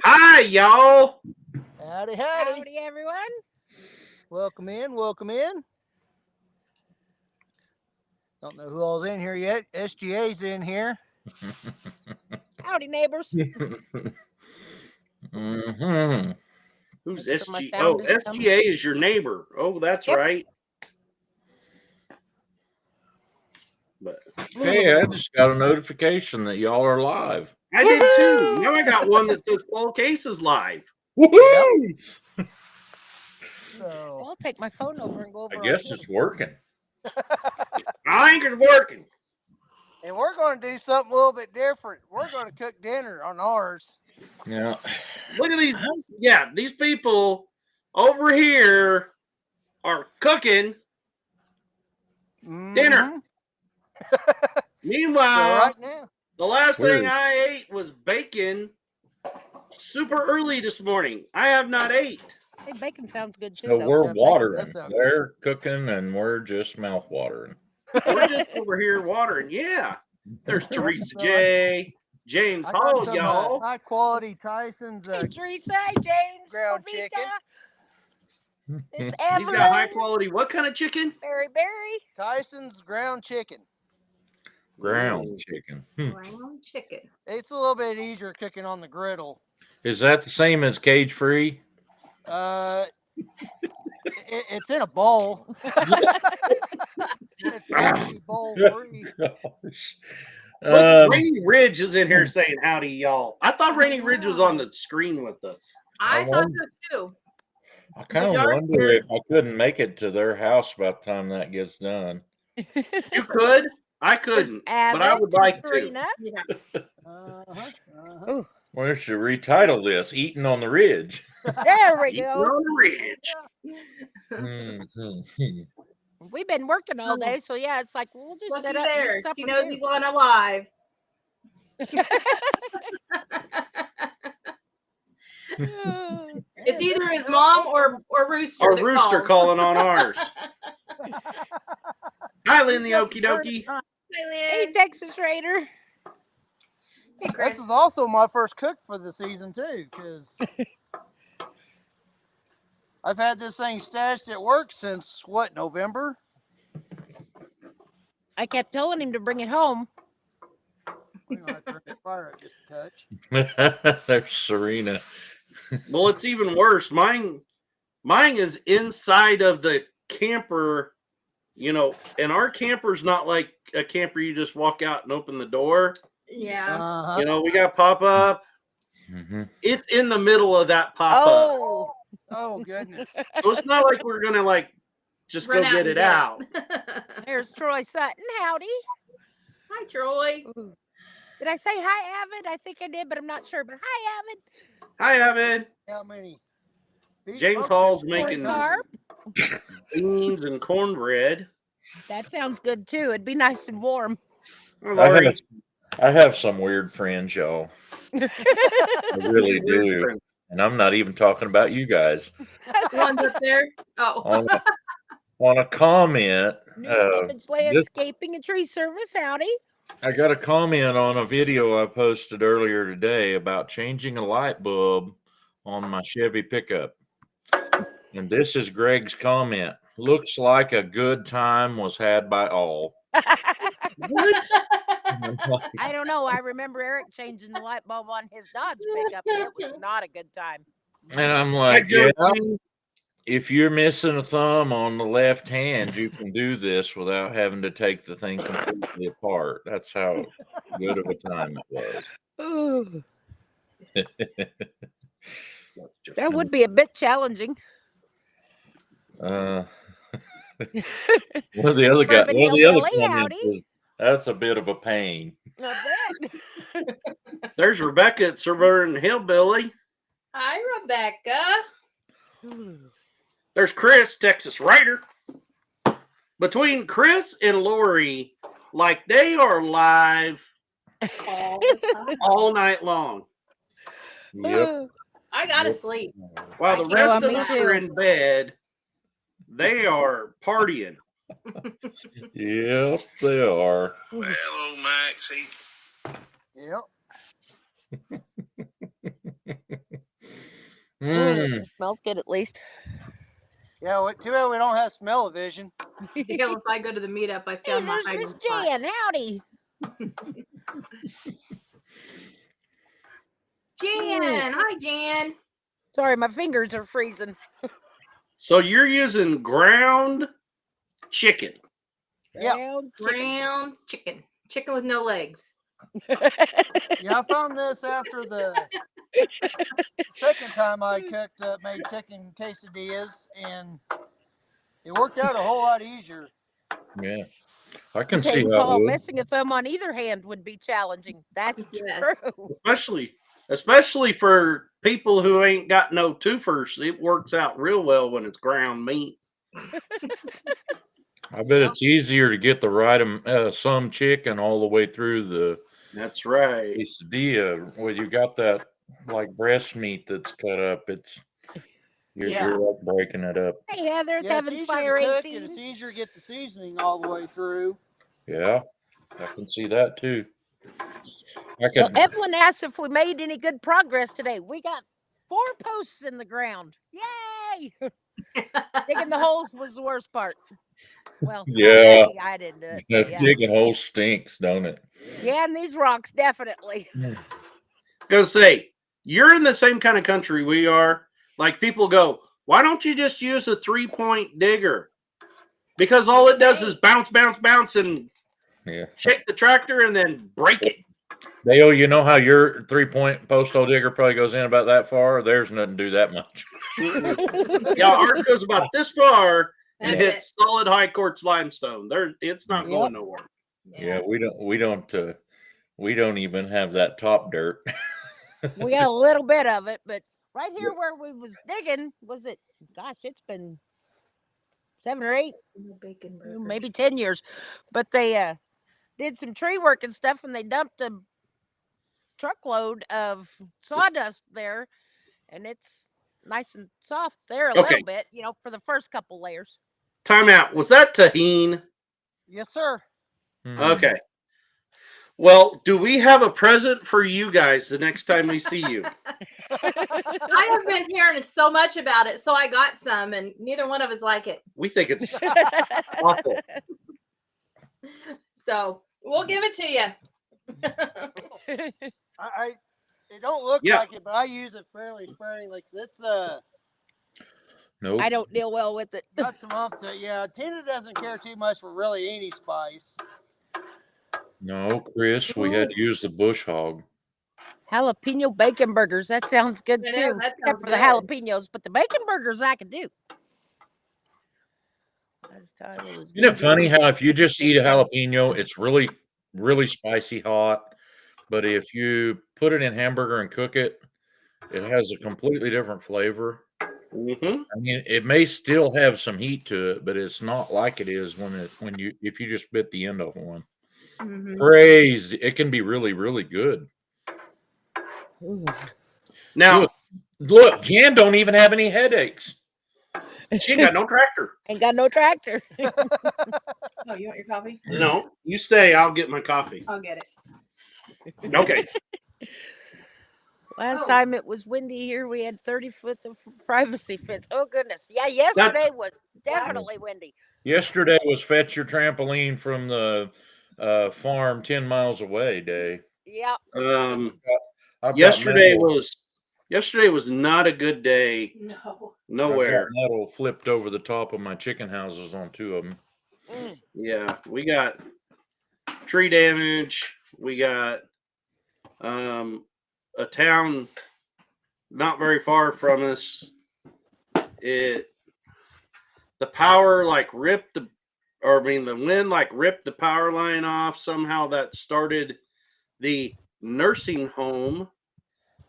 Hi, y'all. Howdy. Howdy, everyone. Welcome in. Don't know who all's in here yet. SGA's in here. Howdy, neighbors. Mm-hmm. Who's Wait for my SG? sound Oh, to come. SGA is your neighbor. Oh, that's Yep. right. But Hey, I just got a notification that y'all are live. I did too. Now I got one that says Paul Case is live. Woohoo! So I'll take my phone over and go over. I on guess Zoom. it's working. I ain't gonna working. and we're going to do something a little bit different. We're going to cook dinner on ours. Yeah. Look at these. Yeah, these people over here are cooking dinner. So Meanwhile, right now, the last Weird. thing I ate was bacon super early this morning. I have not ate. Hey, bacon sounds good too, So though. we're Yeah, bacon watering. does sound They're cooking and we're just mouth watering. We're just over here watering. Yeah. There's Teresa So J. James I Hall, got some y'all. high quality Tyson's Hey, Teresa. Hey, James. ground Covita, chicken. Miss He's got high Evelyn. quality. What kind of chicken? Berry. Tyson's ground chicken. Ground chicken. Ground chicken. It's a little bit easier cooking on the griddle. Is that the same as cage free? It's in a bowl. It's actually bowl free. Look, Rainy Ridge is in here saying howdy, y'all. I thought Rainy Ridge was on the screen with us. I thought so too. I kind of Jar's wonder here. if I couldn't make it to their house by the time that gets done. You could. I couldn't, but I would like to. Serena. Yeah. Ooh, We should retitle this "Eating on the Ridge." there we Eating go. on the ridge. Mhm. We've been working all day, so yeah, it's like we'll just Looky sit up there. and eat supper He knows too. he's on a live. It's either his mom or Rooster. Or that Rooster calls. calling on ours. Hi, Lynn the Okie Dokie. Hi, Hey, Lynn. Texas Raider. Hey, Chris. This is also my first cook for the season too, because I've had this thing stashed at work since November? I kept telling him to bring it home. We're gonna have to turn the fire up just a touch. There's Serena. Well, it's even worse. Mine is inside of the camper, and our camper's not like a camper you just walk out and open the door. Yeah. We got pop up. Mm-hmm. It's in the middle of that pop up. Oh goodness. So it's not like we're gonna just Run go get and it out. There's Troy Sutton. Howdy. Hi, Troy. Ooh. Did I say hi, Avid? I think I did, but I'm not sure. But hi, Avid. Hi, Evan. How many? James Hall's Corn making carp. beans and cornbread. That sounds good too. It'd be nice and warm. Oh, Lori. I have some weird friends, y'all. I really do. And I'm not even talking about you guys. The ones up there. Oh. On a comment, New Image Landscaping and Tree Service. Howdy. I got a comment on a video I posted earlier today about changing a light bulb on my Chevy pickup. And this is Greg's comment. Looks like a good time was had by all. What? I don't know. I remember Eric changing the light bulb on his Dodge pickup, and it was not a good time. And I'm like, if you're missing a thumb on the left hand, you can do this without having to take the thing completely apart. That's how good of a time it was. Ooh. That would be a bit challenging. One of the other guys, one of the other comments is, that's a bit of a pain. There's Rebecca at Suburban Hillbilly. Hi, Rebecca. There's Chris, Texas Raider. Between Chris and Lori, they are live all night long. Yep. I gotta sleep. While the rest of us are in bed, they are partying. Yep, they are. Well, hello, Maxie. Yep. Smells good at least. Yeah, too bad we don't have smell-o-vision. Dale, if I go to the meetup, I Hey, found my there's hiding Miss spot. Jan. Howdy. Jan, hi Jan. Sorry, my fingers are freezing. So you're using ground chicken. Yeah. Ground chicken. Ground chicken. Chicken with no legs. Yeah, I found this after the second time I made chicken quesadillas, and it worked out a whole lot easier. Yeah. I can see James how it Hall, would. missing a thumb on either hand would be challenging. That's Yes. true. Especially for people who ain't got no twofers. It works out real well when it's ground meat. I bet it's easier to get the right some chicken all the way through the That's right. quesadilla. Well, you got that like breast meat that's cut up. You're like breaking it up. Hey, Heather, Yeah, it's Heaven's easier Fire to cook, and 18. it's easier to get the seasoning all the way through. Yeah, I can see that too. Well, Evelyn asked if we made any good progress today. We got 4 posts in the ground. Yay! Digging the holes was the worst part. Well, Yeah. I didn't do it. But yeah. Digging holes stinks, don't it? Yeah, and these rocks definitely. Gonna say, you're in the same kind of country we are. Like people go, why don't you just use a 3-point digger? Because all it does is bounce, bounce, bounce, and shake the tractor and then break it. Dale, you know how your 3-point postal digger probably goes in about that far? Theirs doesn't do that much. Yeah, ours goes about this far and That's hits solid high quartz limestone. It's not going nowhere. Yeah, we don't even have that top dirt. We got a little bit of it, but right here where we was digging, it's been 7 or 8, maybe 10 years. But they did some tree work and stuff, and they dumped a truckload of sawdust there, and it's nice and soft there a little bit, for the first couple layers. Time out. Was that tahine? Yes, sir. Okay. Well, do we have a present for you guys the next time we see you? I have been hearing so much about it, so I got some, and neither one of us like it. We think it's awful. So we'll give it to you. It don't look like it, but I use it fairly sparingly. It's Nope. I don't deal well with it. Got some umph. Yeah, Tina doesn't care too much for really any spice. No, Chris, we had to use the bush hog. Jalapeno bacon burgers. That sounds good I too. know, that Except sounds for the good. jalapenos, but the bacon burgers I can do. Isn't it funny how if you just eat a jalapeno, it's really, really spicy hot. But if you put it in hamburger and cook it, it has a completely different flavor. Mm-hmm. I mean, it may still have some heat to it, but it's not like it is if you just bit the end of one. Mm-hmm. Crazy! It can be really, really good. Now, look, Jan don't even have any headaches. She ain't got no tractor. Ain't got no tractor. Oh, you want your coffee? No, you stay. I'll get my coffee. I'll get it. Okay. Last time it was windy here, we had 30 foot of privacy fence. Oh, goodness. Yeah, yesterday was definitely windy. Yesterday was fetch your trampoline from the farm 10 miles away day. Yeah. Yesterday was not a good day. No. Nowhere. Metal flipped over the top of my chicken houses on 2 of them. Yeah, we got tree damage. We got a town not very far from us. The power the wind ripped the power line off. Somehow that started the nursing home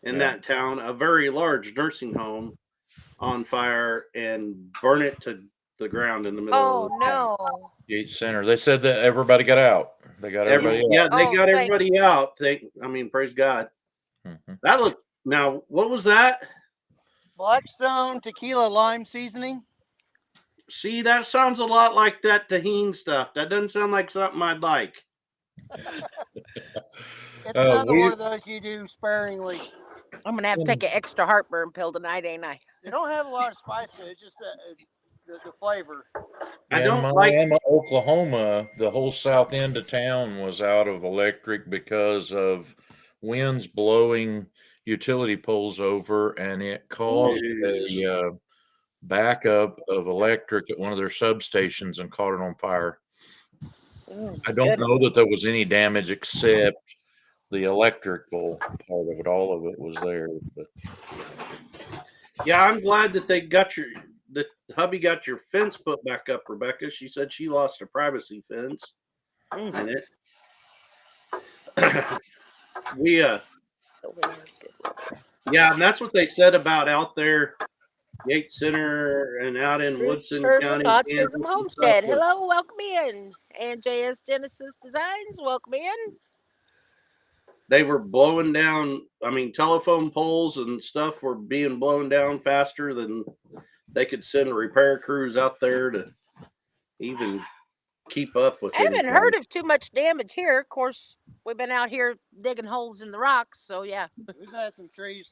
in that town, a very large nursing home, on fire and burn it to the ground in the middle of the town. No. Yates Center. They said that everybody got out. They got everybody out. Yeah, they got everybody out. Praise God. Mm-hmm. That looked. Now, what was that? Blackstone tequila lime seasoning. See, that sounds a lot like that tahine stuff. That doesn't sound like something I'd like. It's another one of those you do sparingly. I'm gonna have to take an extra heartburn pill tonight, ain't I? They don't have a lot of spice to it. It's just the flavor. I In don't like. Miami, Oklahoma, the whole south end of town was out of electric because of winds blowing utility poles over, and it caused Jeez. a backup of electric at one of their substations and caught it on fire. Oh, I don't good. know that there was any damage except the electrical part of it. All of it was there. But Yeah, I'm glad that that hubby got your fence put back up, Rebecca. She said she lost a privacy fence Mm. in it. we yeah, and that's what they said about out there, Yates Center and out in Woodson Bird with County, Autism Kansas and Homestead. stuff. Hello, welcome in. And JS Genesis Designs, welcome in. They were blowing down. I mean, telephone poles and stuff were being blown down faster than they could send repair crews out there to even keep up with I haven't anything. heard of too much damage here. Of course, we've been out here digging holes in the rocks, so yeah. We've had some trees.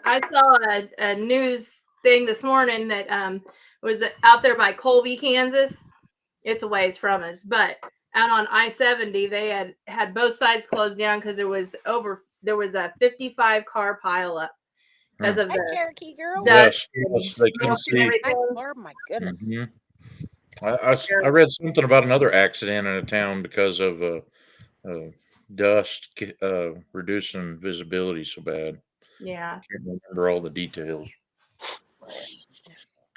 I saw a news thing this morning that was out there by Colby, Kansas. It's a ways from us, but out on I-70, they had both sides closed down because there was a 55 car pileup because of Hi, the Cherokee girl. dust yes, and they couldn't smoke and see. everything. Oh my goodness. Mhm. I read something about another accident in a town because of dust reducing visibility so bad. Yeah. Can't remember all the details.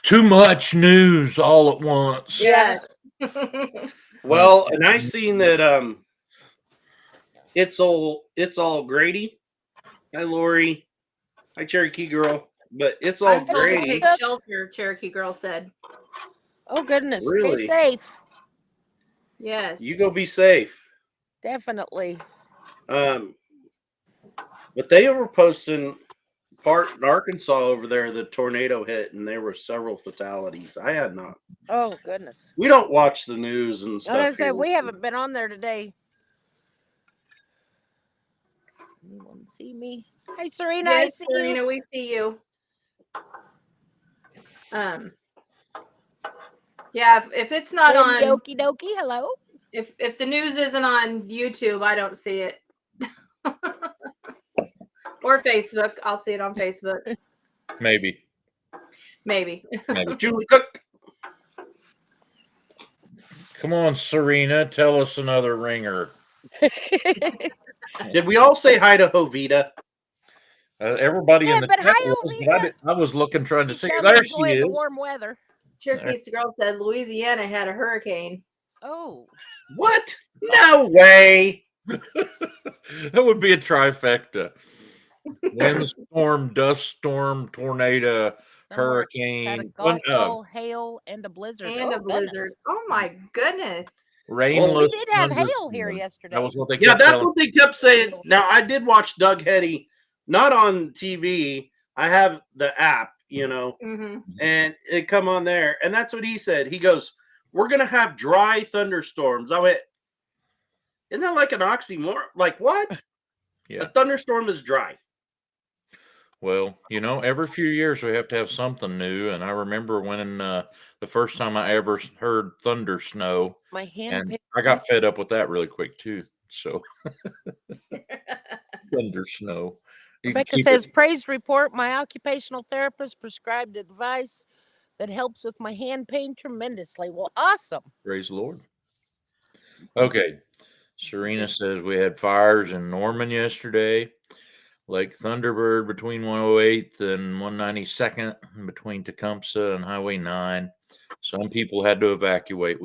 Too much news all at once. Yeah. Well, and I seen that it's all Grady. Hi Lori. Hi Cherokee girl. But it's all I'm told to Grady. take shelter, Cherokee girl said. Oh goodness. Really? Stay safe. Yes. You go be safe. Definitely. But they were posting part in Arkansas over there, the tornado hit, and there were several fatalities. I had not. Oh goodness. We don't watch the news and stuff. Like I said, here. we haven't been on there today. Anyone see me? Hi, Serena. Yes, I see Serena, you. we see you. Yeah, if it's not on Okie dokie. Hello. if the news isn't on YouTube, I don't see it. Or Facebook. I'll see it on Facebook. Maybe. Maybe. Julie Cook. Come on, Serena, tell us another ringer. Did we all say hi to Jovita? Everybody Yeah, in the but chat hi, was, Jovita. but I was looking, trying to see. Down There she enjoying the is. warm weather. Cherokee girl said Louisiana had a hurricane. Oh. What? No way. That would be a trifecta. Windstorm, dust storm, tornado, Somewhere hurricane, had a golf ball, hail, and a blizzard. And a blizzard. Goodness. Oh my goodness. rainless. We did have hail thunderstorm. here yesterday. That was what they Yeah, kept that's telling. what they kept saying. Now, I did watch Doug Hetty, not on TV. I have the app, Mm-hmm. and it come on there. And that's what he said. He goes, we're going to have dry thunderstorms. I went, isn't that like an oxymoron? Like, what? Yeah. A thunderstorm is dry. Well, every few years we have to have something new. And I remember when the first time I ever heard thunder snow, My hand and picked I got fed up with that really quick too. So thunder snow. You can Rebecca keep says, it. praise report. My occupational therapist prescribed advice that helps with my hand pain tremendously. Well, awesome. Praise the Lord. Okay. Serena says we had fires in Norman yesterday. Lake Thunderbird between 108th and 192nd, between Tecumseh and Highway 9. Some people had to evacuate.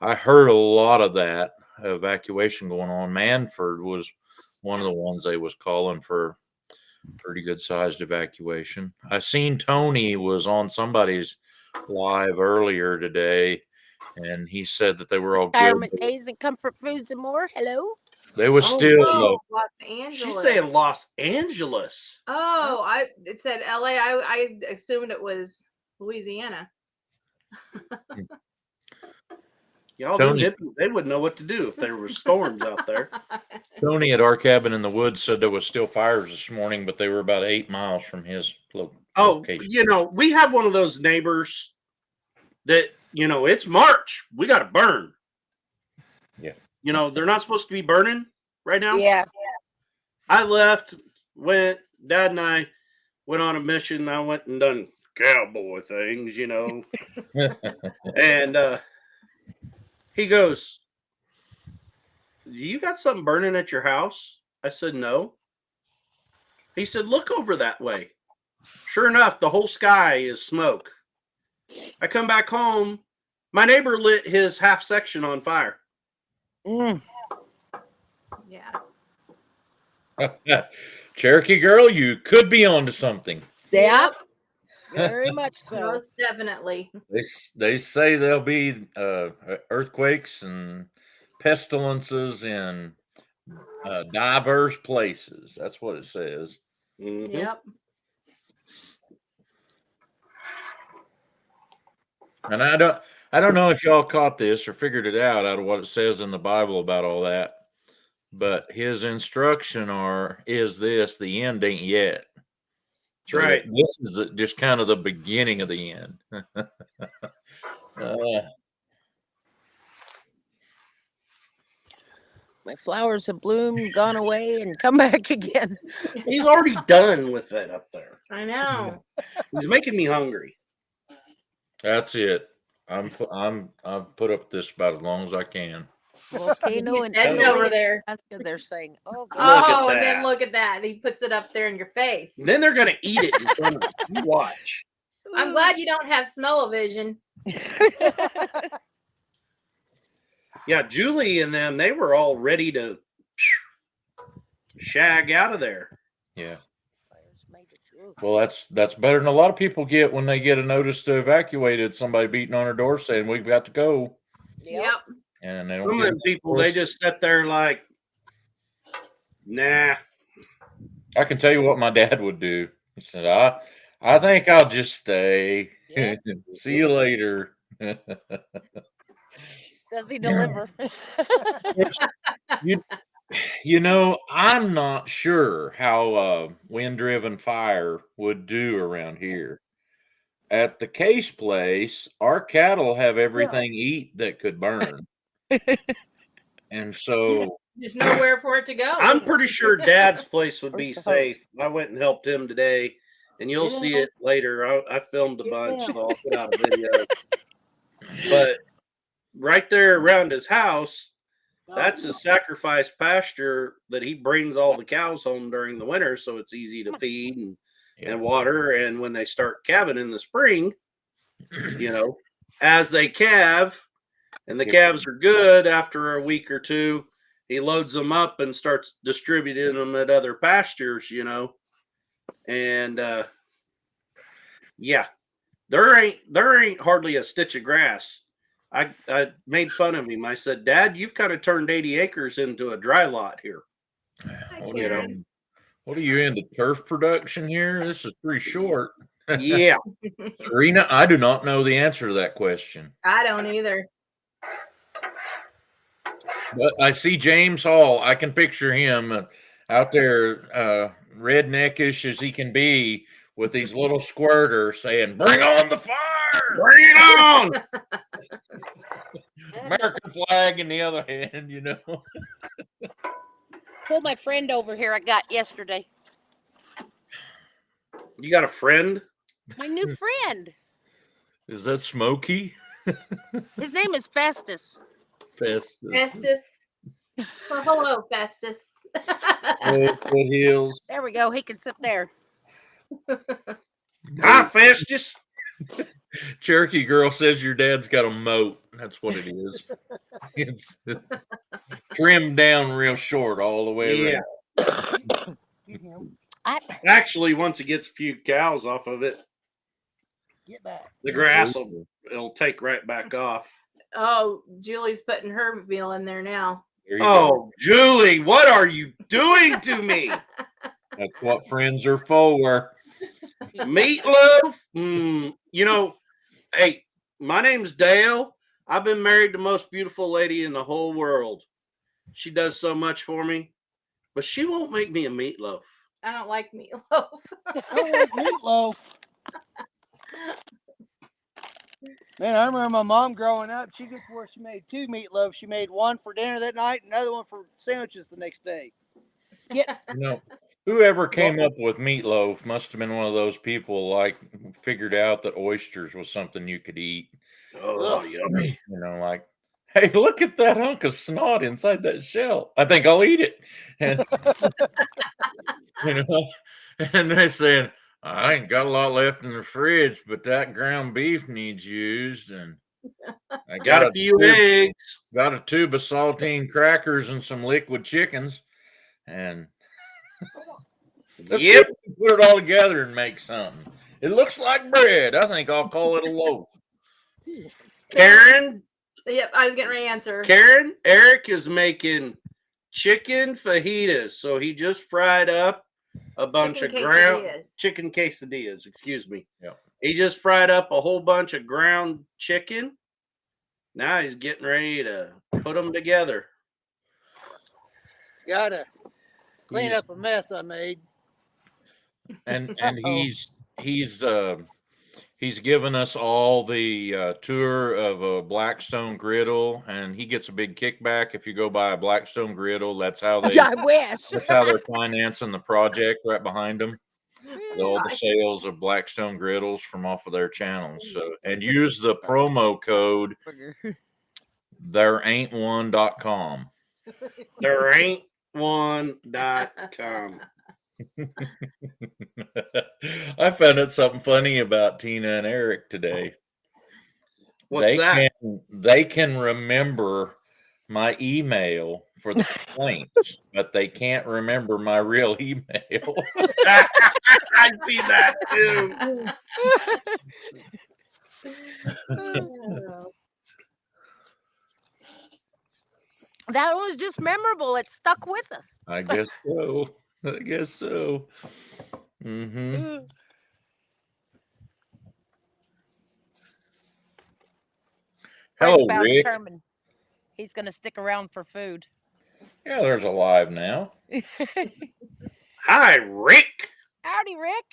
I heard a lot of that evacuation going on. Manford was one of the ones they was calling for pretty good sized evacuation. I seen Tony was on somebody's live earlier today, and he said that they were all good. Retirement days and comfort foods and more. Hello. They was still Los Angeles. She's saying Los Angeles. Oh, it said LA. I assumed it was Louisiana. Y'all them Tony- hippies, they wouldn't know what to do if there were storms out there. Tony at our cabin in the woods said there was still fires this morning, but they were about 8 miles from his Oh, location. you know, we have one of those neighbors that, you know, it's March. We got to burn. Yeah. You know, they're not supposed to be burning right now. Yeah. I left, Dad and I went on a mission. I went and done cowboy things, you know. And he goes, "You got something burning at your house?" I said, "No." He said, "Look over that way." Sure enough, the whole sky is smoke. I come back home. My neighbor lit his half section on fire. Mm. Yeah. Cherokee girl, you could be onto something. Yeah. Very much so. Most definitely. They say there'll be earthquakes and pestilences in diverse places. That's what it says. Mhm. Yep. And I don't know if y'all caught this or figured it out of what it says in the Bible about all that. But his instruction is this: the end ain't yet. That's right. This is just kind of the beginning of the end. My flowers have bloomed, gone away, and come back again. He's already done with that up there. I know. He's making me hungry. That's it. I've put up with this about as long as I can. Volcano He's and heading Italy. over there. That's good. They're saying, "Oh, God." Look at Oh, and then that. look at that. He puts it up there in your face. Then they're gonna eat it in front of you. You watch. I'm glad you don't have smell-o-vision. Yeah, Julie and them, they were all ready to shag out of there. Yeah. Fires made it through. Well, that's better than a lot of people get when they get a notice to evacuate. It's somebody beating on their door saying we've got to go, Yep. and they Some don't of get them people, they just sit there like, nah. I can tell you what my dad would do. He said, I think I'll just stay. Yeah. See you later. Does he deliver? You know, I'm not sure how wind-driven fire would do around here. At the Case place, our cattle have everything eat that could burn. And so There's nowhere for it to go. I'm pretty sure Dad's place would be Where's the hose? safe. I went and helped him today, and you'll Get in see there. it later. I filmed a Get bunch, down. so I'll put out a video. But right there around his house, that's a sacrifice pasture that he brings all the cows home during the winter, so it's easy to feed and water. And when they start calving in the spring, you know, as they calve and the calves are good after a week or two, he loads them up and starts distributing them at other pastures, you know. And yeah, there ain't hardly a stitch of grass. I made fun of him. I said, "Dad, you've kind of turned 80 acres into a dry lot here." you know, what are you into, turf production here? This is pretty short. Yeah. Serena, I do not know the answer to that question. I don't either. But I see James Hall. I can picture him out there, redneckish as he can be, with these little squirters saying, "Bring on the fire! Bring it on!" American flag in the other hand," you know. Pull my friend over here I got yesterday. You got a friend? My new friend. Is that Smokey? His name is Festus. Festus. Festus. Well, hello, Festus. Oh, foothills. There we go. He can sit there. Hi, Festus. Cherokee girl says your dad's got a moat. That's what it is. It's trimmed down real short all the way around. Actually, once it gets a few cows off of it, Get back. the grass it'll take right back off. Oh, Julie's putting her meal in there now. There you go. Oh, Julie, what are you doing to me? That's what friends are for. Meatloaf? You know, hey, my name's Dale. I've been married to the most beautiful lady in the whole world. She does so much for me, but she won't make me a meatloaf. I don't like meatloaf. I don't like meatloaf. Man, I remember my mom growing up. She gets where she made 2 meatloaves. She made one for dinner that night, and another one for sandwiches the next day. Whoever came up with meatloaf must have been one of those people like figured out that oysters was something you could eat. Oh, yummy. Like, hey, look at that hunk of snot inside that shell. I think I'll eat it. And and they're saying, I ain't got a lot left in the fridge, but that ground beef needs used, and I Got a few eggs. Got a tube of saltine crackers and some liquid chickens, and let's see if we can put it all together and make something. It looks like bread. I think I'll call it a loaf. Karen? Yep, I was getting ready to answer. Karen, Eric is making chicken fajitas. So he just fried up a bunch Chicken of ground quesadillas. chicken quesadillas, excuse me. Yeah. He just fried up a whole bunch of ground chicken. Now he's getting ready to put them together. Gotta clean up a mess I made. And he's given us all the tour of a Blackstone griddle, and he gets a big kickback if you go buy a Blackstone griddle. That's how they I wish. that's how they're financing the project right behind them. All the sales of Blackstone griddles from off of their channels. So, and use the promo code thereain'tone.com. Thereain'tone.com. I found out something funny about Tina and Eric today. What's that? They can remember my email for the complaints, but they can't remember my real email. I see that too. That was just memorable. It stuck with us. I guess so. Mm-hmm. Fred's Hello, about Rick. determined he's going to stick around for food. Yeah, there's a live now. Hi, Rick. Howdy, Rick.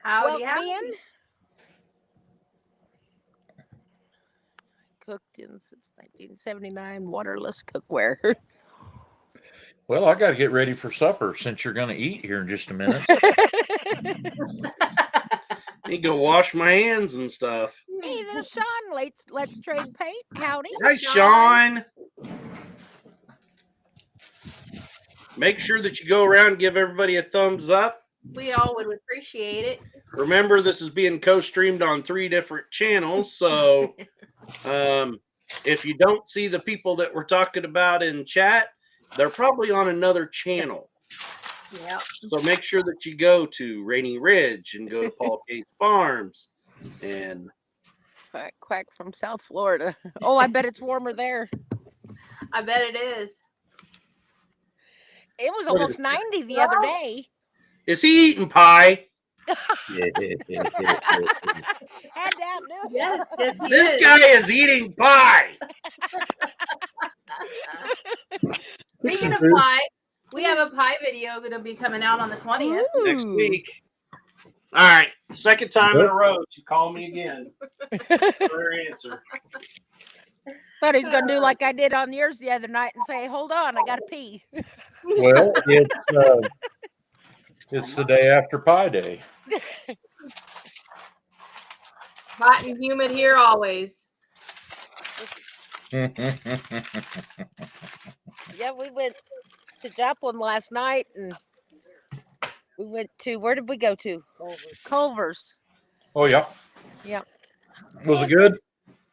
Howdy, Welcome howdy. in. Cooked in since 1979, waterless cookware. Well, I got to get ready for supper since you're going to eat here in just a minute. Need to go wash my hands and stuff. Hey, there's Sean. Let's trade paint. Howdy. Hi, Sean. Make sure that you go around and give everybody a thumbs up. We all would appreciate it. Remember, this is being co-streamed on 3 different channels. So if you don't see the people that we're talking about in chat, they're probably on another channel. Yep. So make sure that you go to Raney Ridge and go to Paul Case Farms. And Quack, quack from South Florida. Oh, I bet it's warmer there. I bet it is. It was almost 90 the other day. is he eating pie? Had to outdo it. Yes, yes, he This is. guy is eating pie. Speaking of pie, we have a pie video going to be coming out on the 20th. Next Ooh. week. All right. Second time in a row. You call me again for an answer. Thought he was going to do like I did on yours the other night and say, hold on, I got to pee. Well, it's the day after Pie Day. Hot and humid here always. Yeah, we went to Joplin last night and we went to, where did we go to? Culver's. Oh, yeah. Yep. Was it good?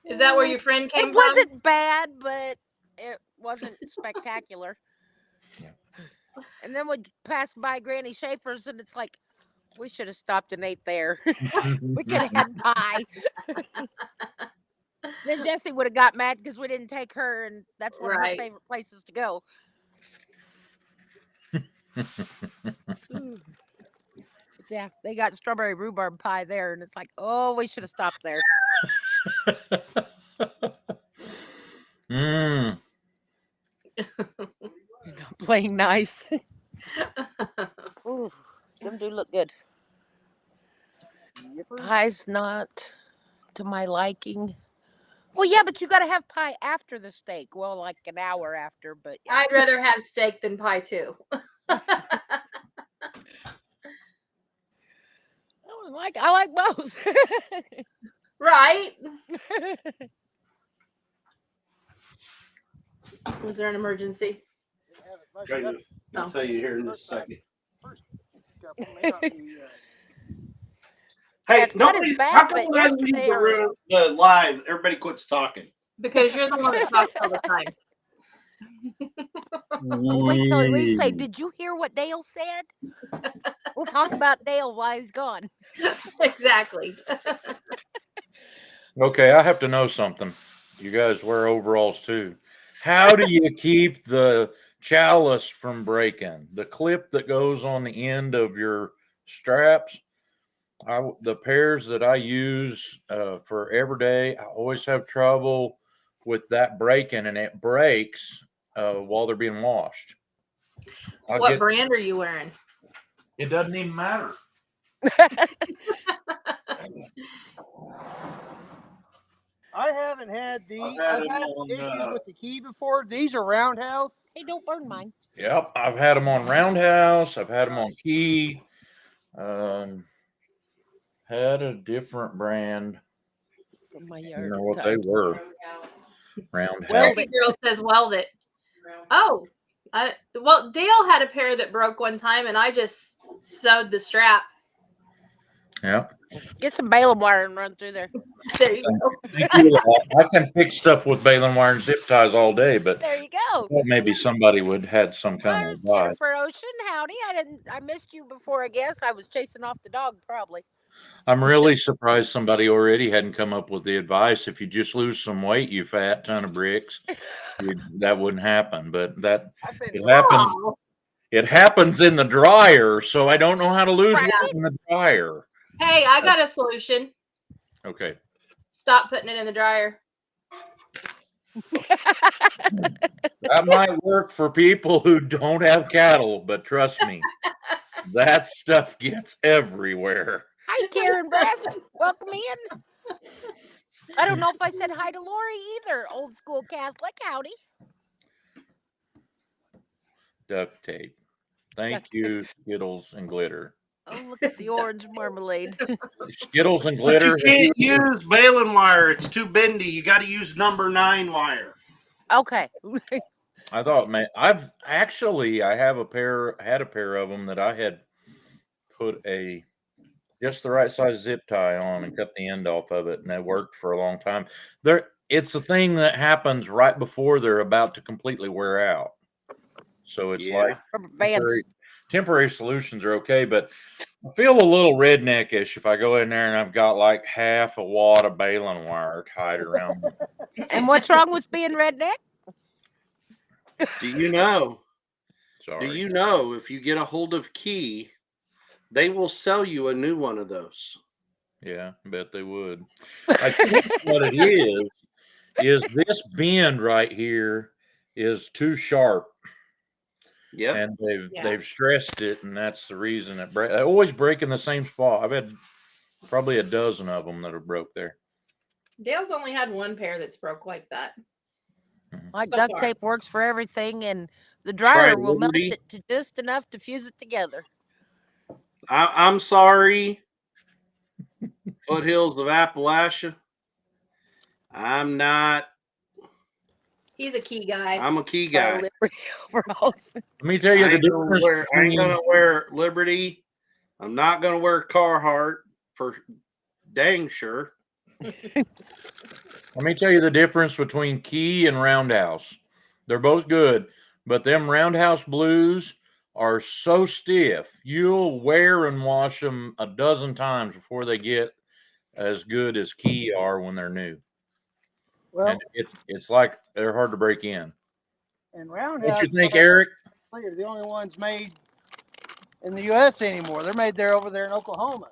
Is that where your friend came It from? wasn't bad, but it wasn't spectacular. Yeah. And then we passed by Granny Schaefer's and it's like, we should have stopped and ate there. We could have had pie. Then Jessie would have got mad because we didn't take her, and that's one of her Right. favorite places to go. Yeah, they got strawberry rhubarb pie there, and it's like, oh, we should have stopped there. Mm. You're not playing nice. Ooh, them do look good. Pie's not to my liking. Well, yeah, but you got to have pie after the steak. Well, like an hour after, but yeah. I'd rather have steak than pie too. I like both. Right? Was there an emergency? I'll tell you here in just a second. Yeah, Hey, it's not as nobody. bad, How come but when I leave yesterday the room, the live, everybody quits talking? Because you're the one that talks all the time. Well, wait till we say, did you hear what Dale said? We'll talk about Dale while he's gone. Exactly. Okay, I have to know something. You guys wear overalls too. How do you keep the chalice from breaking? The clip that goes on the end of your straps. The pairs that I use for every day, I always have trouble with that breaking, and it breaks while they're being washed. What brand are you wearing? It doesn't even matter. I haven't had these. I've I've had had them on, issues with the key before. These are roundhouse. Hey, don't burn mine. Yep, I've had them on Roundhouse. I've had them on Key. Had a different brand. From my I yard. don't know what they were. Roundhouse. Weld it. Girl says weld it. Oh, well, Dale had a pair that broke one time, and I just sewed the strap. Yeah. Get some balum wire and run through there. There you go. Thank you. I can fix stuff with baling wire and zip ties all day, but There you go. thought maybe somebody would had some kind There's of advice. Jennifer Ocean. Howdy. I missed you before, I guess. I was chasing off the dog, probably. I'm really surprised somebody already hadn't come up with the advice. If you just lose some weight, you fat ton of bricks, that wouldn't happen. But it happens. Oh, It happens in the dryer, so I don't know how to lose Right. weight in the dryer. hey, I got a solution. Okay. Stop putting it in the dryer. That might work for people who don't have cattle, but trust me, that stuff gets everywhere. Hi, Karen Breast. Welcome in. I don't know if I said hi to Lori either. Old school Catholic. Howdy. Duct tape. Thank Duct you, Skittles and glitter. Oh, look at the orange marmalade. Skittles and But glitter. you can't use baling wire. It's too bendy. You got to use number 9 wire. Okay. I thought, man, I had a pair of them that I had put just the right size zip tie on and cut the end off of it, and that worked for a long time. It's a thing that happens right before they're about to completely wear out. So it's like Rubber bands. temporary solutions are okay, but I feel a little redneckish if I go in there and I've got like half a wad of baling wire tied around me. And what's wrong with being redneck? Do you know? Sorry. Do you know if you get a hold of Key, they will sell you a new one of those? Yeah, I bet they would. I think what it is this bend right here is too sharp. Yep. And they've stressed it, and that's the reason it breaks. They always break in the same spot. I've had probably a dozen of them that have broke there. Dale's only had one pair that's broke like that. Like So duct far. tape works for everything, and the dryer will melt Liberty. it to just enough to fuse it together. I'm sorry, Foothills of Appalachia. I'm not. He's a Key guy. I'm a Key guy. Liberty overalls. Let me tell you I the ain't gonna difference wear- I ain't between gonna wear Liberty. I'm not gonna wear Carhartt for dang sure. Let me tell you the difference between Key and Roundhouse. They're both good, but them Roundhouse blues are so stiff. You'll wear and wash them a dozen times before they get as good as Key are when they're new. Well, And it's like they're hard to break in. and roundhouse. Don't you think, Eric? Are the only ones made in the U.S. anymore. They're made over there in Oklahoma.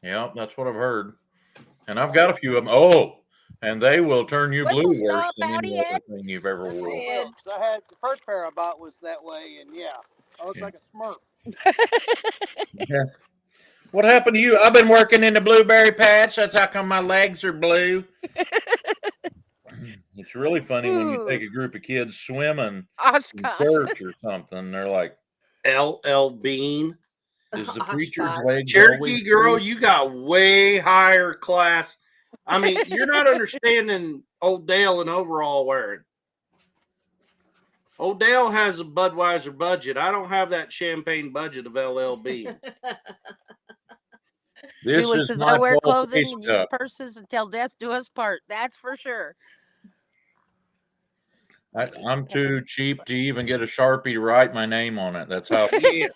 Yeah, that's what I've heard. And I've got a few of them. Oh, And they will turn you Whistle blue worse stop, than any howdy, other Ed. thing you've ever worn. Well, 'cause I had the first pair I bought was that way, and yeah, I look Yeah. like a Smurf. Yeah. What happened to you? I've been working in the blueberry patch. That's how come my legs are blue. It's really funny when you take a group of kids swimming in Oshkosh. church or something. They're like, LL Bean. is the Oshkosh. preacher's legs Cherokee always girl, blue? you got way higher class. I mean, you're not understanding old Dale in overall wearing. Old Dale has a Budweiser budget. I don't have that champagne budget of LL Bean. This Julie is says, my I wear full clothing face and use cup. purses until death do us part. That's for sure. I'm too cheap to even get a Sharpie to write my name on it. That's how. Yeah.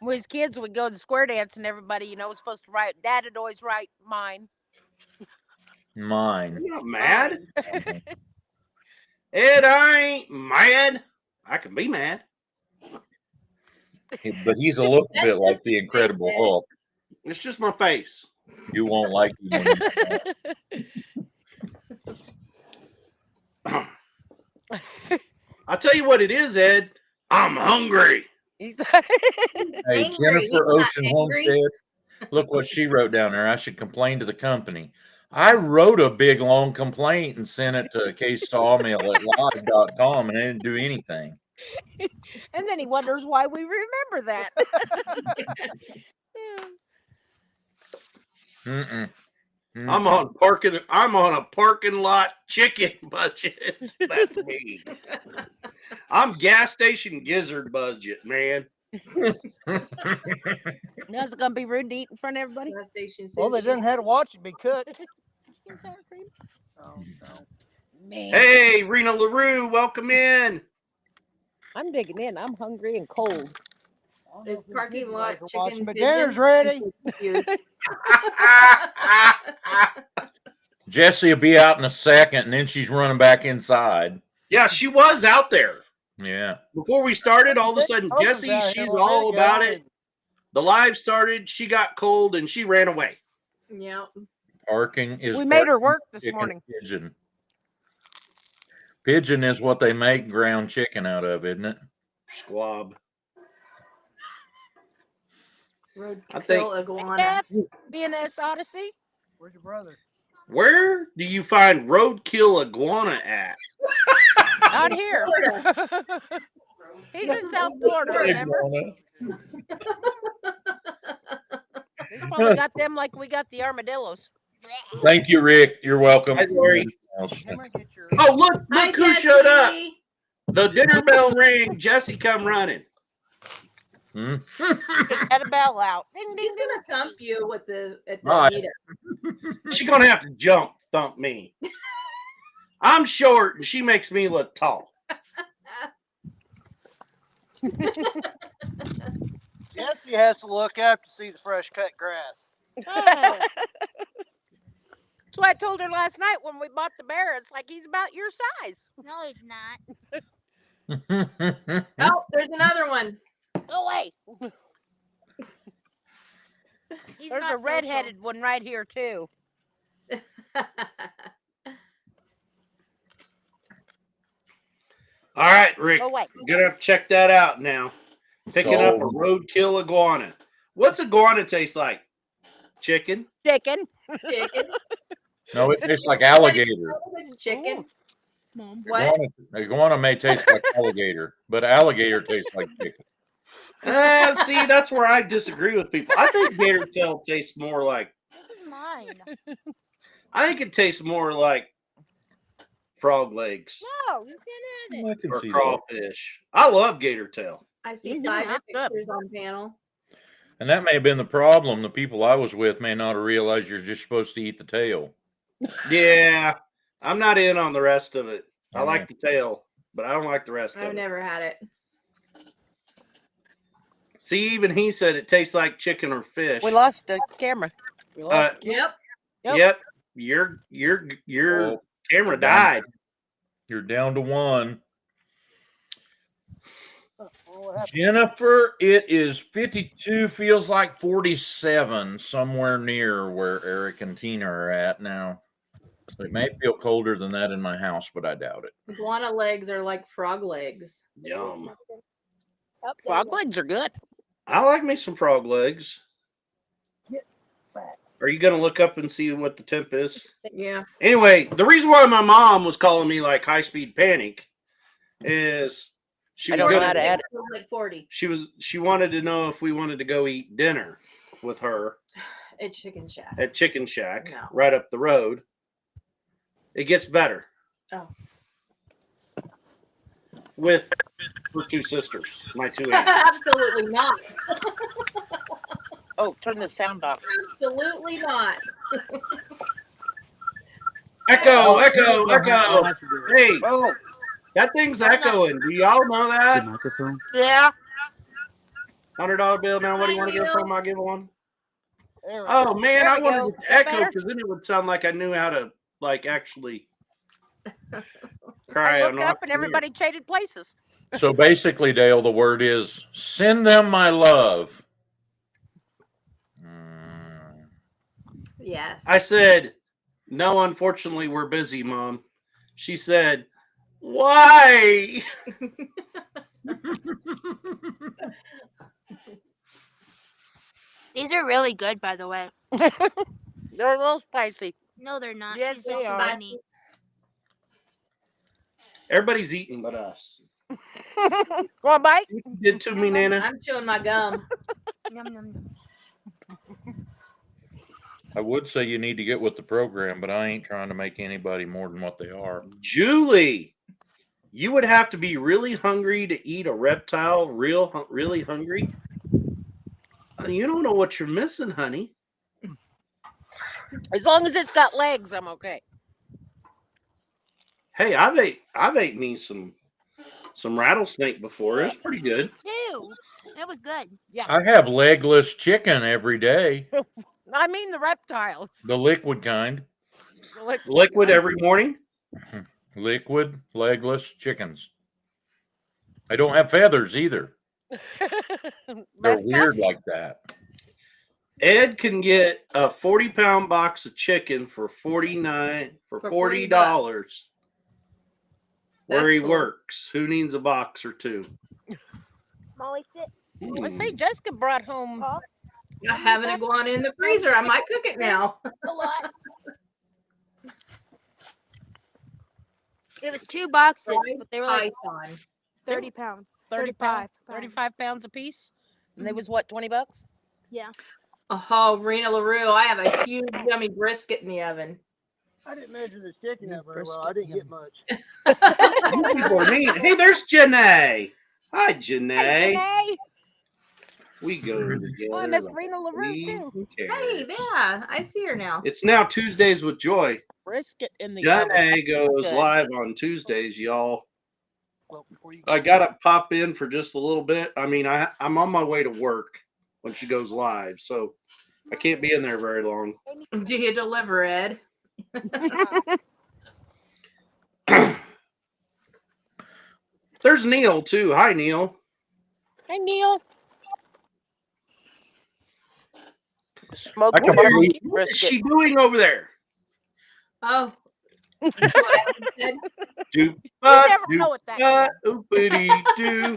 When as kids would go to square dance and everybody, you know, was supposed to write. Dad would always write mine. Mine. I'm not mad. Mine. Ed, I ain't mad. I can be mad. But he's a little That's bit like just the his Incredible face, Ed. Hulk. It's just my face. You won't like him when he's I'll tell you what it is, Ed. I'm hungry. He's Hey, Angry. Jennifer He's not Ocean angry. Homestead. Look what she wrote down there. I should complain to the company. I wrote a big long complaint and sent it to ksawmill@live.com and I didn't do anything. and then he wonders why we remember that. Mm-mm. I'm on a parking lot chicken budget. That's me. I'm gas station gizzard budget, man. Now is it gonna be rude to eat in front of everybody? Gas station Well, they sushi. didn't have to watch it be cooked. Sour cream? Oh, no. Man, Hey, Rena LaRue, welcome in. I'm digging in. I'm hungry and cold. Is parking lot Guys are watching, chicken but pigeon? dinner's ready. Confused. Jessie will be out in a second and then she's running back inside. Yeah, she was out there. Yeah. Before we started, all of a sudden, Open's Jessie, out here she's a little all bit about ago, it. The live started, she got cold, and she ran away. Yeah. Parking is We made her parking, work this chicken, morning. Pigeon. Pigeon is what they make ground chicken out of, isn't it? Squab. I Roadkill think- iguana. Beth, BNS Odyssey. Where's your brother? Where do you find roadkill iguana at? Out here. He's in South Florida, remember? He's probably got them like we got the armadillos. Thank you, Rick. You're welcome. Hi, Lori. You might get your. Oh, look Hi, who showed up. Jessie. The dinner bell rang. Jessie come running. Hmm? Had a bell out. Ding, ding, He's ding. gonna thump you at the Right. meetup. She's going to have to jump, thump me. I'm short, and she makes me look tall. Jesse has to look up to see the fresh cut grass. That's what I told her last night when we bought the bear. It's like he's about your size. No, he's not. Oh, there's another one. Go away. He's There's not a redheaded one right here too. All right, Rick. Go away. Gonna check that out now. Picking up a roadkill iguana. What's iguana taste like? Chicken. Chicken. Chicken. No, it tastes like alligator. It's chicken. Mom. What? Iguana may taste like alligator, but alligator tastes like chicken. See, that's where I disagree with people. I think gator tail tastes more like. This is mine. I think it tastes more like frog legs No, you can't have it. I can or see that. crawfish. I love gator tail. I see He's 5 not good. pictures on panel. And that may have been the problem. The people I was with may not have realized you're just supposed to eat the tail. Yeah, I'm not in on the rest of it. I like the tail, but I don't like the rest of I've it. never had it. See, even he said it tastes like chicken or fish. We lost the camera. We lost the camera. Yep. Yep. Your Oh, camera died. you're down to one. What happened? Jennifer, it is 52, feels like 47, somewhere near where Eric and Tina are at now. It may feel colder than that in my house, but I doubt it. Iguana legs are like frog legs. Yum. Frog legs are good. I like me some frog legs. Are you gonna look up and see what the temp is? Yeah. Anyway, the reason why my mom was calling me like high speed panic is she I was don't know gonna how to add Like 40. she wanted to know if we wanted to go eat dinner with her At Chicken Shack. at Chicken Shack No. right up the road. It gets better. Oh. With her two sisters, my two aunts. Absolutely not. Oh, turn the sound off. Absolutely not. Echo. Hey, Oh, that thing's echoing. Do y'all know that? Microphone. yeah. $100 bill now. What do you want to give Thank you. from? I'll give one. There we Oh man, There I we wanted go. it to Is that echo better? because then it would sound like I knew how to like actually cry. I on look up off and the air. everybody traded places. So basically, Dale, the word is send them my love. Yes. I said, no, unfortunately, we're busy, Mom. She said, why? These are really good, by the way. They're a little spicy. No, they're not. Yes, She's they just are. funny. Everybody's eating but us. Go on, bite. You did to me, Nana. I'm chewing my gum. Yum, yum, yum. I would say you need to get with the program, but I ain't trying to make anybody more than what they are. Julie, you would have to be really hungry to eat a reptile, really hungry. You don't know what you're missing, honey. As long as it's got legs, I'm okay. Hey, I've ate me some rattlesnake before. It's pretty good. Two. That was good. I have legless chicken every day, I mean the reptiles. the liquid kind. Liquid every morning. Liquid, legless chickens. I don't have feathers either. They're Mascot? weird like that. Ed can get a 40-pound box of chicken for $40 where That's he cool. works. Who needs a box or two? Molly, sit. I say Jessica brought home. I have an iguana in the freezer. I might cook it now. A lot. It was 2 boxes, but they were like Python. 30 pounds. 35 pounds a piece. And they was what, $20? Yeah. Oh, Rena LaRue, I have a huge yummy brisket in the oven. I didn't measure the chicken out very well. I didn't get much. People are mean. Hey, there's Janae. Hi, Janae. Hey, Janae. We go together. Oh, I miss like Rena LaRue we too. care. Hey, yeah, I see her now. It's now Tuesdays with Joy. Brisket in the oven. Janae goes Good. live on Tuesdays, y'all. Well, before you I gotta pop in for just a little bit. I mean, I'm on my way to work when she goes live, so I can't be in there very long. Do you deliver, Ed? There's Neil too. Hi, Neil. Hi, Neil. I Smoked can believe- barbecue What is brisket. she doing over there? Oh. That's what I said. Do You never know what that is. oopity do.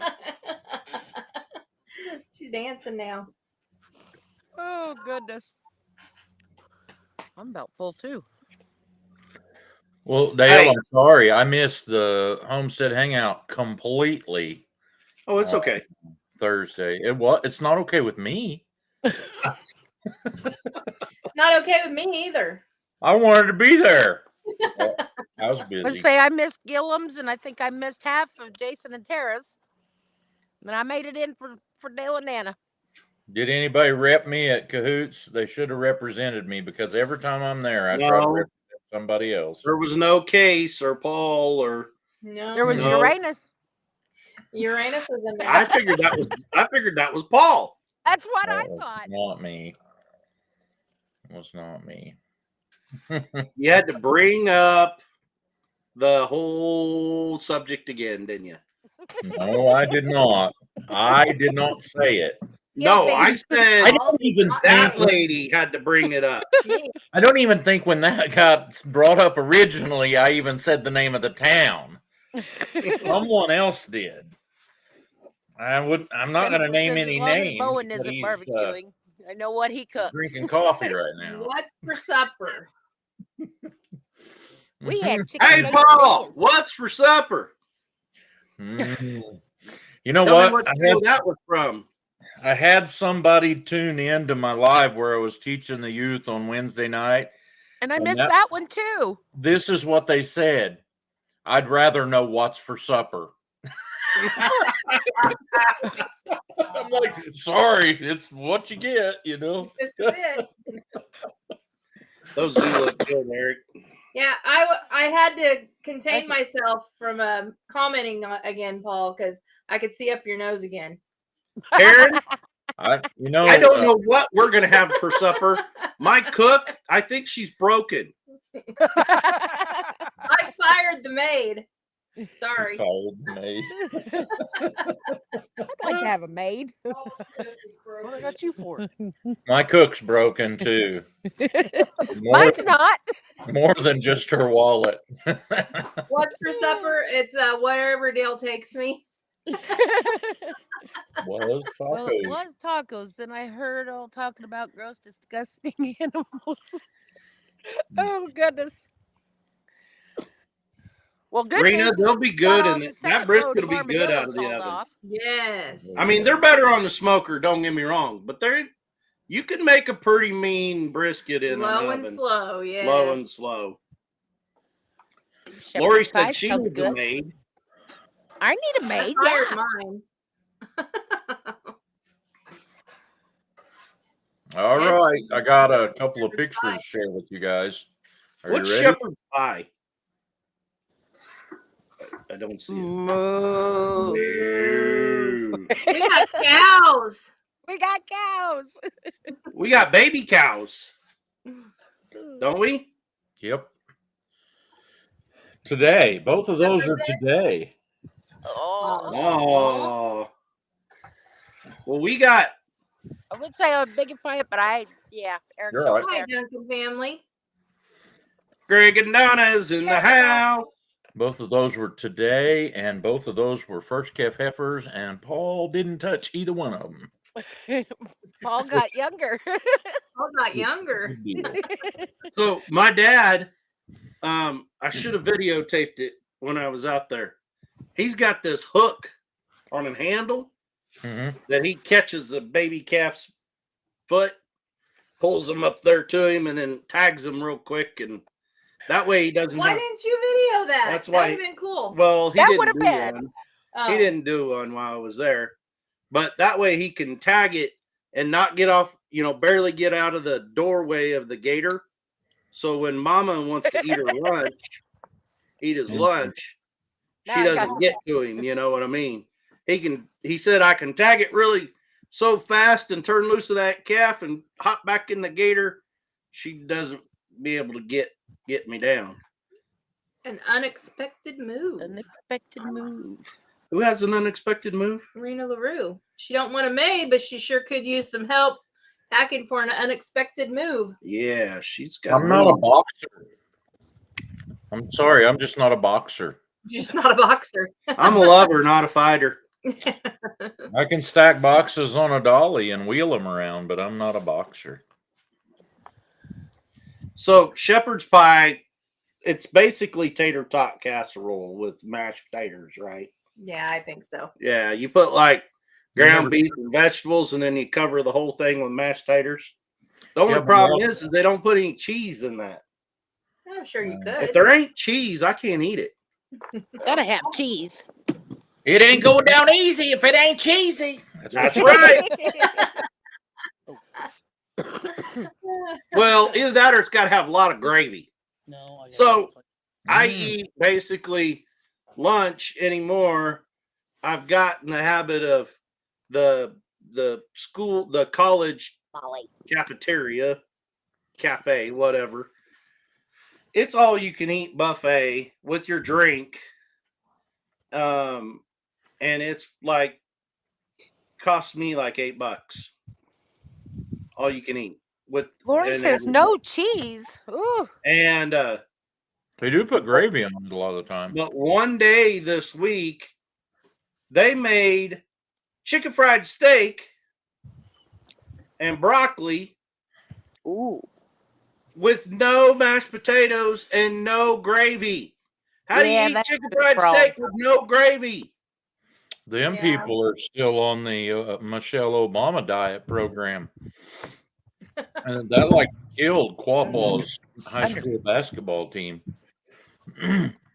She's dancing now. Oh, goodness. I'm about full too. Well, Dale, Hey. I'm sorry. I missed the Homestead Hangout completely Oh, it's okay. Thursday. It's not okay with me. It's not okay with me either. I wanted to be there. Well, I was busy. Let's say I missed Gillum's and I think I missed half of Jason and Tara's. And I made it in for Dale and Nana. Did anybody rep me at Cahoots? They should have represented me because every time I'm there, I try to No. represent somebody else. There was no Case or Paul or No. There was No. Uranus. Uranus was in there. I figured that was Paul. That's what I No, thought. Not me. It was not me. You had to bring up the whole subject again, didn't you? No, I did not. I did not say it. No, Guilty. I said I don't even that think. lady had to bring it up. I don't even think when that got brought up originally, I even said the name of the town. Someone else did. I'm not going to name Says, any as long as names. Bowen But isn't he's barbecuing. I know what he cooks. drinking coffee right now. What's for supper? We had chicken. Hey, Paul, what's for supper? Mm. You know Tell me what? what show that was from. I had somebody tune in to my live where I was teaching the youth on Wednesday night. And I missed that one too. This is what they said. I'd rather know what's for supper. I'm like, sorry, it's what you get, you know. This is it. Those do look good, Eric. Yeah, I had to contain myself from commenting again, Paul, because I could see up your nose again. Karen, I don't know what we're gonna have for supper. My cook, I think she's broken. I fired the maid. Sorry. Fired the maid. I'd like to have a maid. What I got you for? My cook's broken too. Mine's not. More than just her wallet. What's for supper? It's wherever Dale takes me. Was tacos. Well, it was tacos. Then I heard all talking about gross, disgusting animals. Oh goodness. Well, good Rena, news. they'll be good, and that brisket will be good out of the oven. Off. Yes. I mean, they're better on the smoker. Don't get me wrong, but you can make a pretty mean brisket in low an and oven. slow. Yes. Low and slow. Shepherd's Lori pie said she sounds needs a good. maid. I need a maid. I fired Yeah. mine. All right, I got a couple of pictures to share with you guys. Are What's you ready? shepherd's pie? I don't see it. Moo. Moo. We got cows. We got cows. We got baby cows, don't we? Yep. Today, both of those are today. Oh. Well, we got. I would say I'm big and fight, but Eric's You're over right. Hi, there. Duncan family. Greg and Donna's in the house. Both of those were today, and both of those were first calf heifers, and Paul didn't touch either one of them. Paul got younger. Paul got younger. So my dad, I should have videotaped it when I was out there. He's got this hook on a handle that he catches the baby calf's foot, pulls them up there to him, and then tags them real quick, and that way he doesn't. Why didn't you video that? That's that why. would have been cool. Well, he That didn't would have do been. one. Oh. He didn't do one while I was there, but that way he can tag it and not get off. Barely get out of the doorway of the gator. So when Mama wants to eat her lunch, eat his lunch, Now she I got doesn't get to him. You know what I mean? He said I can tag it really so fast and turn loose of that calf and hop back in the gator. She doesn't be able to get me down. An unexpected move. Unexpected move. Who has an unexpected move? Rena LaRue. She don't want a maid, but she sure could use some help packing for an unexpected move. Yeah, she's got. I'm not a boxer. I'm sorry, I'm just not a boxer. She's not a boxer. I'm a lover, not a fighter. I can stack boxes on a dolly and wheel them around, but I'm not a boxer. So shepherd's pie, it's basically tater tot casserole with mashed potatoes, right? Yeah, I think so. Yeah, you put like ground beef and vegetables, and then you cover the whole thing with mashed taters. The only problem is they don't put any cheese in that. I'm sure you could. If there ain't cheese, I can't eat it. Gotta have cheese. It ain't going down easy if it ain't cheesy. That's right. Well, either that or it's got to have a lot of gravy. No. I eat basically lunch anymore. I've gotten the habit of the college cafeteria, cafe, whatever. It's all you can eat buffet with your drink. And and it's like cost me like $8. All you can eat with Lori and says everything. no cheese. Ooh. And They do put gravy on it a lot of the time. but one day this week they made chicken fried steak and broccoli Ooh. with no mashed potatoes and no gravy. How do Yeah, you eat that's chicken a good fried problem. steak with no gravy? Them Yeah. people are still on the Michelle Obama diet program. And that like killed Quapaw's high school basketball team.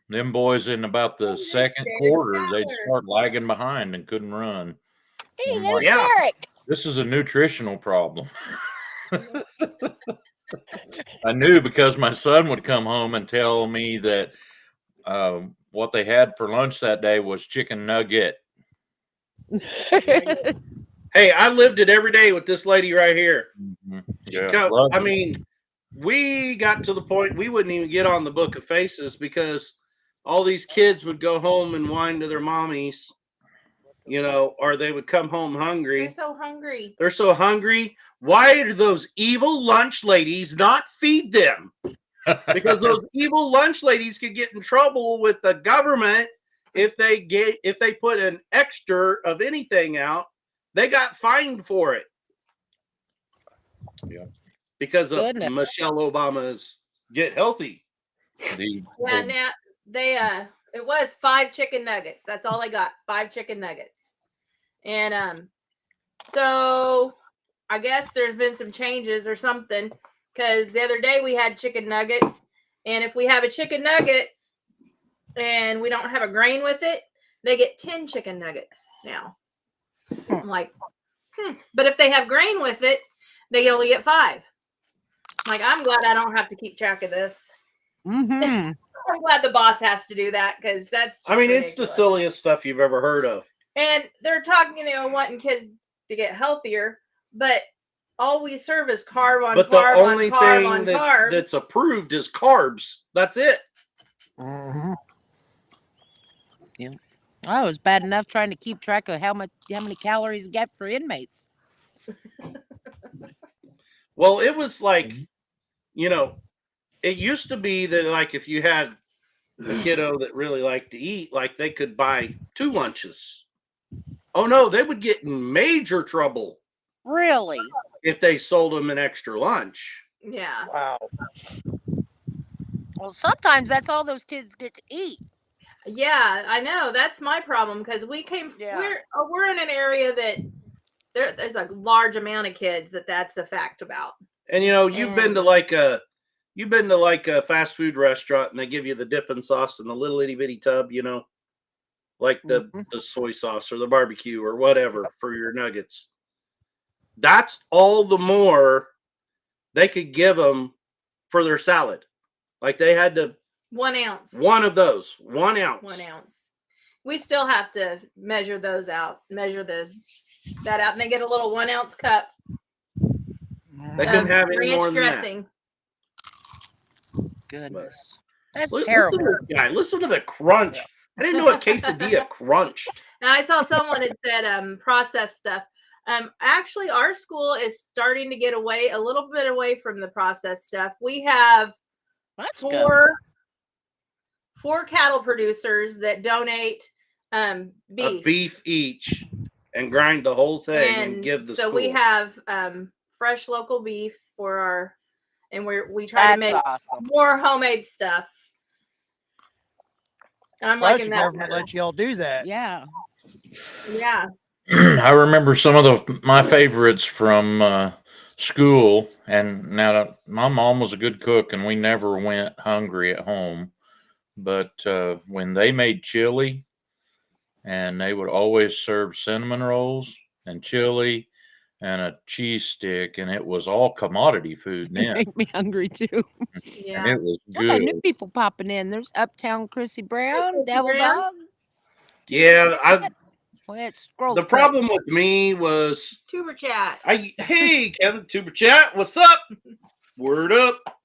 Them boys in about the second quarter, they'd start lagging behind and couldn't run. Hey, I'm there's like, Yeah. Derek. this is a nutritional problem. I knew because my son would come home and tell me that what they had for lunch that day was chicken nugget. Hey, I lived it every day with this lady right here. Mhm. She Yeah, love I it. mean, we got to the point we wouldn't even get on the book of faces because all these kids would go home and whine to their mommies, you know, or they would come home hungry. They're so hungry. They're so hungry. Why do those evil lunch ladies not feed them? Because those evil lunch ladies could get in trouble with the government if they put an extra of anything out. They got fined for it. Yeah. Because of Goodness. Michelle Obama's Get Healthy. Yeah, now they it was 5 chicken nuggets. That's all I got. 5 chicken nuggets. And so I guess there's been some changes or something, because the other day we had chicken nuggets, and if we have a chicken nugget and we don't have a grain with it, they get 10 chicken nuggets now. I'm like, but if they have grain with it, they only get 5. Like, I'm glad I don't have to keep track of this. Mm-hmm. I'm glad the boss has to do that, because that's just I mean, it's the ridiculous. silliest stuff you've ever heard of. And they're talking, wanting kids to get healthier, but all we serve is carb on But the carb only on carb thing on carb. that's approved is carbs. That's it. Mm-hmm. Yeah. Oh, it was bad enough trying to keep track of how many calories you get for inmates. Well, it was like, you know, it used to be that like if you had a kiddo that really liked to eat, like they could buy 2 lunches. Oh no, they would get in major trouble Really? if they sold them an extra lunch. Yeah. Wow. Well, sometimes that's all those kids get to eat. Yeah, I know. That's my problem, because Yeah. we're in an area that there's a large amount of kids that's a fact about. And you know, you've been to like a fast food restaurant and they give you the dipping sauce in the little itty bitty tub, you know, like the soy sauce or the barbecue or whatever for your nuggets. That's all the more they could give them for their salad. Like they had to 1 ounce. 1 of those, 1 ounce. 1 ounce. We still have to measure those out, that out, and they get a little 1 ounce cup. They couldn't have any ranch more than dressing. Goodness. That's that. terrible. Listen to this guy. Listen to the crunch. I didn't know a quesadilla crunched. And I saw someone had said processed stuff. Actually, our school is starting to get a little bit away from the processed stuff. We have That's good. 4 cattle producers that donate beef. A beef each and grind the whole thing and give the so school. we have fresh local beef for our, and we try to make awesome. more homemade stuff. I'm Surprised liking the that government better. let y'all do that. Yeah. Yeah. I remember some of my favorites from school, and now my mom was a good cook, and we never went hungry at home. But when they made chili, and they would always serve cinnamon rolls and chili and a cheese stick, and it was all commodity food then. Make me hungry too. Yeah. And it was Look at new good. people popping in. There's Uptown Chrissy Brown, Chrissy Devil Brown. Dog. Yeah, Well, it's scrolled the quick. problem with me was Tuber chat. hey Kevin, Tuber Chat, what's up? Word up.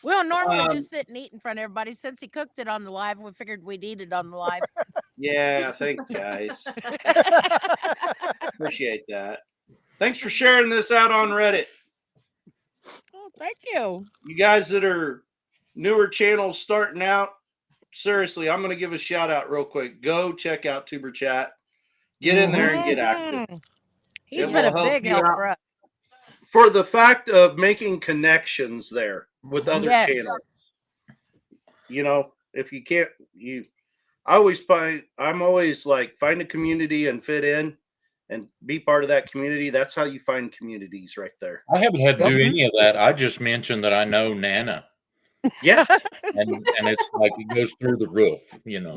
Well, normally just sit and eat in front of everybody. Since he cooked it on the live, we figured we'd eat it on the live. Yeah, thanks, guys. Appreciate that. Thanks for sharing this out on Reddit. Oh, thank you. You guys that are newer channels starting out, seriously, I'm going to give a shout out real quick. Go check out Tuber Chat. Get in there and get active. Mhm. He's It been will a help big you help out. for us. For the fact of making connections there with other Yes. channels. You know, if you can't, I'm always like, find a community and fit in and be part of that community. That's how you find communities right there. I haven't had to do Mhm. any of that. I just mentioned that I know Nana, Yeah. and it's like it goes through the roof, you know.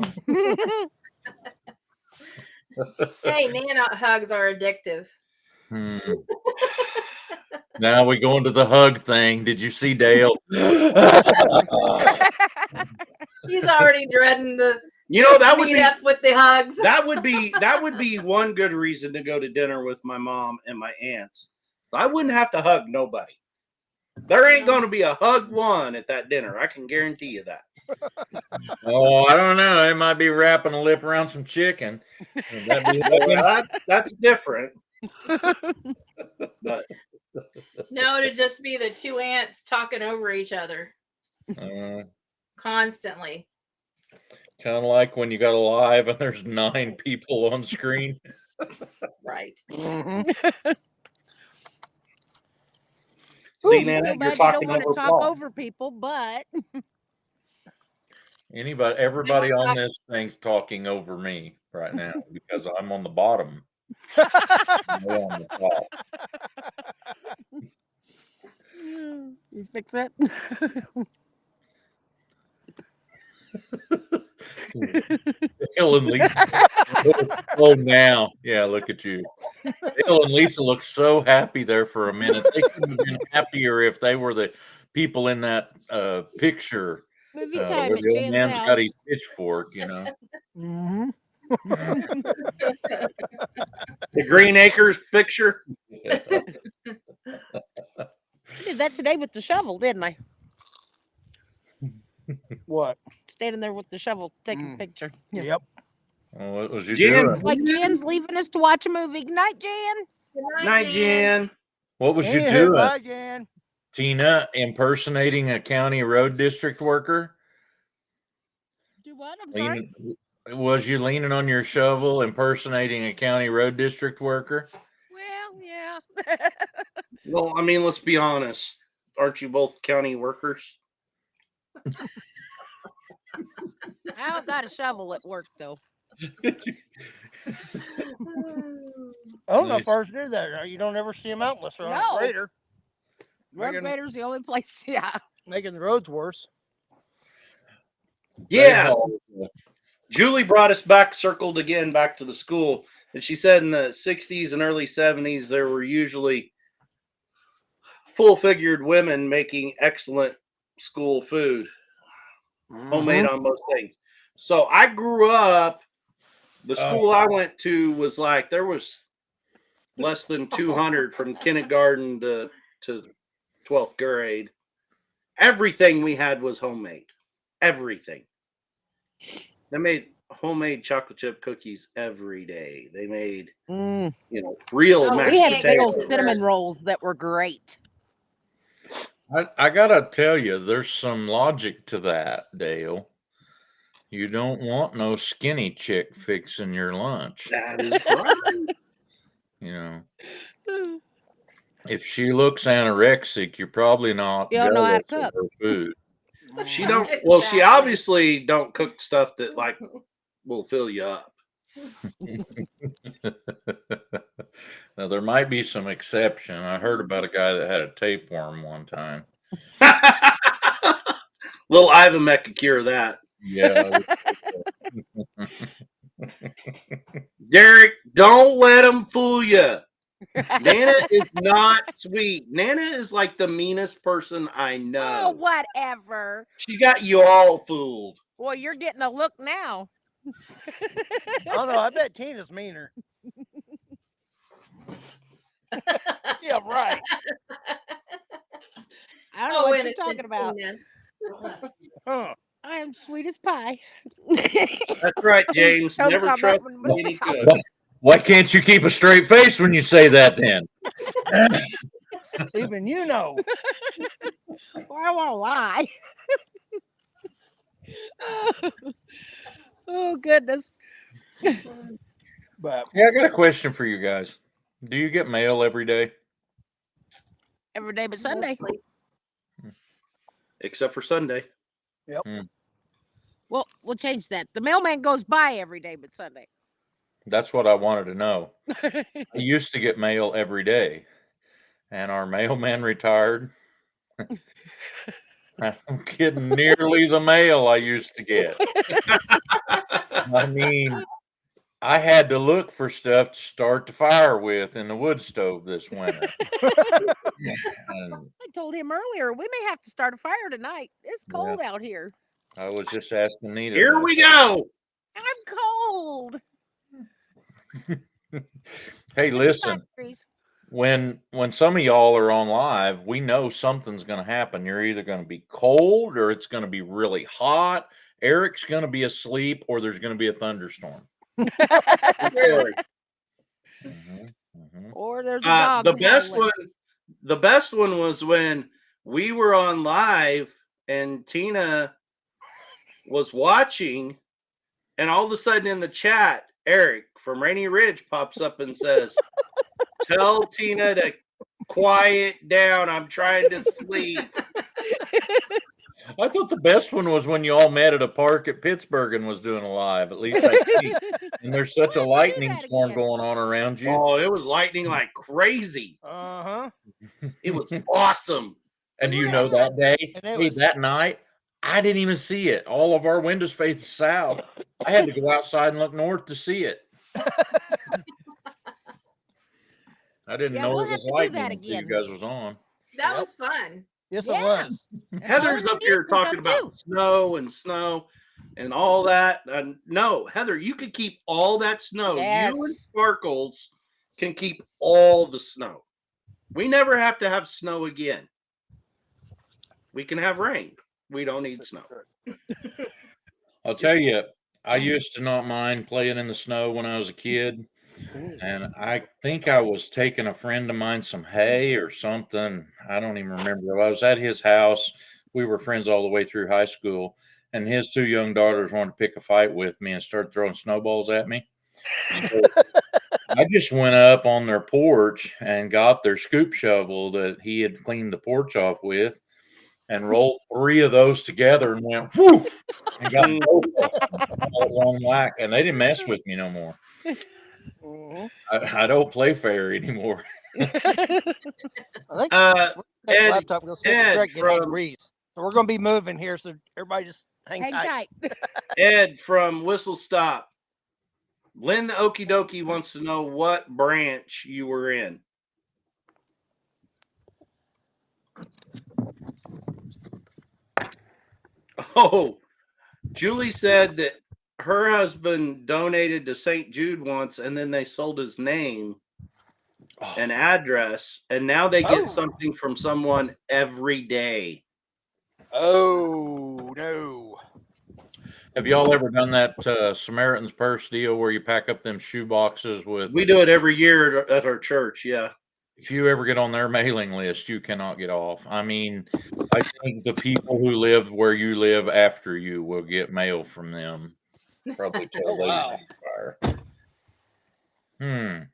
Hey, Nana hugs are addictive. Hmm. Now we go into the hug thing. Did you see Dale? He's already dreading the You know, that would meet be up with the hugs. that would be one good reason to go to dinner with my mom and my aunts. I wouldn't have to hug nobody. There ain't going to be a hug one at that dinner. I can guarantee you that. Oh, I don't know. They might be wrapping a lip around some chicken. Would that be Well, that's different. But No, to just be the two ants talking over each other constantly. kind of like when you got a live and there's 9 people on screen. Right. see, Ooh, Nana, too you're bad you don't talking want to over talk Paul. over people, but Everybody on this thing's talking over me right now because I'm on the bottom. They're on the top. you fix it. Dale and Lisa. Oh, now. Yeah, look at you. Dale and Lisa look so happy there for a minute. They couldn't have been happier if they were the people in that picture Movie where time at the old Jan's man's house. got his pitchfork, you know. Mhm. The Green Acres picture. I did that today with the shovel, didn't I? What? Standing there with the shovel, taking a Mm. picture. Yep. Well, what was you Jan, doing? It's like Jan's leaving us to watch a movie. Good night, Jan. Good Night, Jan. What was you Anywho, doing? bye, Jan. Tina impersonating a county road district worker? Do what? I'm sorry. Was you leaning on your shovel impersonating a county road district worker? Well, yeah. Well, I mean, let's be honest. Aren't you both county workers? I don't got a shovel at work though. I don't know if Nice. ours do that. You don't ever see them out unless they're on No. a grader. Road Making- grader's the only place. Yeah. Making the roads worse. Yes. Julie brought us circled again back to the school. And she said in the 60s and early 70s, there were usually full-figured women making excellent school food, homemade on most things. So I grew up, the school I went to was like, there was less than 200 from kindergarten to 12th grade. Everything we had was homemade. Everything. They made homemade chocolate chip cookies every day. They made, real Oh, mashed We had big potatoes. old cinnamon rolls that were great. I gotta tell you, there's some logic to that, Dale. You don't want no skinny chick fixing your lunch. That is right. You know, if she looks anorexic, you're probably not You don't know how to jealous of her food. She don't. Well, she obviously don't cook stuff that like will fill you up. Now there might be some exception. I heard about a guy that had a tapeworm one time. Little Ivermectin could cure that. Yeah. Derek, don't let them fool you. Nana is not sweet. Nana is like the meanest person I know. Oh, whatever. She got you all fooled. Well, you're getting a look now. I don't know. I bet Tina's meaner. Yeah, right. I don't know what you're talking about. Huh. I am sweet as pie. That's right, James. Don't Never tell trust that one any myself. cook. Why can't you keep a straight face when you say that then? Even you know. Well, I don't want to lie. Oh, goodness. But Yeah, I got a question for you guys. Do you get mail every day? Every day but Sunday. Mostly. Except for Sunday. Well, we'll change that. The mailman goes by every day but Sunday. That's what I wanted to know. I used to get mail every day, and our mailman retired. I'm getting nearly the mail I used to get. I mean, I had to look for stuff to start the fire with in the wood stove this winter. And I told him earlier, we may have to start a fire tonight. It's cold out here. I was just asking Nita. Here about we that. go. I'm cold. Hey, 55 listen. degrees. When some of y'all are on live, we know something's going to happen. You're either going to be cold or it's going to be really hot. Eric's going to be asleep or there's going to be a thunderstorm. Really. Or there's a dog. The best howling. one. The best one was when we were on live and Tina was watching, and all of a sudden in the chat, Eric from Rainy Ridge pops up and says, "Tell Tina to quiet down. I'm trying to sleep." I thought the best one was when you all met at a park at Pittsburgh and was doing a live. At least I think. And there's such a We'll have to do lightning that storm again. going on around you. Oh, it was lightning like crazy. uh-huh. It was awesome. And do you know that day? And it Hey, was- that night, I didn't even see it. All of our windows face south. I had to go outside and look north to see it. I didn't Yeah, know we'll it have was to do lightning that until you again. guys was on. That Yep. was fun. Yes, Yeah. it was. Heather's Holly up here needs to come talking about too. snow and all that. No, Heather, you could keep all that snow. Yes. You and Sparkles can keep all the snow. We never have to have snow again. We can have rain. We don't need snow. I'll tell you, I used to not mind playing in the snow when I was a kid. And I think I was taking a friend of mine some hay or something. I don't even remember. I was at his house. We were friends all the way through high school. And his two young daughters wanted to pick a fight with me and started throwing snowballs at me. So I just went up on their porch and got their scoop shovel that he had cleaned the porch off with and rolled three of those together and went whoo and got both of them all at one whack. And they didn't mess with me no more. Mhm. I don't play fair anymore. I think Uh, next Ed- laptop will sit in Ed the truck get 8 from- degrees. So we're going to be moving here, so everybody just hang Hang tight. tight. Ed from Whistle Stop. Lynn the Okie Dokie wants to know what branch you were in. Oh, Julie said that her husband donated to St. Jude once and then they sold his name and address, and now they get Oh. something from someone every day. Oh, no. Have y'all ever done that Samaritan's Purse deal where you pack up them shoe boxes with? We do it every year at our church. Yeah. If you ever get on their mailing list, you cannot get off. I mean, I think the people who live where you live after you will get mail from them. Probably till Oh, they wow. expire.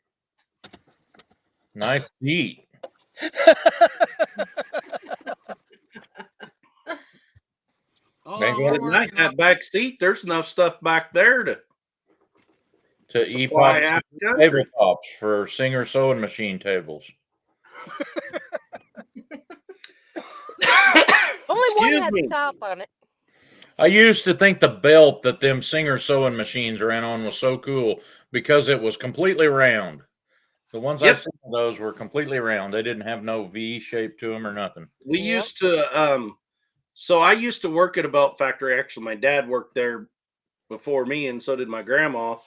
Nice seat. Maybe we're At night, working on- that back seat, there's enough stuff back there to supply EPOP half the country. tabletops for Singer sewing machine tables. Only one Excuse had me. the top on it. I used to think the belt that them Singer sewing machines ran on was so cool because it was completely round. The ones I Yep. seen those were completely round. They didn't have no V shape to them or nothing. We Yep. used to so I used to work at a belt factory. Actually, my dad worked there before me, and so did my grandma.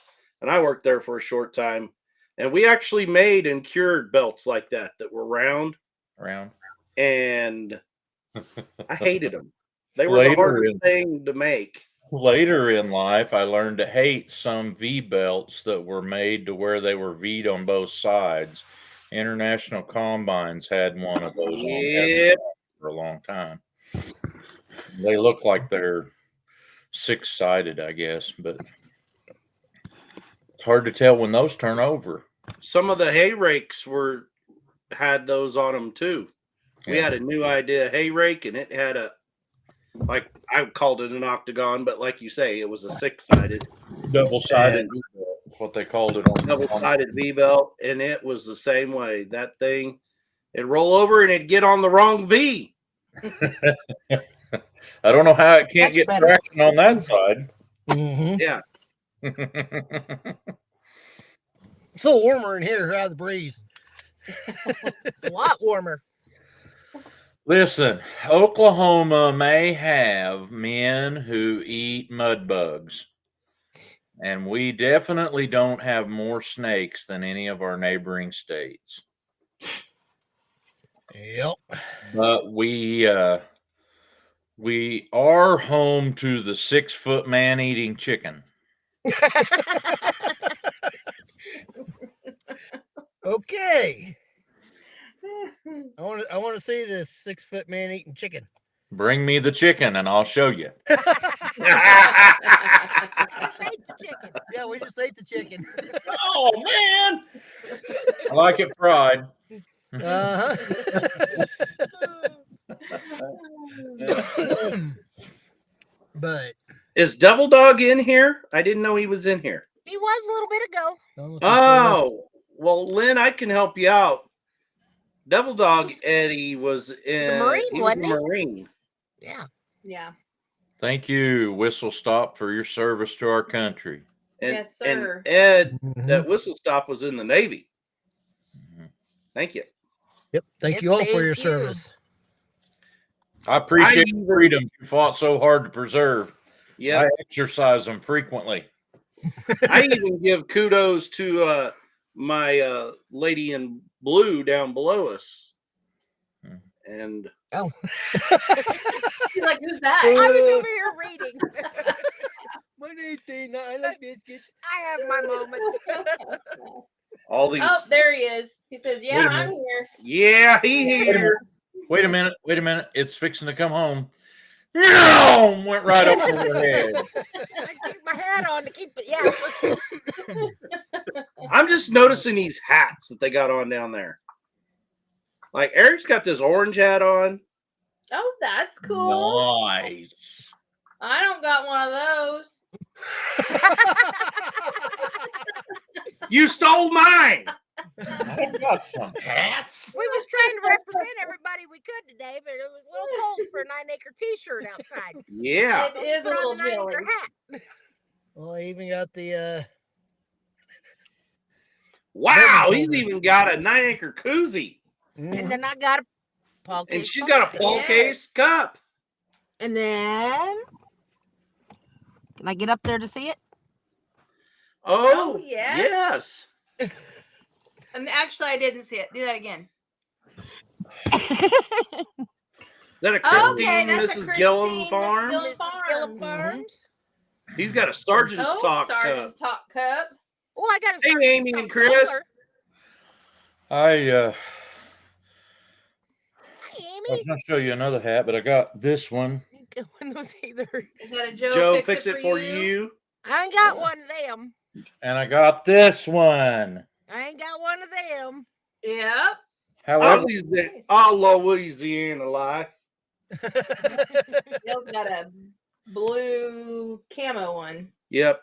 And I worked there for a short time. And we actually made and cured belts like that were round, Round. and I hated them. They were the Later hardest in- thing to make. Later in life, I learned to hate some V belts that were made to where they were V'd on both sides. International Combines had one of those on Yep. for a long time. They look like they're six-sided, I guess, but it's hard to tell when those turn over. Some of the hay rakes had those on them too. We Yeah. had a new idea hay rake, and it had like I called it an octagon, but like you say, it was a six-sided, Double-sided And- V-belt, what they called it on double-sided V belt, and it was the same way. That thing, it'd roll over and it'd get on the wrong V. I don't know how it can't That's get better. traction on that side. Mm-hmm. Yeah, It's a little warmer in here out of the breeze. It's a lot warmer. Listen, Oklahoma may have men who eat mud bugs, and we definitely don't have more snakes than any of our neighboring states. Yep. But we are home to the 6-foot man eating chicken. Okay. I want to see this 6-foot man eating chicken. Bring me the chicken and I'll show you. Just ate the chicken. Yeah, we just ate the chicken. Oh man, I like it fried. Uh-huh. But is Devil Dog in here? I didn't know he was in here. He was a little bit ago. Oh, well, Lynn, I can help you out. Devil Dog Eddie was in Marine, he was wasn't a he? Marine. Yeah. Yeah. Thank you, Whistle Stop, for your service to our country. And, Yes, sir. And Ed, Mhm. that whistle stop was in the Navy. Mhm. Thank you. Yep. Thank Yep, you all for thank your you. service. I appreciate the even- freedoms you fought so hard to preserve. Yeah, I exercise them frequently. I even give kudos to my lady in blue down below us. Hmm. And Oh. She's like, who's that? I was over here reading. My name's Dana. I like biscuits. I have my moments. all these. Oh, there he is. He says, "Yeah, Wait a I'm minute. here." Yeah, he Wait a here. Wait a minute. It's fixing to come home. No, went right over your head. I keep my hat on to keep it. Yeah. I'm just noticing these hats that they got on down there. Like Eric's got this orange hat on. Oh, that's cool. Nice. I don't got one of those. You stole mine. I got some hats. We was trying to represent everybody we could today, but it was a little cold for a 9-acre t-shirt outside. Yeah. It is a Put little on the 9-acre chilly. hat. Well, I even got the Wow, Devin he's told me. even got a 9-acre koozie. And then I got a Paul And case she's Paul got a case. Paul case cup. And then can I get up there to see it? Oh, Oh, yes. yes. And actually, I didn't see it. Do that again. Is that a Christine, Okay, that's a Mrs. Christine, Gillum Mrs. farm? Gillum. Mrs. Gillum Farms. Farms. He's got a sergeant's Oh, talk Sergeant's Talk Cup. Oh, I got a Hey, Sergeant's Amy Talk and Chris. tumbler. I Hi, was Amy. gonna show you another hat, but I got this one. One of those either. Is that a Joe? Joe, fix it for you. you. I ain't got one of them. And I got this one. I ain't got one of them. Yep. However, Louisiana life. Bill's got a blue camo one. Yep.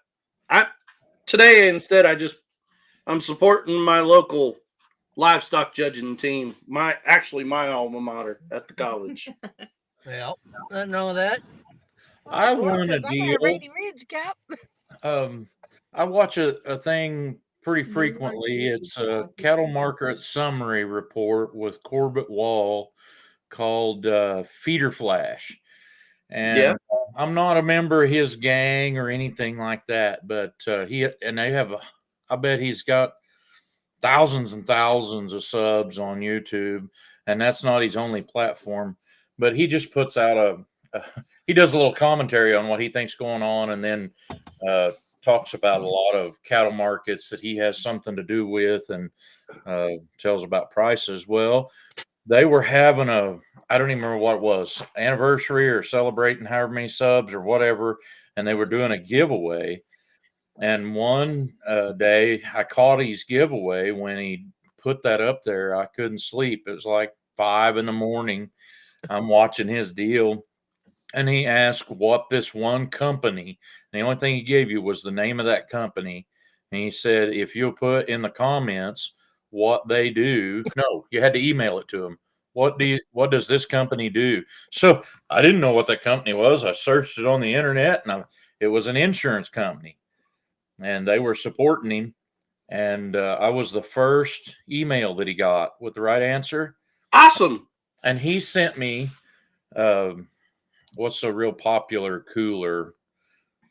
Today instead I'm supporting my local livestock judging team. My alma mater at the college. well, I didn't know that. I Well, want a since I got deal. a Raney Ridge cap. I watch a thing pretty frequently. It's a cattle market summary report with Corbett Wall called Feeder Flash. And Yeah. I'm not a member of his gang or anything like that, but I bet he's got thousands and thousands of subs on YouTube, and that's not his only platform. But he just puts out he does a little commentary on what he thinks going on, and then talks about a lot of cattle markets that he has something to do with, and tells about prices. Well, they were having I don't even remember what it was, anniversary or celebrating however many subs or whatever, and they were doing a giveaway. And one day I caught his giveaway when he put that up there. I couldn't sleep. It was like 5 a.m. I'm watching his deal, and he asked what this one company, and the only thing he gave you was the name of that company. And he said, if you'll put in the comments what they do, no, you had to email it to him. What does this company do? So I didn't know what that company was. I searched it on the internet, and it was an insurance company, and they were supporting him. And I was the first email that he got with the right answer. Awesome. And he sent me, what's a real popular cooler?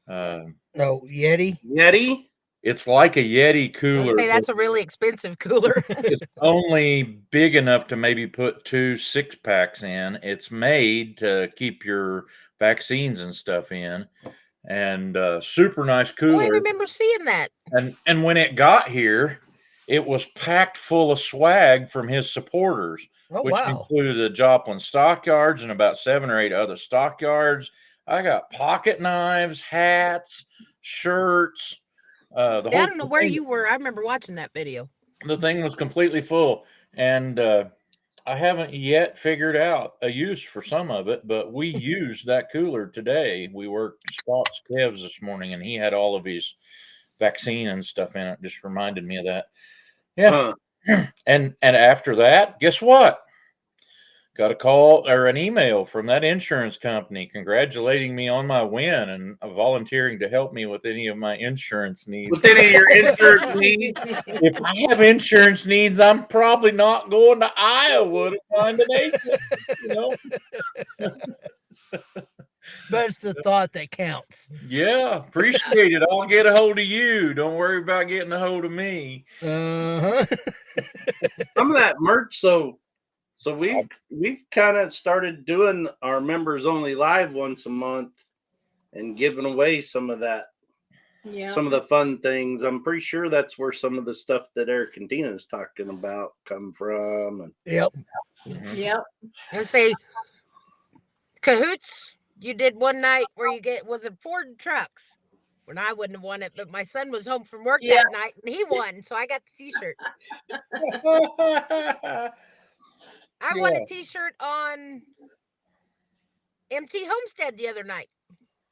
Yeti. Yeti. It's like a Yeti cooler. Say that's a really expensive cooler. It's only big enough to maybe put 2 6-packs in. It's made to keep your vaccines and stuff in, and super nice cooler. Oh, I remember seeing that. And when it got here, it was packed full of swag from his supporters, which included the Joplin stockyards and about 7 or 8 other stockyards. I got pocket knives, hats, shirts. I don't know where you were. I remember watching that video. The thing was completely full, and I haven't yet figured out a use for some of it, but we used that cooler today. We worked Scott's Kev's this morning, and he had all of his vaccine and stuff in it. Just reminded me of that. Yeah. And after that, guess what? Got a call or an email from that insurance company congratulating me on my win and volunteering to help me with any of my insurance needs. With any of your insurance needs? If I have insurance needs, I'm probably not going to Iowa to find an agent, you know. But it's the thought that counts. Yeah, appreciate it. I'll get a hold of you. Don't worry about getting a hold of me. Uh-huh. Some of that merch, so we've kind of started doing our members only live once a month and giving away some of that. Yeah. Some of the fun things. I'm pretty sure that's where some of the stuff that Eric and Tina is talking about come from. And Yep. And say, Cahoots, you did one night where was it Ford trucks? When I wouldn't have won it, but my son was home from work that night and he won, so I got the t-shirt. I won a t-shirt on MT Homestead the other night,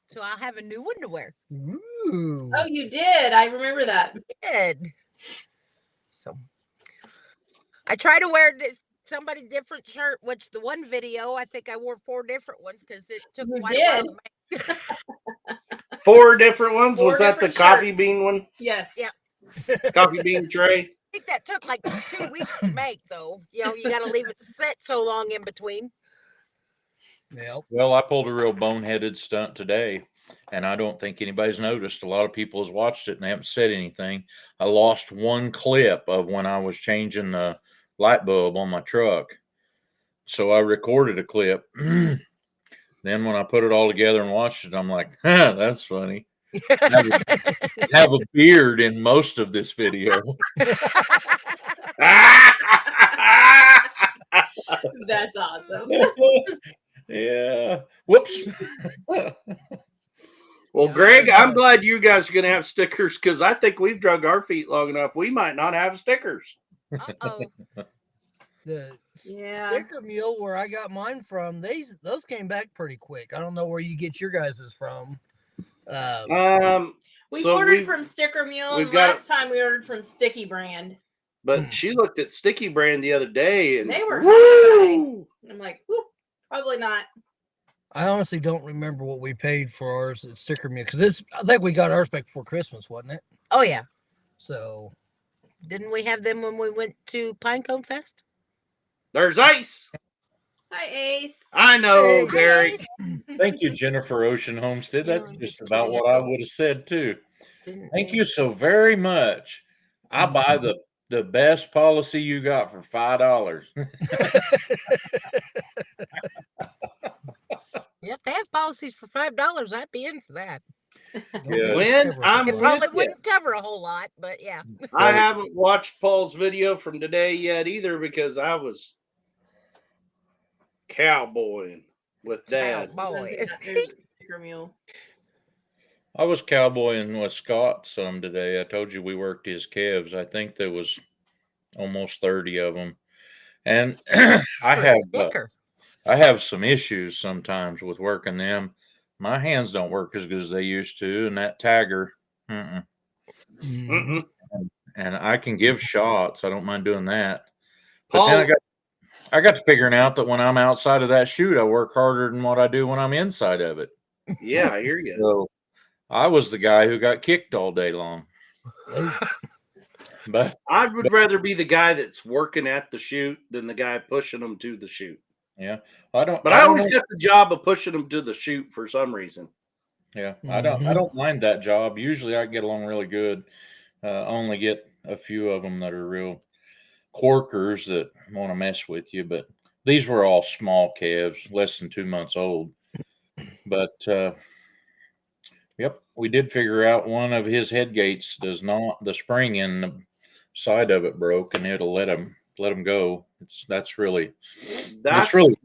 so I'll have a new one to wear. Ooh. Oh, you did. I remember that. I did. So I try to wear somebody different shirt, which the one video, I think I wore 4 different ones because it took quite a while to make. 4 different ones? 4 was that the different coffee shirts. bean one? Yes. Yeah. Coffee bean tray? I think that took like 2 weeks to make, though. You know, you got to leave it set so long in between. Yep. Well, I pulled a real boneheaded stunt today, and I don't think anybody's noticed. A lot of people has watched it and they haven't said anything. I lost one clip of when I was changing the light bulb on my truck. So I recorded a clip. Then when I put it all together and watched it, I'm like, that's funny. Have a beard in most of this video. That's awesome. Yeah. Whoops. Well, Greg, I'm glad you guys are going to have stickers because I think we've drug our feet long enough. We might not have stickers. Uh-oh. The sticker mule where I got mine from, those came back pretty quick. I don't know where you get your guys's from. We ordered from Sticker Mule, and last time we ordered from Sticky Brand. But she looked at Sticky Brand the other day, and they were high. I'm like, whoop, probably not. I honestly don't remember what we paid for ours at Sticker Mule because I think we got ours back before Christmas, wasn't it? Oh yeah. So didn't we have them when we went to Pinecone Fest? There's Ace. Hi, Ace. I know, Derek. Thank you, Jennifer Ocean Homestead. That's just about what I would have said too. Thank you so very much. I buy the best policy you got for $5. You have to have policies for $5, I'd be in for that. Yeah. When I'm It with probably you. wouldn't cover a whole lot, but yeah. I haven't watched Paul's video from today yet either because I was cowboying with Dad. Cowboy. There's a sticker mule. I was cowboying with Scott some today. I told you we worked his calves. I think there was almost 30 of them. And I For a have sticker. I have some issues sometimes with working them. My hands don't work as good as they used to, and that tagger, mm-mm. Mm-mm. And I can give shots. I don't mind doing that. But then Paul, I got to figuring out that when I'm outside of that chute, I work harder than what I do when I'm inside of it. yeah, I hear you. So I was the guy who got kicked all day long. But I would rather be the guy that's working at the chute than the guy pushing them to the chute. yeah, I don't. But I always get the job of pushing them to the chute for some reason. Yeah, I don't mind that job. Usually, I get along really good. Only get a few of them that are real corkers that want to mess with you. But these were all small calves, less than 2 months old. But yep, we did figure out one of his head gates does not. The spring in the side of it broke, and it'll let him go. That's really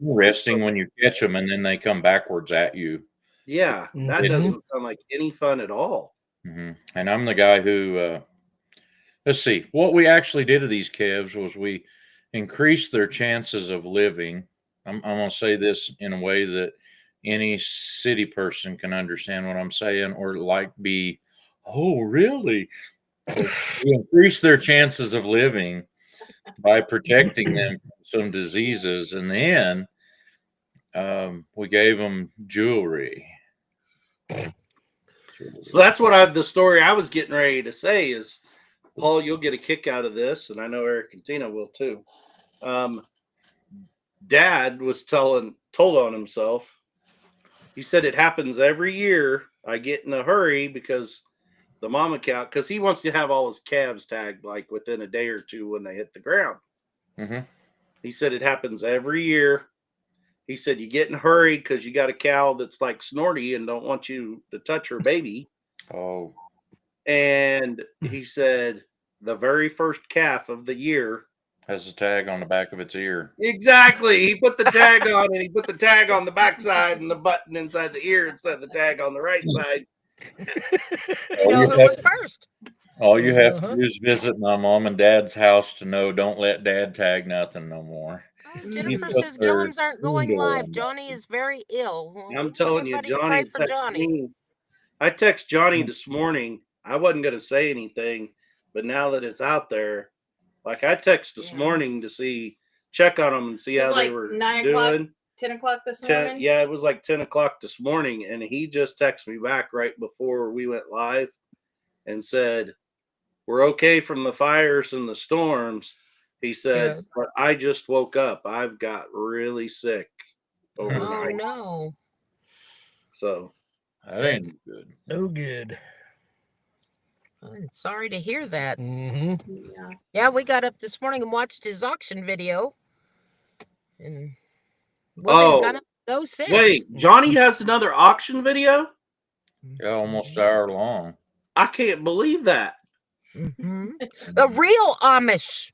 interesting when you catch them and then they come backwards at you. Yeah, that doesn't sound like any fun at all. Mm-hmm. And I'm the guy who, let's see, what we actually did to these calves was we increased their chances of living. I'm going to say this in a way that any city person can understand what I'm saying, or like be, oh, really? We increased their chances of living by protecting them from some diseases, and then we gave them jewelry. So that's what the story I was getting ready to say is, Paul, you'll get a kick out of this, and I know Eric and Tina will too. Dad was told on himself. He said it happens every year. I get in a hurry because the mama cow, because he wants to have all his calves tagged like within a day or two when they hit the ground. Mm-hmm. He said it happens every year. He said you get in a hurry because you got a cow that's like snorty and don't want you to touch her baby. Oh. And he said the very first calf of the year has a tag on the back of its ear. Exactly. He put the tag on, and he put the tag on the back side and the button inside the ear instead of the tag on the right side. You know who was first. All you have to do is visit my mom and dad's house to know don't let dad tag nothing no more. Oh, Jennifer says Gillums aren't going live. Johnny is very ill. Well, I'm telling you, Johnny. Johnny. For Johnny. I text Johnny this morning. I wasn't going to say anything, but now that it's out there, like I text this morning to check on them and see how they were 9 o'clock, doing. 10 o'clock this morning? Yeah, it was like 10 o'clock this morning, and he just texted me back right before we went live and said, we're okay from the fires and the storms. He said, but I just woke up. I've got really sick overnight. Oh, no. So that ain't good. No good. I'm sorry to hear that. Mm-hmm. Yeah, we got up this morning and watched his auction video. And we've been kind of go since. Wait, Johnny has another auction video? Yeah, almost an hour long. I can't believe that. Mm-hmm. The real Amish.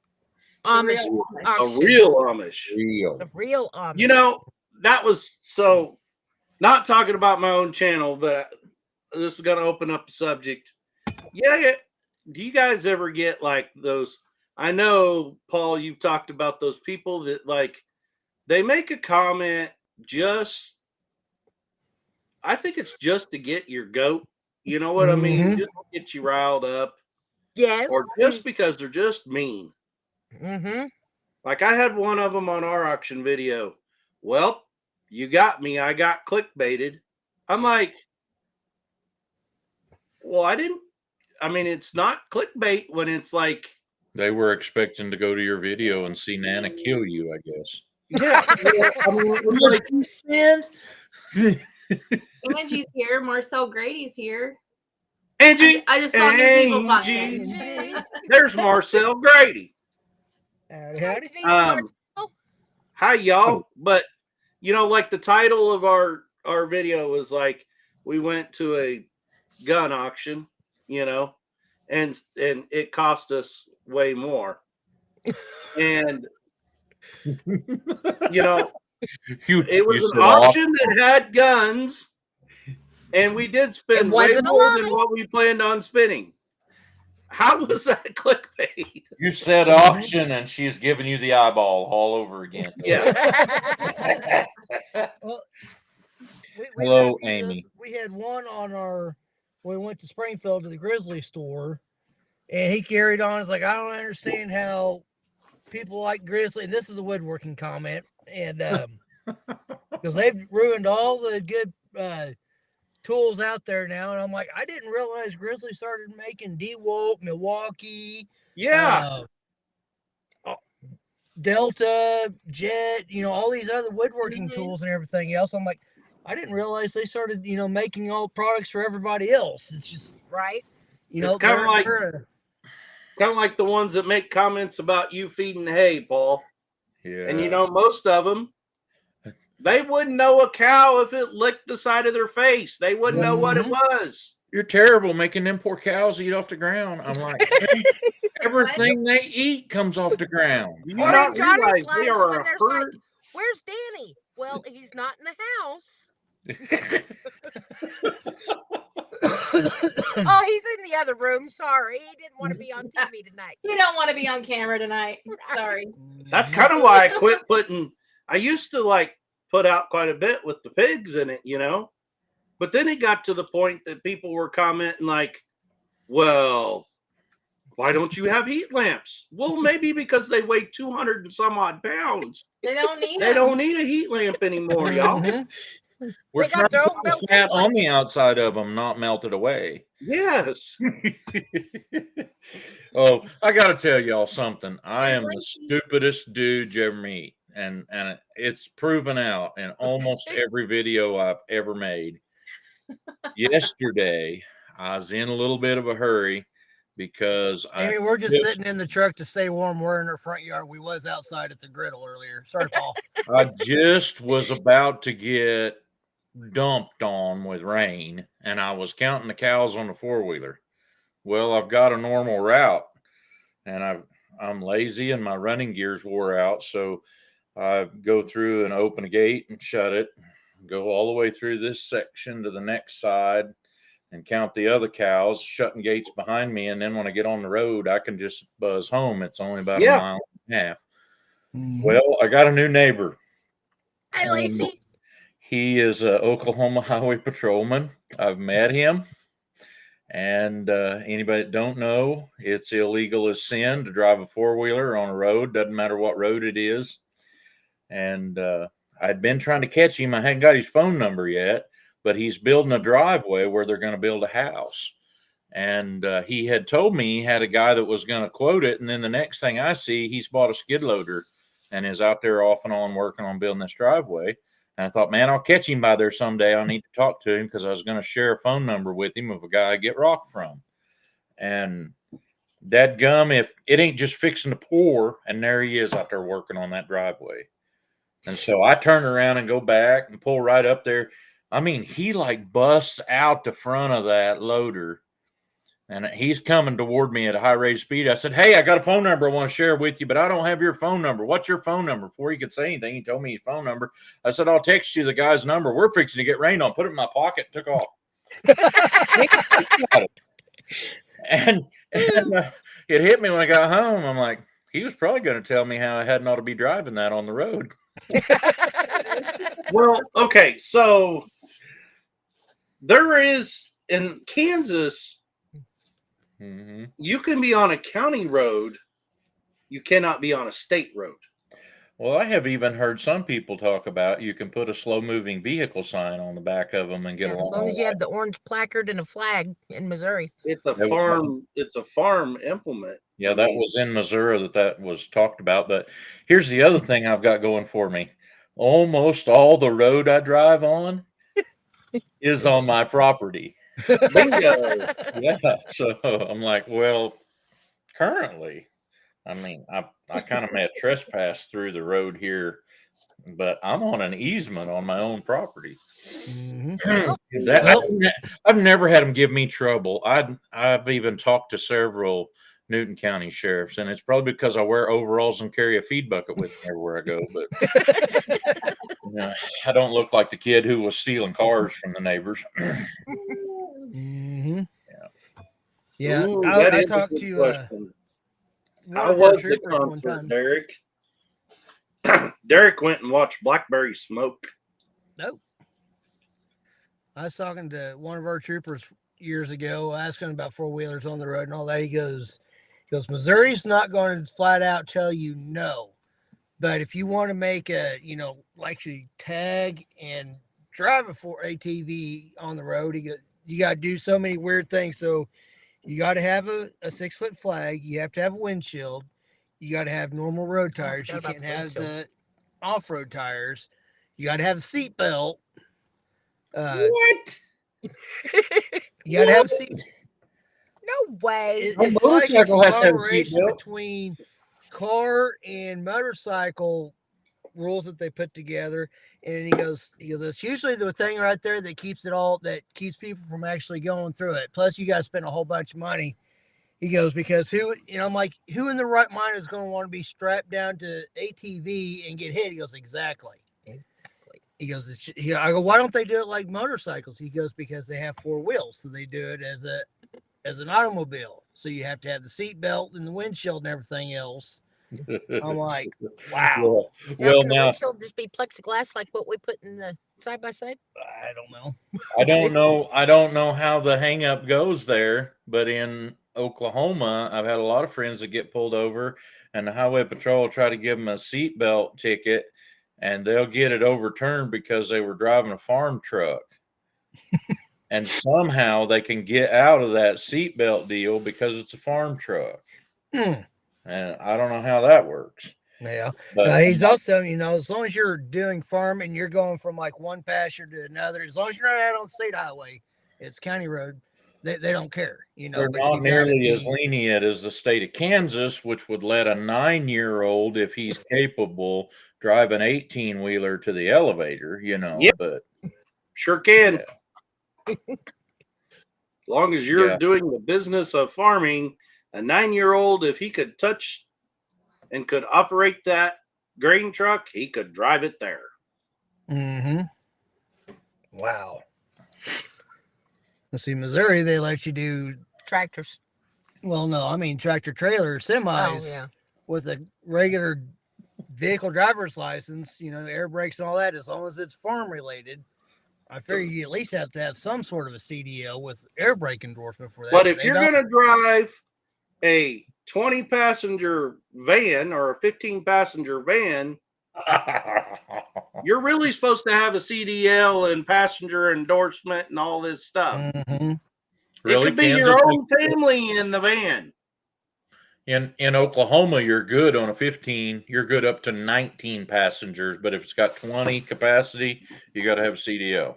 The real Amish. The real Amish. You know, that was so, not talking about my own channel, but this is going to open up the subject. Yeah. Do you guys ever get like those? I know, Paul, you've talked about those people that like, they make a comment I think it's just to get your goat. You know what I mean? Just to get you riled up. Yes. Or just because they're just mean. Mm-hmm. Like I had one of them on our auction video. Well, you got me. I got clickbaited. I'm like, well, it's not clickbait when it's like. They were expecting to go to your video and see Nana kill you, I guess. Yeah. Angie's here. Marcel Grady's here. Angie. I just saw new people pop in. There's Marcel Grady. Howdy. Hi, y'all. But, like the title of our our video was like we went to a gun auction, you know, and it cost us way more. And you know, it was an auction that had guns, and we did spend way wasn't a more lie. than what we planned on spending. How was that clickbait? You said auction, and she's giving you the eyeball all over again. Yeah. Well, Hello, had a few of those. Amy. We had one on our. We went to Springfield to the Grizzly store, and he carried on. It's like, I don't understand how people like Grizzly. And this is a woodworking comment, and because they've ruined all the good tools out there now. And I'm like, I didn't realize Grizzly started making DeWalt, Milwaukee, Yeah. Delta, Jet, all these other woodworking tools and everything else. I'm like, I didn't realize they started, making all products for everybody else. It's just right. It's kind of like the ones that make comments about you feeding hay, Paul. Yeah. And most of them, they wouldn't know a cow if it licked the side of their face. They wouldn't know what it was. You're terrible making them poor cows eat off the ground. I'm like, everything they eat comes off the ground. You not realize they are a herd. Like, where's Danny? Well, he's not in the house. Oh, he's in the other room. Sorry. He didn't want to be on TV tonight. You don't want to be on camera tonight. Sorry. That's kind of why I quit putting. I used to put out quite a bit with the pigs in it, but then it got to the point that people were commenting like, well, why don't you have heat lamps? Well, maybe because they weigh 200 and some odd pounds. They don't need They don't need a heat lamp anymore, y'all. We're trying to put the fat on the outside of them, not melted away. Yes. Oh, I got to tell y'all something. I am the stupidest dude you ever meet. And it's proven out in almost every video I've ever made. Yesterday, I was in a little bit of a hurry because we're just sitting in the truck to stay warm. We're in our front yard. We was outside at the griddle earlier. Sorry, Paul. I just was about to get dumped on with rain, and I was counting the cows on the four-wheeler. Well, I've got a normal route, and I'm lazy and my running gears wore out, so I go through and open a gate and shut it, go all the way through this section to the next side and count the other cows, shutting gates behind me. And then when I get on the road, I can just buzz home. It's only about a mile and a half. Well, I got a new neighbor. Hi, Lacey. He is an Oklahoma Highway Patrolman. I've met him. And anybody that don't know, it's illegal as sin to drive a four-wheeler on a road. Doesn't matter what road it is. And I'd been trying to catch him. I hadn't got his phone number yet, but he's building a driveway where they're going to build a house. And he had told me he had a guy that was going to quote it. And then the next thing I see, he's bought a skid loader and is out there off and on working on building this driveway. And I thought, man, I'll catch him by there someday. I need to talk to him because I was going to share a phone number with him of a guy I get rock from. And dadgum, if it ain't just fixing to pour, and there he is out there working on that driveway. And so I turn around and go back and pull right up there. I mean, he busts out the front of that loader, and he's coming toward me at a high rate of speed. I said, hey, I got a phone number I want to share with you, but I don't have your phone number. What's your phone number? Before he could say anything, he told me his phone number. I said, I'll text you the guy's number. We're fixing to get rained on. Put it in my pocket, took off. And it hit me when I got home. I'm like, he was probably going to tell me how I hadn't ought to be driving that on the road. Well, okay, so there is in Kansas, you can be on a county road, you cannot be on a state road. Well, I have even heard some people talk about you can put a slow-moving vehicle sign on the back of them and get along. As long as you have the orange placard and a flag in Missouri. It's a farm. It's a farm implement. Yeah, that was in Missouri that was talked about. But here's the other thing I've got going for me. Almost all the road I drive on is on my property. Yeah, so I'm like, well, currently, I mean, I kind of may have trespassed through the road here, but I'm on an easement on my own property. Mhm. I've never had them give me trouble. I've even talked to several Newton County sheriffs, and it's probably because I wear overalls and carry a feed bucket with me everywhere I go. But I don't look like the kid who was stealing cars from the neighbors. Mhm. Yeah. Ooh, I that is a talked good to question. one How of our was the troopers one concert, time. Derek? Derek went and watched Blackberry smoke. Nope. I was talking to one of our troopers years ago, asking about four-wheelers on the road and all that. He goes, Missouri's not going to flat out tell you no. But if you want to make a, like you tag and drive a ATV on the road, you got to do so many weird things. So you got to have a 6-foot flag. You have to have a windshield. You got to have normal road tires. You can't have the off-road tires. You got to have a seat belt. What? You got to have a seat. No way. A It's like a motorcycle has to have a conglomeration seatbelt. between car and motorcycle rules that they put together. And he goes, it's usually the thing right there that keeps people from actually going through it. Plus, you got to spend a whole bunch of money. He goes, because I'm like, who in the right mind is going to want to be strapped down to ATV and get hit? He goes, exactly. He goes, I go, why don't they do it like motorcycles? He goes, because they have 4 wheels, so they do it as an automobile. So you have to have the seat belt and the windshield and everything else. I'm like, wow. Well, Can the now windshield just be plexiglass like what we put in the side by side? I don't know. I don't know how the hang up goes there, but in Oklahoma, I've had a lot of friends that get pulled over, and the highway patrol will try to give them a seatbelt ticket, and they'll get it overturned because they were driving a farm truck. And somehow they can get out of that seatbelt deal because it's a farm truck. And I don't know how that works. Yeah. But He's also, as long as you're doing farming, you're going from like one pasture to another, as long as you're not out on state highway, it's county road. They don't care, they're but not you gotta nearly as be, lenient as the state of Kansas, which would let a 9-year-old, if he's capable, drive an 18-wheeler to the elevator, Yep. But Sure can. Yeah. As long as you're doing the business of farming, a 9-year-old, if he could touch and could operate that grain truck, he could drive it there. Wow. Let's see, Missouri, they let you do Tractors. Well, no, I mean tractor trailer semis with a regular vehicle driver's license, air brakes and all that, as long as it's farm related. I figure you at least have to have some sort of a CDL with air brake endorsement for that. But if you're going to drive a 20-passenger van or a 15-passenger van, you're really supposed to have a CDL and passenger endorsement and all this stuff. Mm-hmm. Really? It could be your own family in the van. In Oklahoma, you're good on a 15. You're good up to 19 passengers, but if it's got 20 capacity, you got to have a CDL.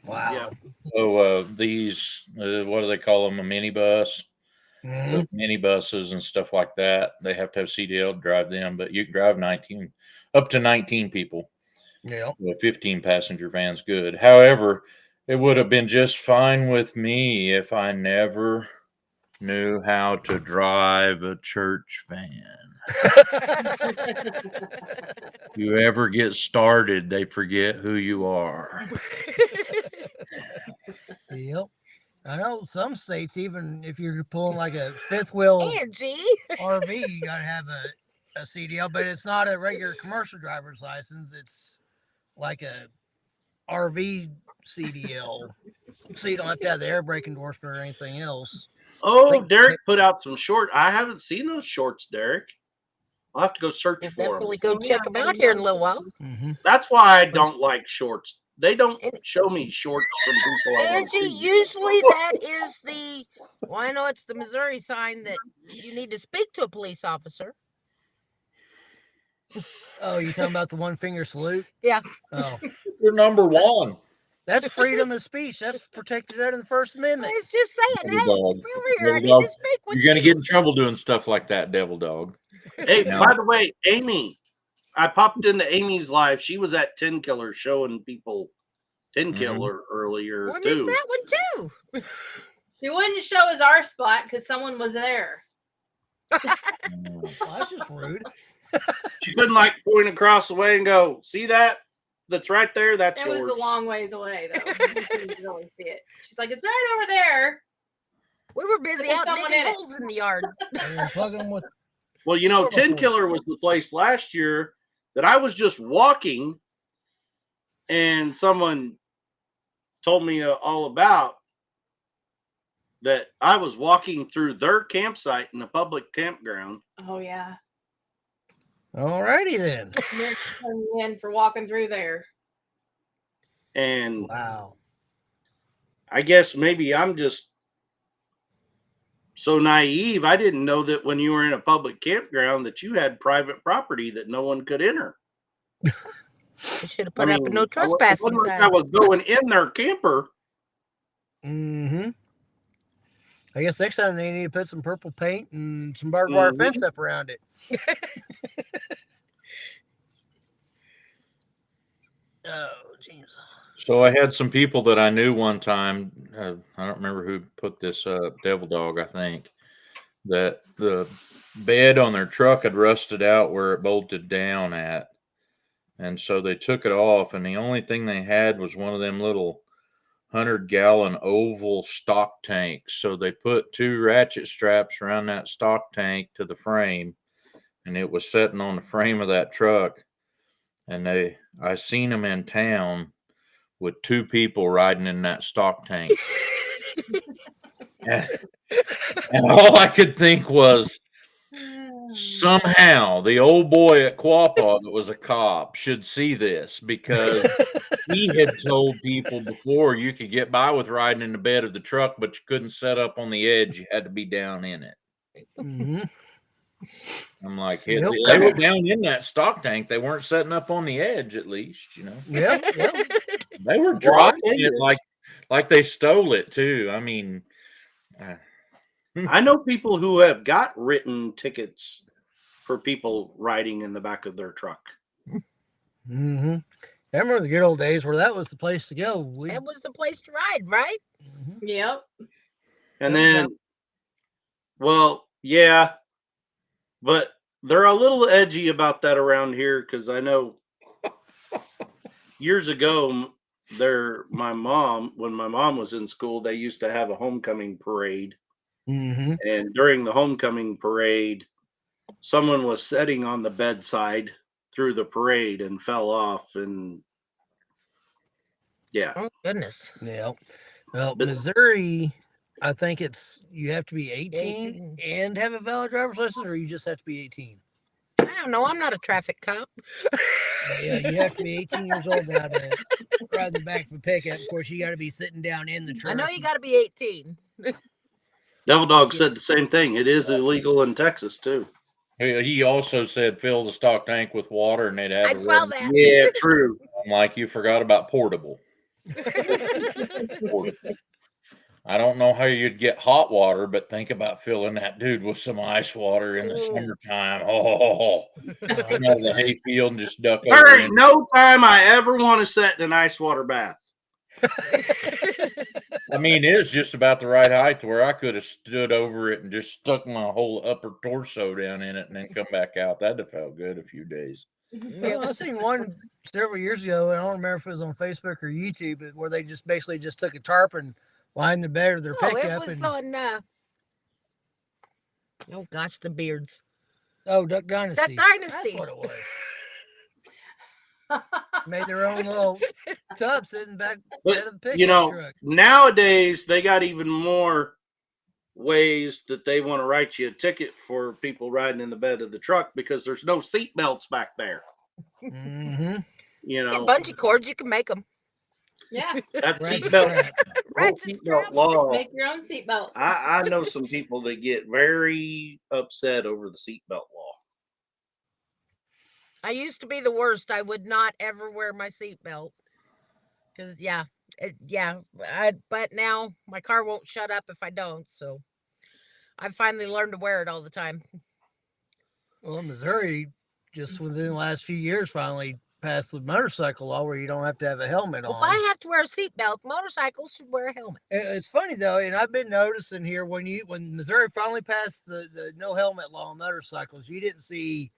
Wow. Yeah. So these, what do they call them? A minibus? Mm-hmm. Minibuses and stuff like that. They have to have CDL to drive them, but you can drive up to 19 people. Yeah. A 15-passenger van's good. However, it would have been just fine with me if I never knew how to drive a church van. You ever get started, they forget who you are. Yep. I know some states, even if you're pulling like a fifth wheel RV, you got to have a CDL, but it's not a regular commercial driver's license. It's like a RV CDL. So you don't have to have the air brake endorsement or anything else. Oh, Derek put out some short. I haven't seen those shorts, Derek. I'll have to go search for them. Definitely go check them out here in a little while. Mm-hmm. That's why I don't like shorts. They don't show me shorts from people I want to Angie, see. usually that is I know it's the Missouri sign that you need to speak to a police officer. Oh, you talking about the one finger salute? Yeah. Oh, you're number one. That's freedom of speech. That's protected under the First Amendment. I was just saying, Devil hey, dog. over here, I Devil need dog. to speak with You're going to get in trouble doing stuff like that, devil dog. Hey, Now- by the way, Amy, I popped into Amy's live. She was at 10 Killer showing people 10 Killer earlier Well, I too. missed that one too. She wouldn't show us our spot because someone was there. Well, that's just rude. She couldn't like point across the way and go, "See that? That's right there. That's It yours." was a long ways away, though. You couldn't really see it. She's like, it's right over there. We were busy There's out someone digging in it. holes in the yard. And plug them with. Well, you know, 10 Horrible. Killer was the place last year that I was just walking, and someone told me all about that. I was walking through their campsite in a public campground. Oh, yeah. Alrighty then. They're turning you in for walking through there. And Wow. I guess maybe I'm just so naive. I didn't know that when you were in a public campground that you had private property that no one could enter. They should have put up a no It trespassing wasn't like I sign. was going in their camper. Mm-hmm. I guess next time they need to put some purple paint and some barbed wire fence up around it. Oh, jeez. So I had some people that I knew one time. I don't remember who put this up. Devil Dog, I think. That the bed on their truck had rusted out where it bolted down at, and so they took it off. And the only thing they had was one of them little 100-gallon oval stock tanks. So they put 2 ratchet straps around that stock tank to the frame, and it was sitting on the frame of that truck. And I seen them in town with 2 people riding in that stock tank. and all I could think was, somehow the old boy at Quapaw that was a cop should see this, because he had told people before you could get by with riding in the bed of the truck, but you couldn't set up on the edge. You had to be down in it. Mm-hmm. I'm like, Yep. they were down in that stock tank. They weren't setting up on the edge, at least, you know. Yep. Yep. They were Well, I'll driving tell it you. like they stole it too. I mean, I know people who have got written tickets for people riding in the back of their truck. Mm-hmm. I remember the good old days where that was the place to go. That was the place to ride, right? Mhm. Yep. And Yep, then, well, yeah, but they're a little edgy about that around here because I know years ago, when my mom was in school, they used to have a homecoming parade. Mm-hmm. And during the homecoming parade, someone was sitting on the bedside through the parade and fell off. And yeah, Oh goodness. Yeah. Well, But- Missouri, I think you have to be 18 18. and have a valid driver's license, or you just have to be 18. I don't know. I'm not a traffic cop. But yeah, you have to be 18 years old now to ride in the back of a pickup. Of course, you got to be sitting down in the truck. I know you got to be 18. Devil Dog said the same thing. It is illegal in Texas too. he also said fill the stock tank with water, and they'd have I it saw ready. that. Yeah, true. I'm like, you forgot about portable. I don't know how you'd get hot water, but think about filling that dude with some ice water in the Ooh. summertime. Oh, come out of the hayfield and just duck There over ain't in. no time I ever want to sit in an ice water bath. I mean, it was just about the right height to where I could have stood over it and just stuck my whole upper torso down in it and then come back out. That'd have felt good a few days. Well, I seen one several years ago, and I don't remember if it was on Facebook or YouTube, but where they just basically just took a tarp and lined the bed of their Oh, it pickup. was And on. Oh gosh, the beards. Duck Dynasty. Duck Dynasty. That's what it was. Made their own little tub sitting back bed of the pickup You know, truck. nowadays they got even more ways that they want to write you a ticket for people riding in the bed of the truck because there's no seat belts back there. Mm-hmm. You Yeah, know, bungee cords, you can make them. Yeah. that seatbelt Ratchet straps. law. Make your own seatbelt. I know some people that get very upset over the seatbelt law. I used to be the worst. I would not ever wear my seatbelt because, but now my car won't shut up if I don't. So I finally learned to wear it all the time. Well, Missouri, just within the last few years, finally passed the motorcycle law where you don't have to have a helmet Well, on. if I have to wear a seatbelt, motorcycles should wear a helmet. It's funny though, and I've been noticing here when Missouri finally passed the no helmet law on motorcycles, you didn't see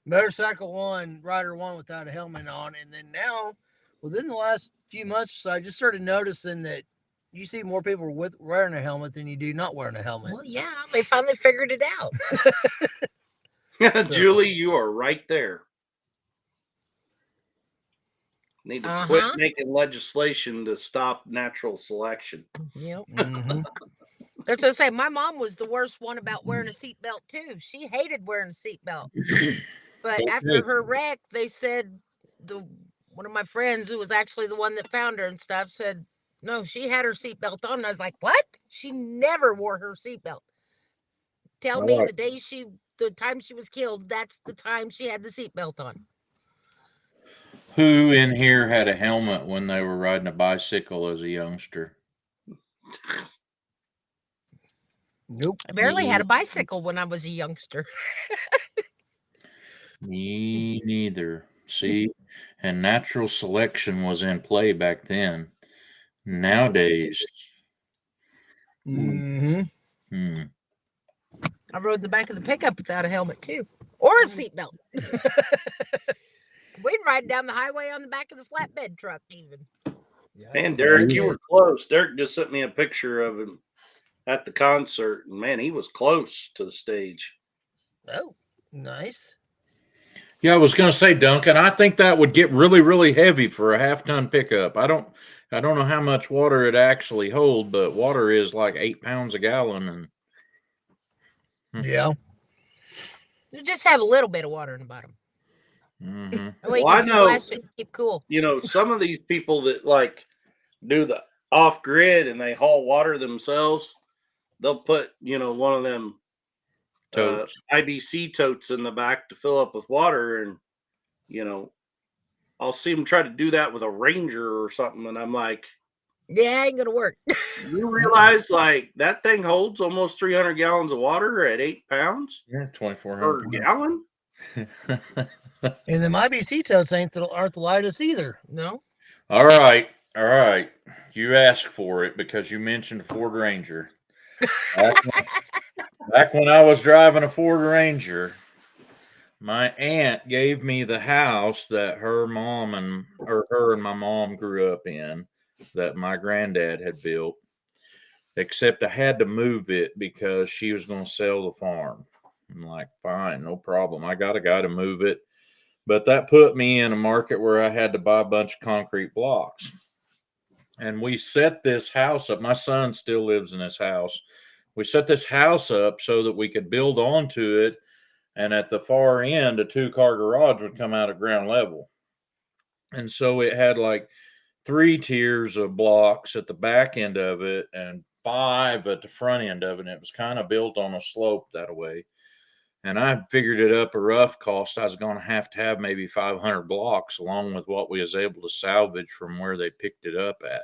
rider one without a helmet on, and then now, within the last few months or so, I just started noticing that you see more people wearing a helmet than you do not wearing a helmet. Well, yeah, they finally figured it out. Julie, you are right there. Need to quit making legislation to stop natural selection. Yep. Mm-hmm. That's what I say. My mom was the worst one about wearing a seatbelt too. She hated wearing a seatbelt. But after her wreck, they said one of my friends, who was actually the one that found her and stuff, said no, she had her seatbelt on. And I was like, what? She never wore her seatbelt. Tell me the time she was killed, that's the time she had the seatbelt on. Who in here had a helmet when they were riding a bicycle as a youngster? Nope. I barely had a bicycle when I was a youngster. Me neither. See, and natural selection was in play back then. Nowadays, Mm-hmm. I rode the back of the pickup without a helmet too, or a seatbelt. We'd ride down the highway on the back of the flatbed truck, even. Man, Derek, you were close. Derek just sent me a picture of him at the concert, and man, he was close to the stage. Oh, nice. Yeah, I was going to say, Duncan, I think that would get really, really heavy for a half-ton pickup. I don't know how much water it actually hold, but water is like 8 pounds a gallon, and yeah, you just have a little bit of water in the bottom. Well, I know. Keep cool. You know, some of these people that like do the off grid and they haul water themselves, they'll put one of them IBC totes in the back to fill up with water, and I'll see them try to do that with a Ranger or something, and I'm like, yeah, ain't gonna work. You realize like that thing holds almost 300 gallons of water at 8 pounds? Yeah, 2,400 per gallon. And the IBC totes aren't the lightest either. No. All right. You asked for it because you mentioned Ford Ranger. Back when I was driving a Ford Ranger, my aunt gave me the house that her and my mom grew up in, that my granddad had built. Except I had to move it because she was going to sell the farm. I'm like, fine, no problem. I got a guy to move it. But that put me in a market where I had to buy a bunch of concrete blocks. And we set this house up. My son still lives in this house. We set this house up so that we could build onto it. And at the far end, a 2-car garage would come out at ground level. And so it had like 3 tiers of blocks at the back end of it and 5 at the front end of it. And it was kind of built on a slope that way. And I figured it up a rough cost. I was going to have maybe 500 blocks along with what we was able to salvage from where they picked it up at.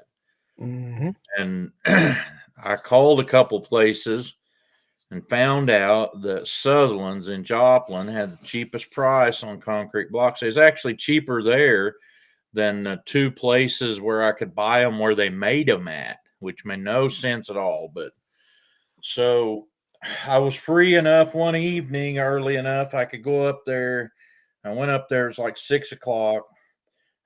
Mm-hmm. And I called a couple places and found out that Sutherland's in Joplin had the cheapest price on concrete blocks. It's actually cheaper there than the 2 places where I could buy them where they made them at, which made no sense at all. But so I was free enough one evening, early enough, I could go up there. I went up there, it was like 6 o'clock,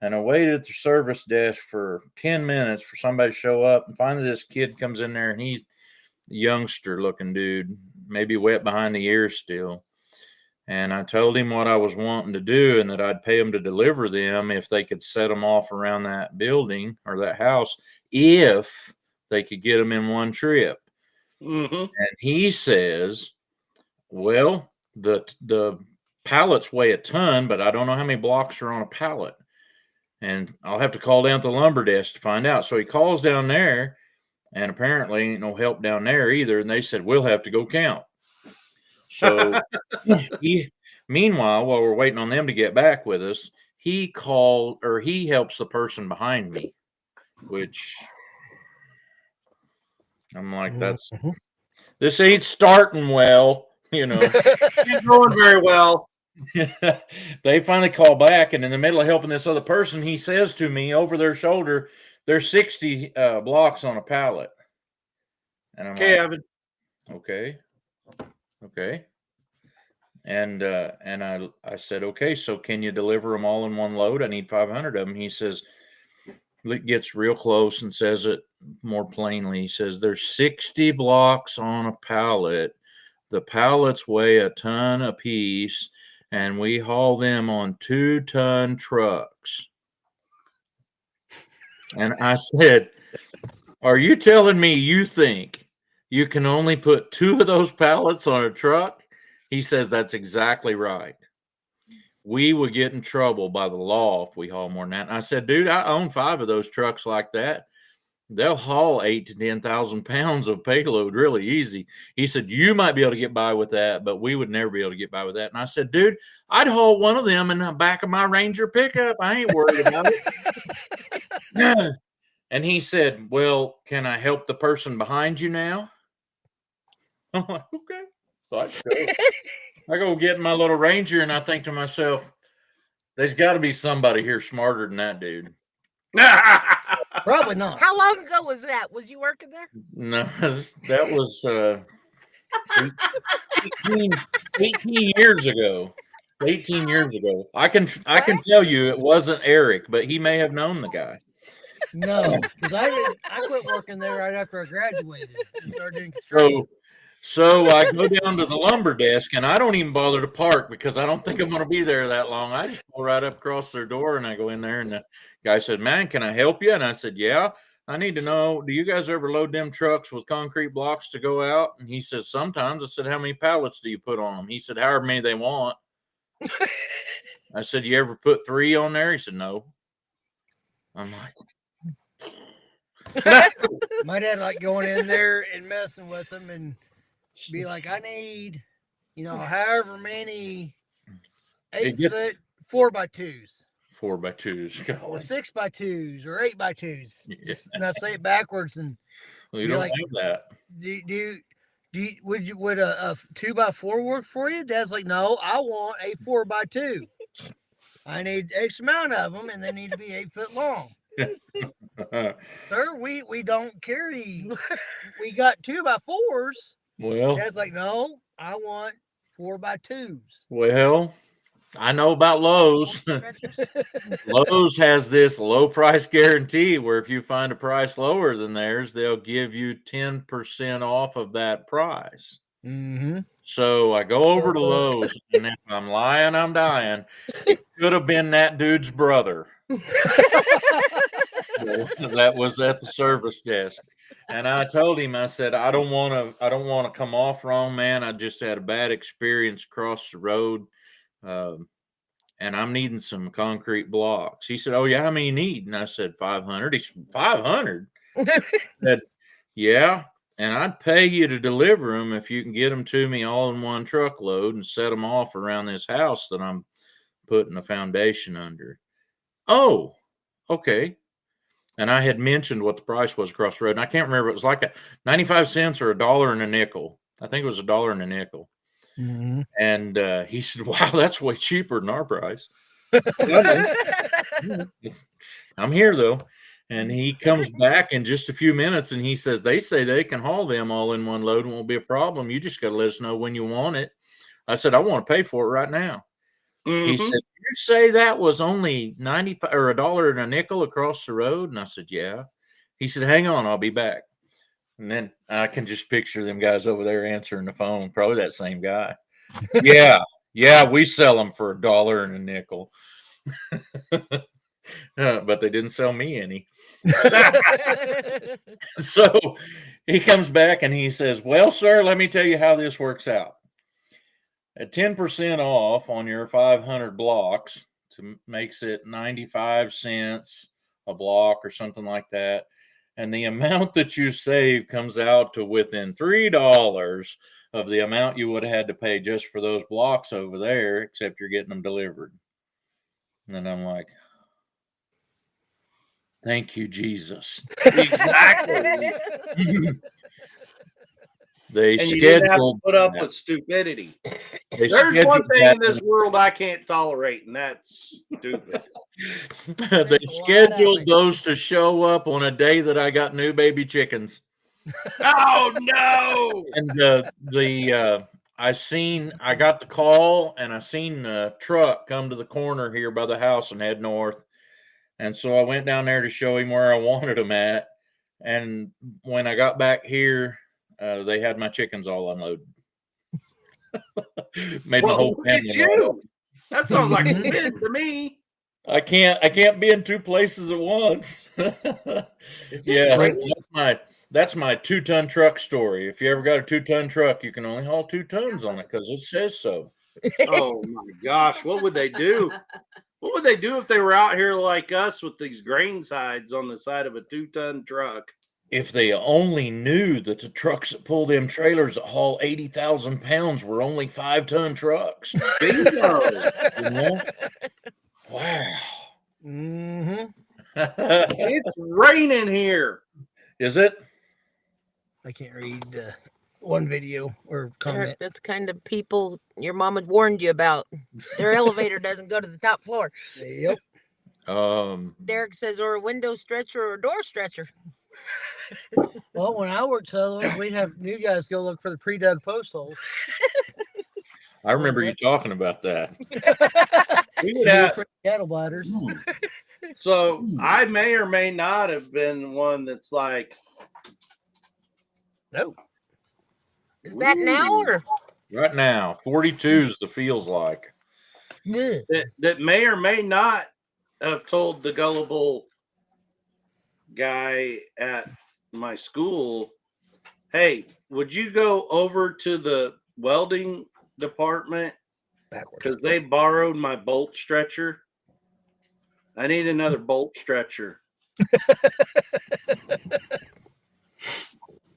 and I waited at the service desk for 10 minutes for somebody to show up. And finally this kid comes in there, and he's a youngster looking dude, maybe wet behind the ears still. And I told him what I was wanting to do and that I'd pay them to deliver them if they could set them off around that building or that house, if they could get them in one trip. Mm-hmm. And he says, well, the pallets weigh a ton, but I don't know how many blocks are on a pallet. And I'll have to call down to the lumber desk to find out. So he calls down there, and apparently ain't no help down there either. And they said, we'll have to go count. So meanwhile, while we're waiting on them to get back with us, he helps the person behind me, which I'm like, this ain't starting well. you know. Ain't going very well. They finally call back, and in the middle of helping this other person, he says to me over their shoulder, "There's 60 blocks on a pallet." And I'm Okay, like, Evan. okay. And I said, okay, so can you deliver them all in one load? I need 500 of them. He says, gets real close and says it more plainly. He says, there's 60 blocks on a pallet. The pallets weigh a ton apiece, and we haul them on 2-ton trucks. And I said, are you telling me you think you can only put 2 of those pallets on a truck? He says, that's exactly right. We would get in trouble by the law if we haul more than that. And I said, dude, I own 5 of those trucks like that. They'll haul 8,000 to 10,000 pounds of payload really easy. He said, you might be able to get by with that, but we would never be able to get by with that. And I said, dude, I'd haul one of them in the back of my Ranger pickup. I ain't worried about it. And he said, well, can I help the person behind you now? I'm like, okay. So I go get in my little Ranger, and I think to myself, there's got to be somebody here smarter than that dude. Probably not. How long ago was that? Was you working there? No, that was 18 years ago. 18 years ago. I can tell you it wasn't Eric, but he may have known the guy. No, because I quit working there right after I graduated and started doing construction. So I go down to the lumber desk, and I don't even bother to park because I don't think I'm going to be there that long. I just pull right up across their door, and I go in there, and the guy said, man, can I help you? And I said, yeah. I need to know, do you guys ever load them trucks with concrete blocks to go out? And he says, sometimes. I said, how many pallets do you put on them? He said, however many they want. I said, you ever put 3 on there? He said, no. I'm like, My dad like going in there and messing with them and be like, I need, however many 8-foot 4x2s. 4x2s. Or 6x2s or 8x2s. Yeah. Now say it backwards and Well, you don't like, have that. Would a 2x4 work for you? Dad's like, no, I want a 4x2. I need X amount of them, and they need to be 8 foot long. Sir, we don't carry. We got 2x4s. Well, Dad's like, no, I want 4x2s. Well, I know about Lowe's. Lowe's has this low price guarantee where if you find a price lower than theirs, they'll give you 10% off of that price. Mm-hmm. So I go over to Lowe's, and if I'm lying, I'm dying. It could have been that dude's brother that was at the service desk. And I told him, I said, I don't want to come off wrong, man. I just had a bad experience across the road. And I'm needing some concrete blocks. He said, oh, yeah, how many you need? And I said, 500. He said, 500? I said, yeah, and I'd pay you to deliver them if you can get them to me all in one truckload and set them off around this house that I'm putting a foundation under. Oh, okay. And I had mentioned what the price was across the road. And I can't remember. It was like 95 cents or $1 and a nickel. I think it was $1 and a nickel. Mm-hmm. And he said, wow, that's way cheaper than our price. I'm here, though. And he comes back in just a few minutes, and he says, they say they can haul them all in one load and won't be a problem. You just got to let us know when you want it. I said, I want to pay for it right now. Mm-hmm. He said, you say that was only 95 or $1 and a nickel across the road? And I said, yeah. He said, hang on, I'll be back. And then I can just picture them guys over there answering the phone, probably that same guy. Yeah, we sell them for $1 and a nickel. But they didn't sell me any. So he comes back and he says, well, sir, let me tell you how this works out. At 10% off on your 500 blocks makes it 95 cents a block or something like that. And the amount that you save comes out to within $3 of the amount you would have had to pay just for those blocks over there, except you're getting them delivered. And then I'm like, thank you, Jesus. Exactly. They and you didn't have to scheduled. put up with stupidity. They There's one scheduled thing that. in this world I can't tolerate, and that's stupid. They a lot of scheduled it. those to show up on a day that I got new baby chickens. Oh no! And I got the call and I seen a truck come to the corner here by the house and head north. And so I went down there to show him where I wanted him at. And when I got back here, they had my chickens all unloaded. Made my Well, whole look at family mad. you. That sounds like a win to me. I can't be in two places at once. Yeah, so that's my 2-ton truck story. If you ever got a 2-ton truck, you can only haul 2 tons on it because it says so. Oh my gosh, what would they do? What would they do if they were out here like us with these grain sides on the side of a 2-ton truck? If they only knew that the trucks that pull them trailers that haul 80,000 pounds were only 5-ton trucks. Bingo. You know? Wow. Mm-hmm. It's raining here. Is it? I can't read one video or comment. That's kind of people your mom had warned you about. Their elevator doesn't go to the top floor. Yep. Derek says, or a window stretcher or a door stretcher. Well, when I worked Sutherland's, we'd have you guys go look for the pre-dug post holes. I remember you talking about that. We would have, cattle bladders. so I may or may not have been one that's like, No. Is that now or? Right now, 42's the feels like. Yeah. that may or may not have told the gullible guy at my school, hey, would you go over to the welding department because they borrowed my bolt stretcher? I need another bolt stretcher.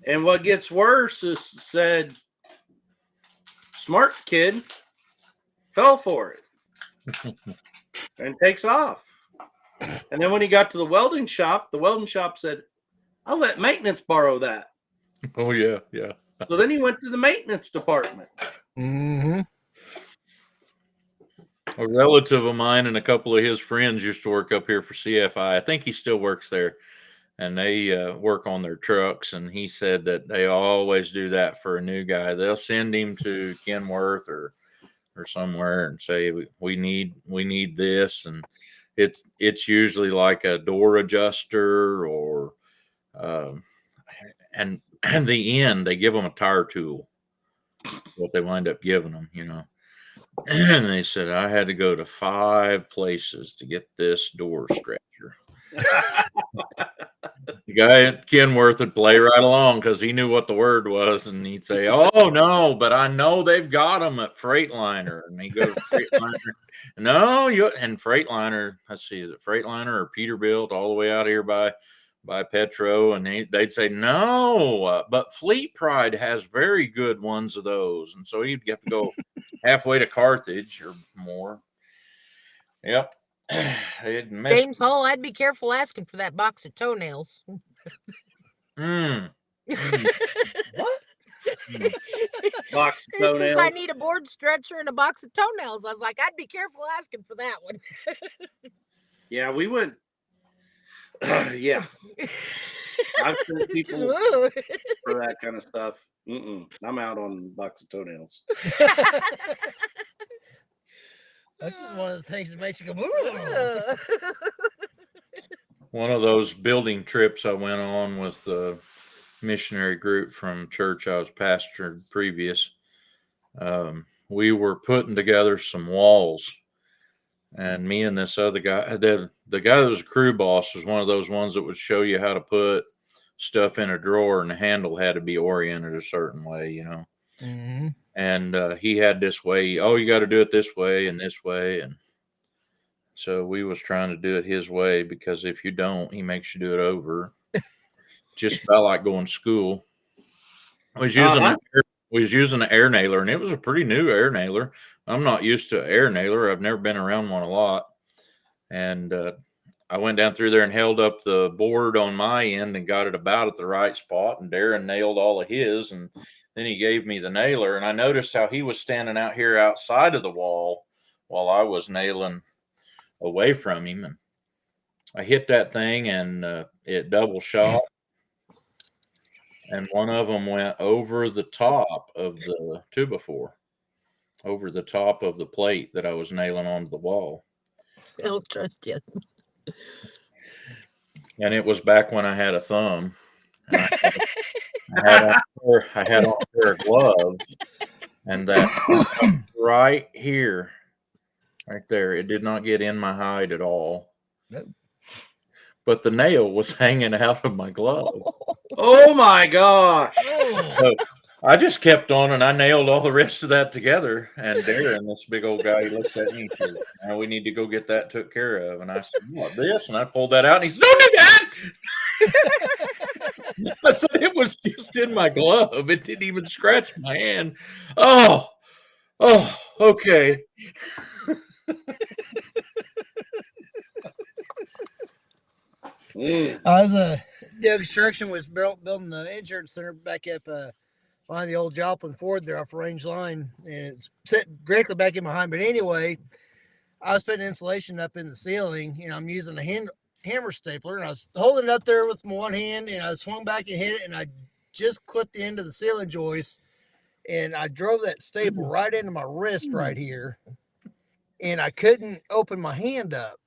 And what gets worse is said, smart kid fell for it and takes off. And then when he got to the welding shop said, I'll let maintenance borrow that. Oh, yeah, yeah. So then he went to the maintenance department. Mm-hmm. A relative of mine and a couple of his friends used to work up here for CFI. I think he still works there. And they work on their trucks. And he said that they always do that for a new guy. They'll send him to Kenworth or somewhere and say, we need this. And it's usually like a door adjuster or and in the end they give them a tire tool, what they wind up giving them, you know. And they said I had to go to 5 places to get this door stretcher. The guy at Kenworth would play right along because he knew what the word was, and he'd say, "Oh no, but I know they've got them at Freightliner." And he goes, "Freightliner, no, and Freightliner. Let's see, is it Freightliner or Peterbilt all the way out here by Petro?" And they'd say, "No, but Fleet Pride has very good ones of those." And so he'd get to go halfway to Carthage or more. Yep. James Hall, I'd be careful asking for that box of toenails. What? Box of He says, toenails. I need a board stretcher and a box of toenails. I was like, I'd be careful asking for that one. Yeah, we went. Yeah, I've seen people for that kind of stuff. I'm out on box of toenails. That's just one of the things that makes you go, ooh. One of those building trips I went on with the missionary group from church I was pastoring previous. We were putting together some walls, and me and this other guy, the guy that was a crew boss, was one of those ones that would show you how to put stuff in a drawer, and the handle had to be oriented a certain way, you know. Mm-hmm. And he had this way, oh, you got to do it this way and this way. And so we was trying to do it his way, because if you don't, he makes you do it over. Just about like going to school. We was using an air nailer, and it was a pretty new air nailer. I'm not used to air nailer. I've never been around one a lot. And I went down through there and held up the board on my end and got it about at the right spot. And Darren nailed all of his. And Then he gave me the nailer, and I noticed how he was standing out here outside of the wall while I was nailing away from him. And I hit that thing, and it double shot. And one of them went over the top of the 2x4, over the top of the plate that I was nailing onto the wall. I don't trust you. And it was back when I had a thumb. And I had on a pair of gloves, and that right here, right there, it did not get in my hide at all. Nope. But the nail was hanging out of my glove. Oh my gosh. So I just kept on, and I nailed all the rest of that together. And Darren, this big old guy, he looks at me and says, "Now we need to go get that took care of." And I said, "What, this?" And I pulled that out, and he said, "Don't do that." I said, "It was just in my glove. It didn't even scratch my hand." Oh, okay. I was the construction was building the insurance center back up behind the old Joplin Ford there off Range Line, and it's sitting directly back in behind. But anyway, I was putting insulation up in the ceiling, and I'm using a hammer stapler, and I was holding it up there with my one hand, and I swung back and hit it, and I just clipped the end of the ceiling joist, and I drove that staple right into my wrist right here, and I couldn't open my hand up.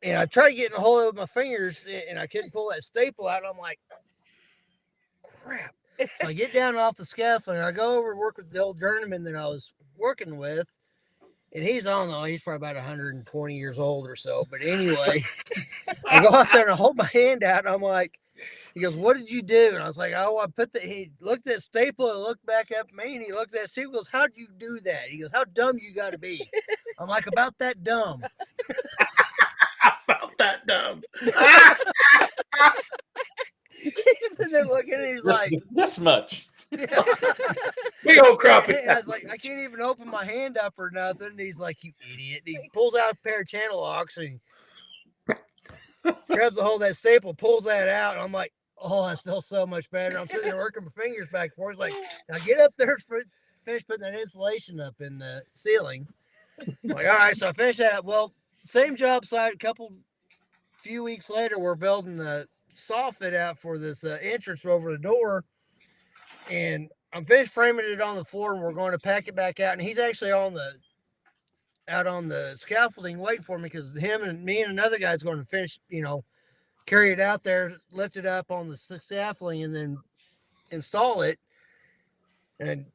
And I tried getting a hold of my fingers, and I couldn't pull that staple out. And I'm like, crap. So I get down off the scaffold, and I go over and work with the old journeyman that I was working with. And he's, I don't know, he's probably about 120 years old or so. But anyway, I go out there and I hold my hand out, and I'm like, he goes, "What did you do?" And I was like, "Oh, I put he looked at the staple and looked back up at me, and he looked at the staple and goes, "How'd you do that?" He goes, "How dumb you got to be." I'm like, "About that dumb." About that dumb. He's sitting there looking, and he's like, this much. Big old crappie. I was like, I can't even open my hand up or nothing. And he's like, "You idiot." And he pulls out a pair of channel locks and grabs a hold of that staple, pulls that out. And I'm like, "Oh, I feel so much better." I'm sitting there working my fingers back and forth. He's like, "Now get up there, finish putting that insulation up in the ceiling." I'm like, all right. So I finished that. Well, same job site, few weeks later, we're building the soffit out for this entrance over the door. And I'm finished framing it on the floor, and we're going to pack it back out. And he's actually out on the scaffolding waiting for me, because him and me and another guy's going to finish, carry it out there, lift it up on the scaffolding, and then install it. And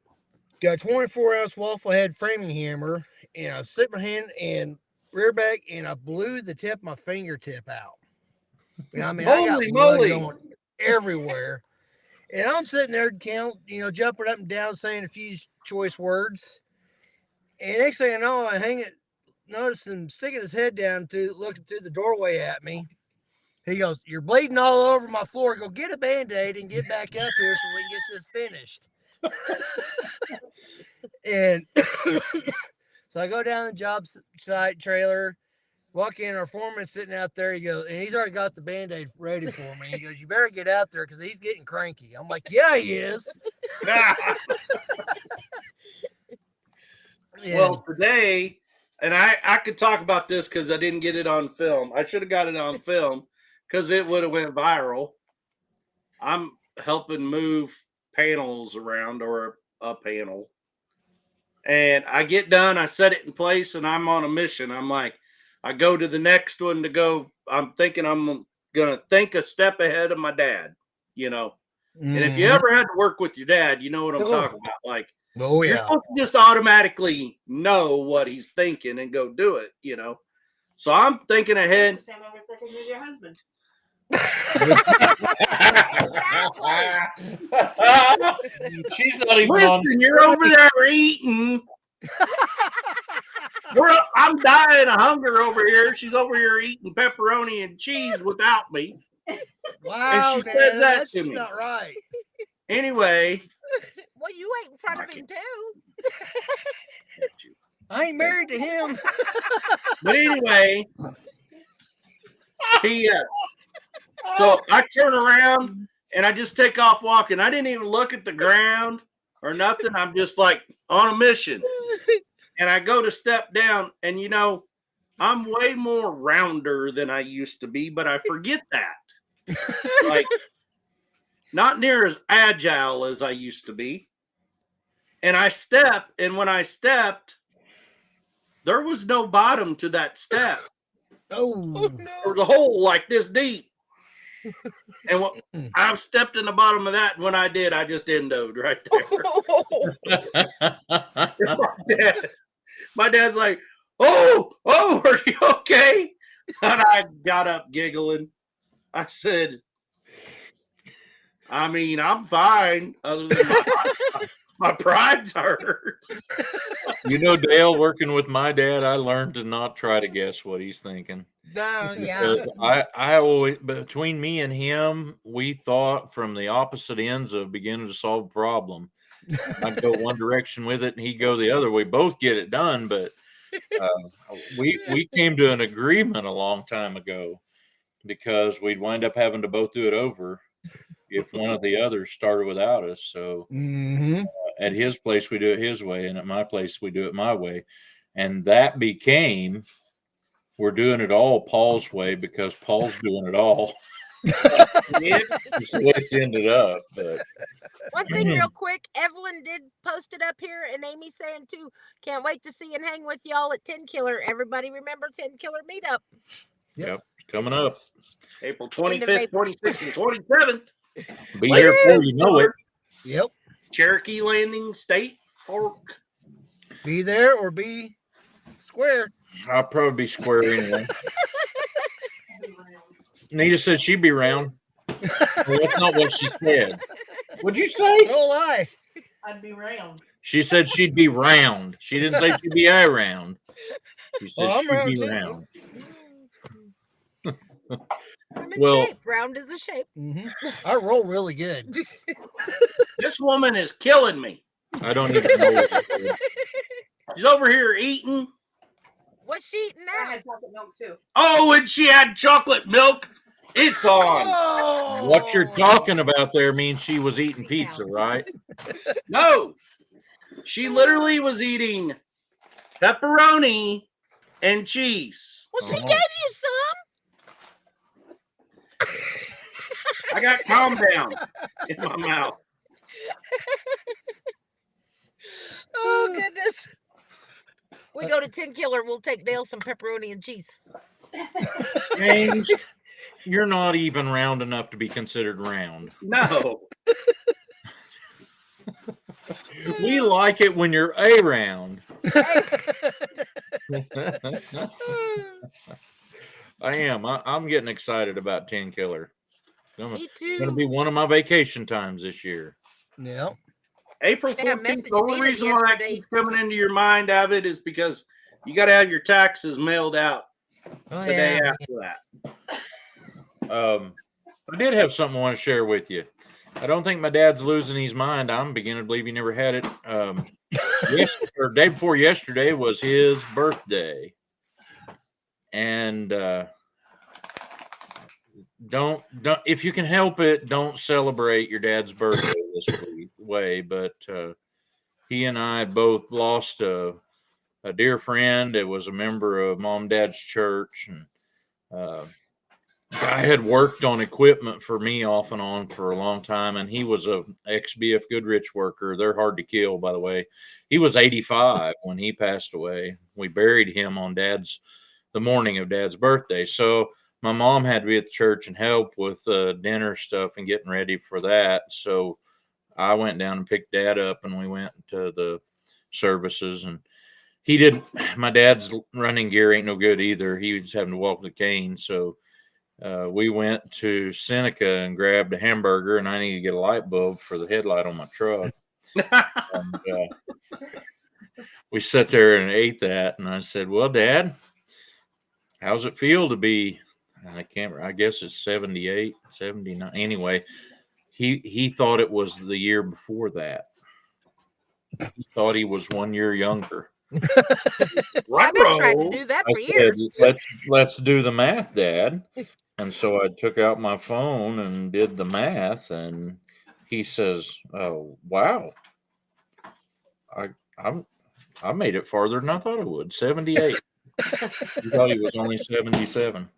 got a 24-ounce waffle head framing hammer, and I slipped my hand and rear back, and I blew the tip of my fingertip out. I mean, I got blood going everywhere. And I'm sitting there jumping up and down, saying a few choice words. And next thing I know, notice him sticking his head down, looking through the doorway at me. He goes, "You're bleeding all over my floor. Go get a Band-Aid and get back up here so we can get this finished." And so I go down the job site trailer, walk in, our foreman's sitting out there. He goes, and he's already got the Band-Aid ready for me. He goes, "You better get out there because he's getting cranky." I'm like, "Yeah, he is." Well, today, and I could talk about this because I didn't get it on film. I should have got it on film because it would have went viral. I'm helping move panels around, or a panel. And I get done, I set it in place, and I'm on a mission. I'm like, I go to the next one to go. I'm thinking I'm going to think a step ahead of my dad, And if you ever had to work with your dad, you know what I'm talking about. Like, you're supposed to just automatically know what he's thinking and go do it, So I'm thinking ahead. Your husband. She's not even Listen, on. you're over there eating. I'm dying of hunger over here. She's over here eating pepperoni and cheese without me. Wow, and she says that that's to just me. not right. Anyway. Well, you ate in front of him too. I ain't married to him. But anyway, he so I turn around and I just take off walking. I didn't even look at the ground or nothing. I'm just like on a mission. And I go to step down, and I'm way more rounder than I used to be, but I forget that. Like, not near as agile as I used to be. And I step, and when I stepped, there was no bottom to that step. Oh, There was a hole like this deep. And I've stepped in the bottom of that, and when I did, I just endoed right there. My dad's like, oh, are you okay? And I got up giggling. I said, I mean, I'm fine, other than my pride's hurt. Dale, working with my dad, I learned to not try to guess what he's thinking. no, yeah. Because I always, between me and him, we thought from the opposite ends of beginning to solve a problem. I'd go one direction with it, and he'd go the other. We both get it done, but we came to an agreement a long time ago because we'd wind up having to both do it over if one of the others started without us. So at his place, we do it his way, and at my place, we do it my way. And that became, we're doing it all Paul's way because Paul's doing it all. Yeah. That's the way it's ended up. But One thing real quick, Evelyn did post it up here, and Amy's saying too, can't wait to see and hang with y'all at 10 Killer. Everybody remember 10 Killer meetup. Yep, coming up. April 25th, 26th, and 27th. Be here before you know it. Yep. Cherokee Landing State Park. Be there or be square. I'll probably be square anyway. Nita said she'd be round. Well, that's not what she said. What'd you say? No lie. I'd be round. She said she'd be round. She didn't say she'd be around. She said I'm she'd round be too. round. I'm in Well- shape. Round is a shape. I roll really good. This woman is killing me. I don't even know what it is. She's over here eating. What's she eating now? chocolate milk too. Oh, and she had chocolate milk. It's on. Oh. What you're talking about there means she was eating pizza, right? No, she literally was eating pepperoni and cheese. Well, she Oh. gave you some. I got calm down in my mouth. Oh, goodness. We go to 10 Killer. We'll take Dale some pepperoni and cheese. James, you're not even round enough to be considered round. No. We like it when you're around. I am. I'm getting excited about 10 Killer. Me It's going to too. be one of my vacation times this year. Yep. April Yeah, 14th, message the only Nina reason why that yesterday. keeps coming into your mind, David, is because you got to have your taxes mailed out Oh, the day yeah. after that. I did have something I want to share with you. I don't think my dad's losing his mind. I'm beginning to believe he never had it. Day before yesterday was his birthday. And don't if you can help it, don't celebrate your dad's birthday this way. But he and I both lost a dear friend. It was a member of Mom and Dad's church, and guy had worked on equipment for me off and on for a long time, and he was a ex-BF Goodrich worker. They're hard to kill, by the way. He was 85 when he passed away. We buried him on the morning of Dad's birthday. So my mom had to be at the church and help with dinner stuff and getting ready for that. So I went down and picked Dad up, and we went to the services. And my dad's running gear ain't no good either. He was having to walk with a cane. So we went to Seneca and grabbed a hamburger, and I need to get a light bulb for the headlight on my truck. And we sat there and ate that. And I said, well, Dad, how's it feel to be, I guess it's 78, 79. Anyway, he thought it was the year before that. He thought he was 1 year younger. I've been trying to do that I for said, years. let's do the math, Dad. And so I took out my phone and did the math, and he says, "Oh, wow, I made it farther than I thought it would. 78." He thought he was only 77.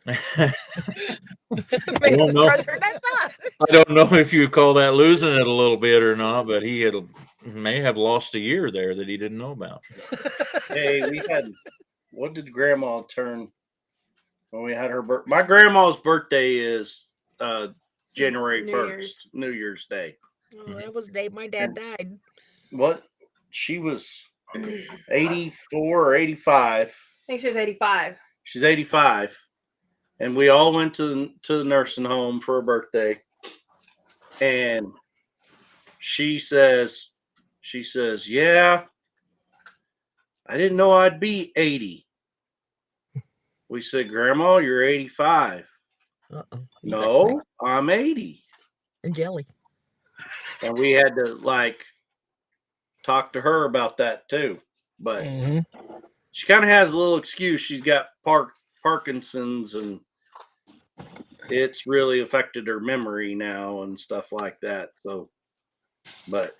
I don't know. I don't know if you call that losing it a little bit or not, but he may have lost a year there that he didn't know about. Hey, we had, what did Grandma turn when we had her birthday? My grandma's birthday is January New 1st, New Year's Day. Oh, that was the day my dad died. What? She was 84 or 85. I think she was 85. She's 85. And we all went to the nursing home for her birthday. And she says, yeah, I didn't know I'd be 80. We said, Grandma, you're 85. Uh-oh. No, I'm 80. And jelly. And we had to like talk to her about that too. But she kind of has a little excuse. She's got Parkinson's, and it's really affected her memory now and stuff like that. So, but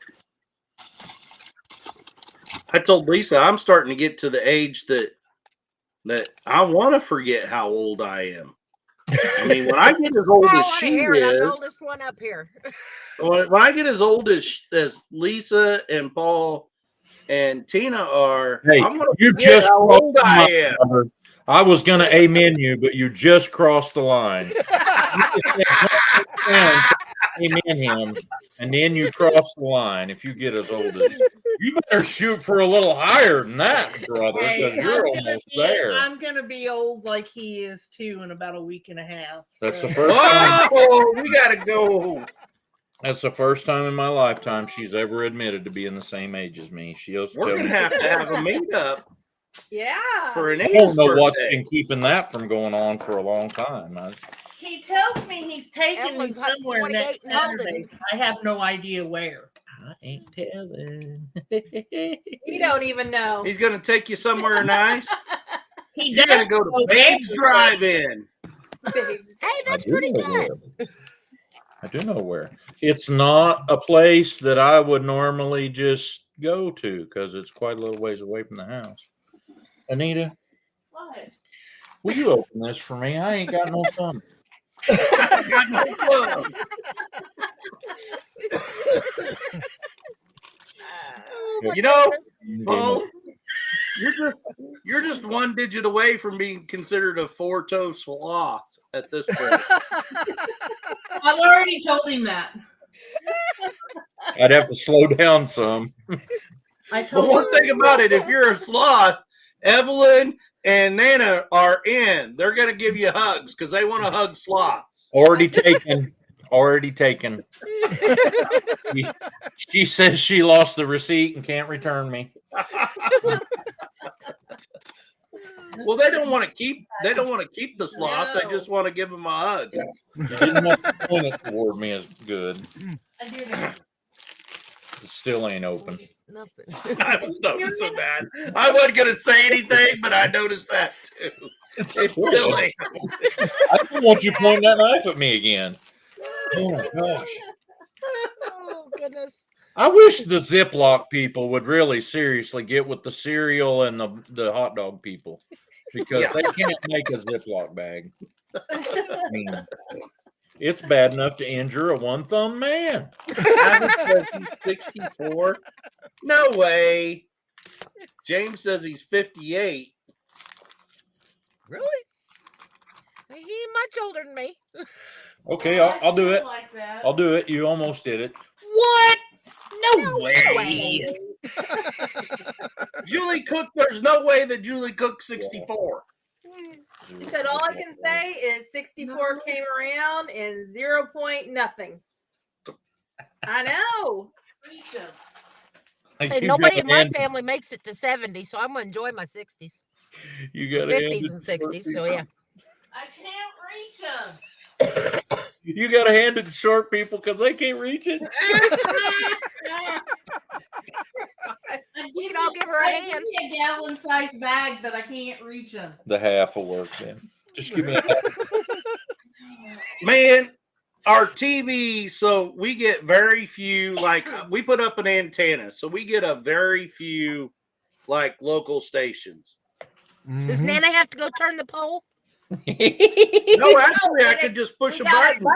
I told Lisa I'm starting to get to the age that I want to forget how old I am. I mean, when I get as old as she I'm the is, oldest one up here. when I get as old as Lisa and Paul and Tina are, Hey, I'm going to you forget just how crossed old the I line, am. brother. I was going to amen you, but you just crossed the line. Amen him, and then you cross the line. If you get as old as, you better shoot for a little higher than that, brother, because you're almost there. I'm gonna be old like he is too in about a week and a half. That's so. the first time. Oh, we got to go. That's the first time in my lifetime she's ever admitted to being the same age as me. She used to We're tell going me. to have a meetup Yeah. for an I don't know what's birthday. been keeping that from going on for a long time. He tells me he's taking me Evelyn's like somewhere 28 next and older. Saturday. I have no idea where. I ain't telling. You don't even know. He's going to take you somewhere nice. He You're going to go to Babes Drive-In. Hey, that's I do pretty know good. where. I do know where. It's not a place that I would normally just go to because it's quite a little ways away from the house. Anita, What? will you open this for me? I ain't got no thumb. I got no club. Oh, my You know, goodness. Paul, you're just one digit away from being considered a four-toe sloth at this point. I've already told him that. I'd have to slow down some. I But told one him. thing about it, if you're a sloth, Evelyn and Nana are in. They're going to give you hugs because they want to hug sloths. Already taken. Already taken. She says she lost the receipt and can't return me. Well, they don't want to keep the sloth. They just want to give them a hug. You didn't have to point it toward me as good. I do know. It still ain't open. Nothing. I was noticing that. I wasn't going to say anything, but I noticed that too. It still ain't. I don't want you pointing that knife at me again. Oh my gosh. Oh, goodness. I wish the Ziploc people would really seriously get with the cereal and the hot dog people because Yeah. they can't make a Ziploc bag. I mean, it's bad enough to injure a one-thumb man. Travis says he's 64. No way. James says he's 58. Really? He ain't much older than me. Okay, I'll do it. Like that. I'll do it. You almost did it. What? No way. Julie Cook, there's no way that Julie Cook's 64. He said, all I can say is 64 came around in 0 point nothing. I know. Say, nobody in my family makes it to 70, so I'm going to enjoy my 60s, You got 50s, and 60s. So, yeah. I can't reach him. You got to hand it to short people because they can't reach it. We can all give her a hand. Give me a gallon-sized bag, but I can't reach him. The half will work then. Just give me a half. Man, our TV, so we get very few, like, we put up an antenna, so we get a very few, like, local stations. Does Mhm. Nana have to go turn the pole? No, actually, I could just push a button.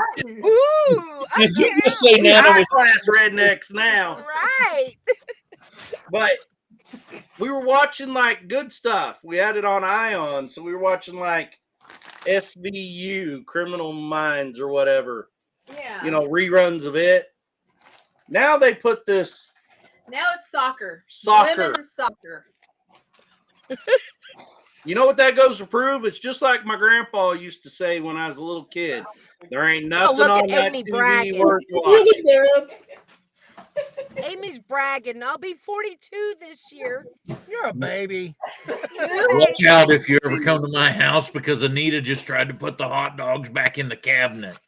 Ooh, Just say We Nana high was class rednecks now. right. But we were watching, like, good stuff. We had it on Ion, so we were watching, like, SVU, Criminal Minds or whatever. Yeah. You know, reruns of it. Now they put this Now it's soccer. Soccer. Women's soccer. You know what that goes to prove? It's just like my grandpa used to say when I was a little kid. There ain't nothing look at on that Amy TV bragging. worth watching. Amy's bragging. I'll be 42 this year. You're a baby. watch out if you ever come to my house because Anita just tried to put the hot dogs back in the cabinet.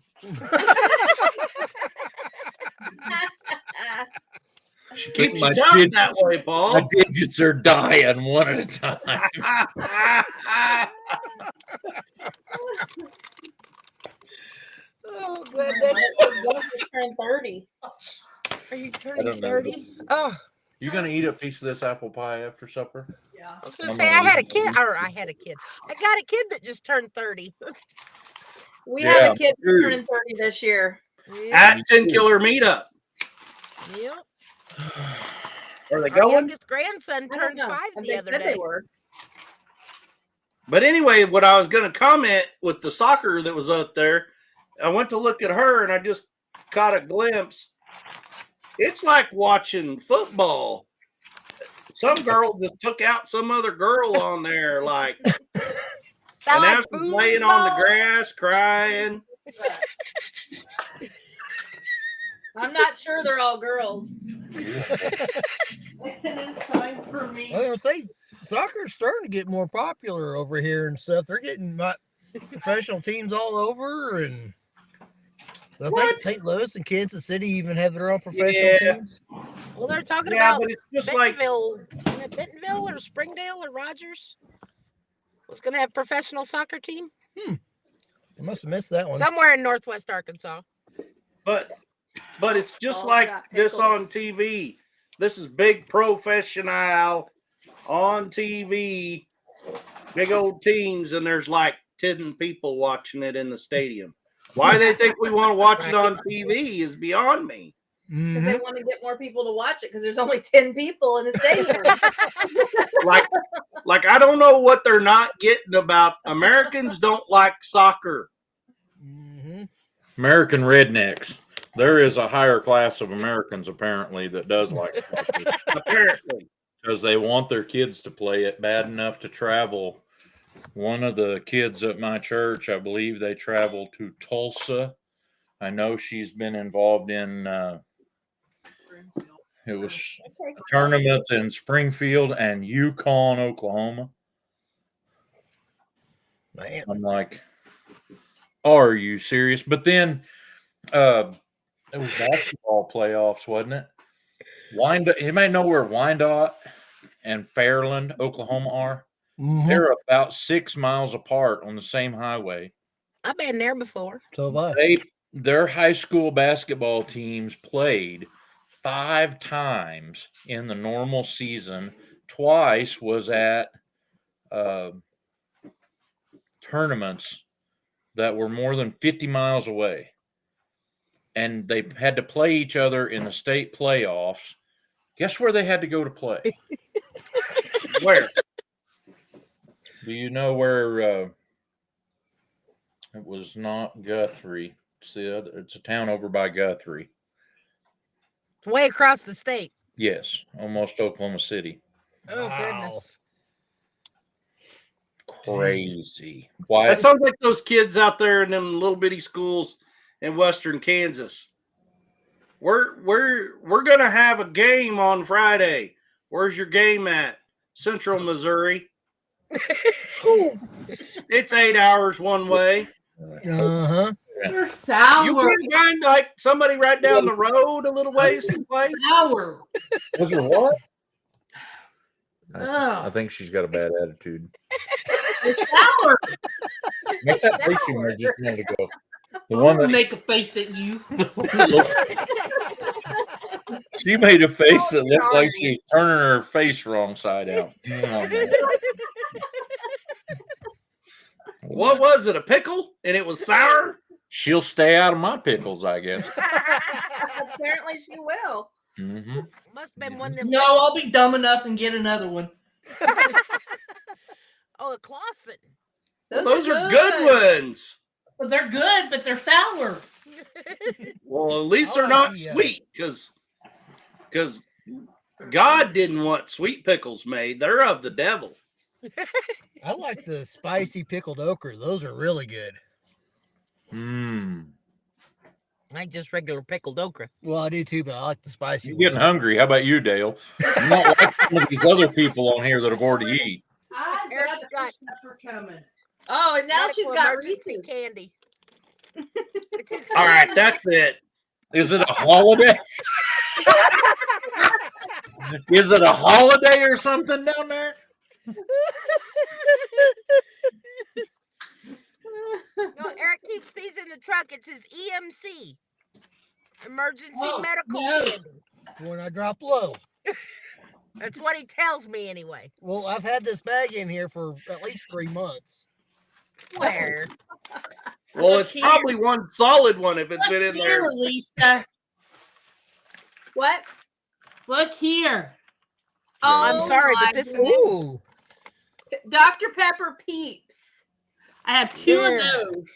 She keeps My you tough kids- that way, My Paul. digits are dying one at a time. Oh, goodness. Turn 30. Are you I turning don't know. 30? Oh, You gonna eat a piece of this apple pie after supper? Yeah. I was going to say, I got a kid. I got a kid that just turned 30. We Yeah, have a kid true. turning 30 this year. At 10 Killer Meetup. Yep. Are they Our going? youngest grandson I don't turned know. 5 And the they other said day. they were. But anyway, what I was going to comment with the soccer that was up there, I went to look at her and I just caught a glimpse. It's like watching football. Some girl just took out some other girl on there, like, and now she's laying on the grass crying. I'm not sure they're all girls. It's time for me. I was gonna say soccer's starting to get more popular over here and stuff. They're getting professional teams all over, and I think What? St. Louis and Kansas City even have their own professional Yeah. teams. Well, they're talking Yeah, about but it's just like, Bentonville. Isn't it Bentonville or Springdale or Rogers was going to have a professional soccer team I must have missed that one. somewhere in Northwest Arkansas. but it's just Paul's like got this on pickles. TV. This is big professional on TV, big old teams, and there's like 10 people watching it in the stadium. Why they think we want to watch it on TV is beyond me. Because they want to get more people to watch it because there's only 10 people in the stadium. Like I don't know what they're not getting about Americans don't like soccer. American rednecks. There is a higher class of Americans apparently that does like soccer Apparently. because they want their kids to play it bad enough to travel. One of the kids at my church, I believe they traveled to Tulsa. I know she's been involved in it was tournaments in Springfield and Yukon, Oklahoma. Man. I'm like, are you serious? But then it was basketball playoffs, wasn't it? You may know where Wyandotte and Fairland, Oklahoma are. They're about 6 miles apart on the same highway. I've been there before. So have I. Their high school basketball teams played 5 times in the normal season. Twice was at tournaments that were more than 50 miles away. And they had to play each other in the state playoffs. Guess where they had to go to play? Where? Do you know where? It was not Guthrie. It's a town over by Guthrie. Way across the state. Yes, almost Oklahoma City. Oh, Wow. goodness. Crazy. Why? That sounds like those kids out there in them little bitty schools in western Kansas. We're gonna have a game on Friday. Where's your game at? Central Missouri. It's 8 hours one way. Uh-huh. They're sour. You can find like somebody right down the road a little ways to play. Sour. Those are what? Oh. I think she's got a bad attitude. Sour. Make that place in there just a minute ago. The one I'm gonna that make a face at you. she made a face that looked like sorry. she was turning her face wrong side out. Oh, man. What was it? A pickle? And it was sour? She'll stay out of my pickles, I guess. Apparently she will. Mm-hmm. Must have been one of them. No, I'll be dumb enough and get another one. Oh, a Clausen. Those are good ones. But they're good, but they're sour. Well, at least I they're like not the, sweet because God didn't want sweet pickles made. They're of the devil. I like the spicy pickled okra. Those are really good. Mm. I like just regular pickled okra. Well, I do too, but I like the spicy You're getting ones. hungry. How about you, Dale? I'm not like some of these other people on here that have already eaten. I've Eric's got got- the pepper coming. Oh, and now she's Medical got emergency Reese's. candy. It's his All right, EMC. that's it. Is it a holiday? Is it a holiday or something down there? No, Eric keeps these in the truck. It's his EMC, emergency medical no. candy. When I drop low. That's what he tells me anyway. Well, I've had this bag in here for at least 3 months. Where? Well, it's probably one solid one if it's been in there. Here, Lisa. What? Look here. Oh, I'm sorry, but my this is goodness. Ooh. Dr. Pepper Peeps. I have two Yeah. of those.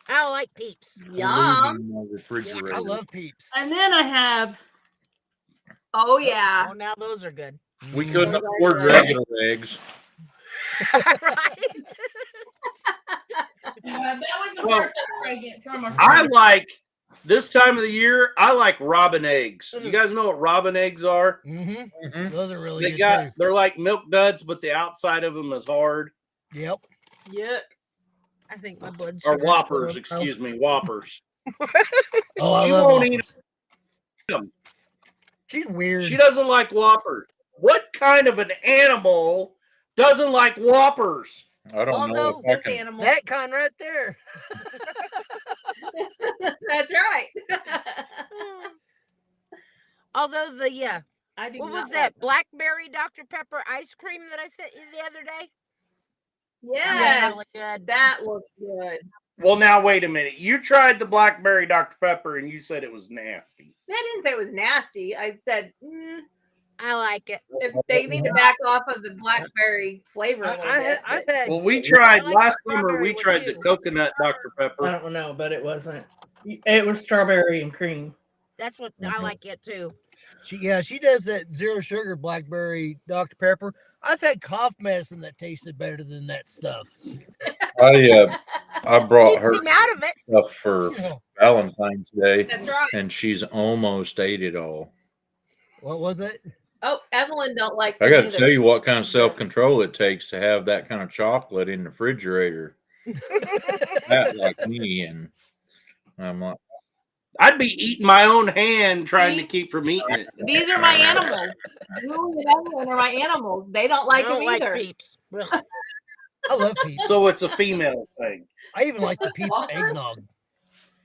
I like Peeps. Yum. In my refrigerator. I love Peeps. And then I have Oh yeah. Oh, now those are good. We couldn't Those are afford good. regular eggs. Right? that was a Well, birthday present from a I friend. like this time of the year. I like robin eggs. You guys know what robin eggs are? Mm-hmm. Mhm. Those are really They good too. they're like milk duds, but the outside of them is hard. Yep. Yuck. I think my blood Or sugar's whoppers, going excuse me, whoppers. Oh, I She love won't eat Whoppers. them. She's weird. She doesn't like whoppers. What kind of an animal doesn't like whoppers? I don't know Although if I This can. animal. That kind right there. That's right. Although the I do what not was that like- blackberry Dr. Pepper ice cream that I sent you the other day? Yes, really good. that looks good. Well, now wait a minute. You tried the blackberry Dr. Pepper and you said it was nasty. I didn't say it was nasty. I said I like it. if they need to back off of the blackberry flavor a little bit. I've but- had. Well, we tried like last the summer. We strawberry one, tried the too. coconut Dr. I Pepper. don't know, but it wasn't. It was strawberry and cream. That's what I like it too. She does that zero sugar blackberry Dr. Pepper. I've had cough medicine that tasted better than that stuff. I brought Keeps her him out of it. stuff for Valentine's Day, That's right. and she's almost ate it all. What was it? Oh, Evelyn don't like. I them got to either. tell you what kind of self-control it takes to have that kind of chocolate in the refrigerator. That like me, and I'm like, I'd be eating my own hand trying See? to keep from eating it. These are my animals. Julie and Evelyn are my animals. They don't like I don't them like either. Peeps. Ugh. I love Peeps. So it's a female thing. I even like the Peeps eggnog.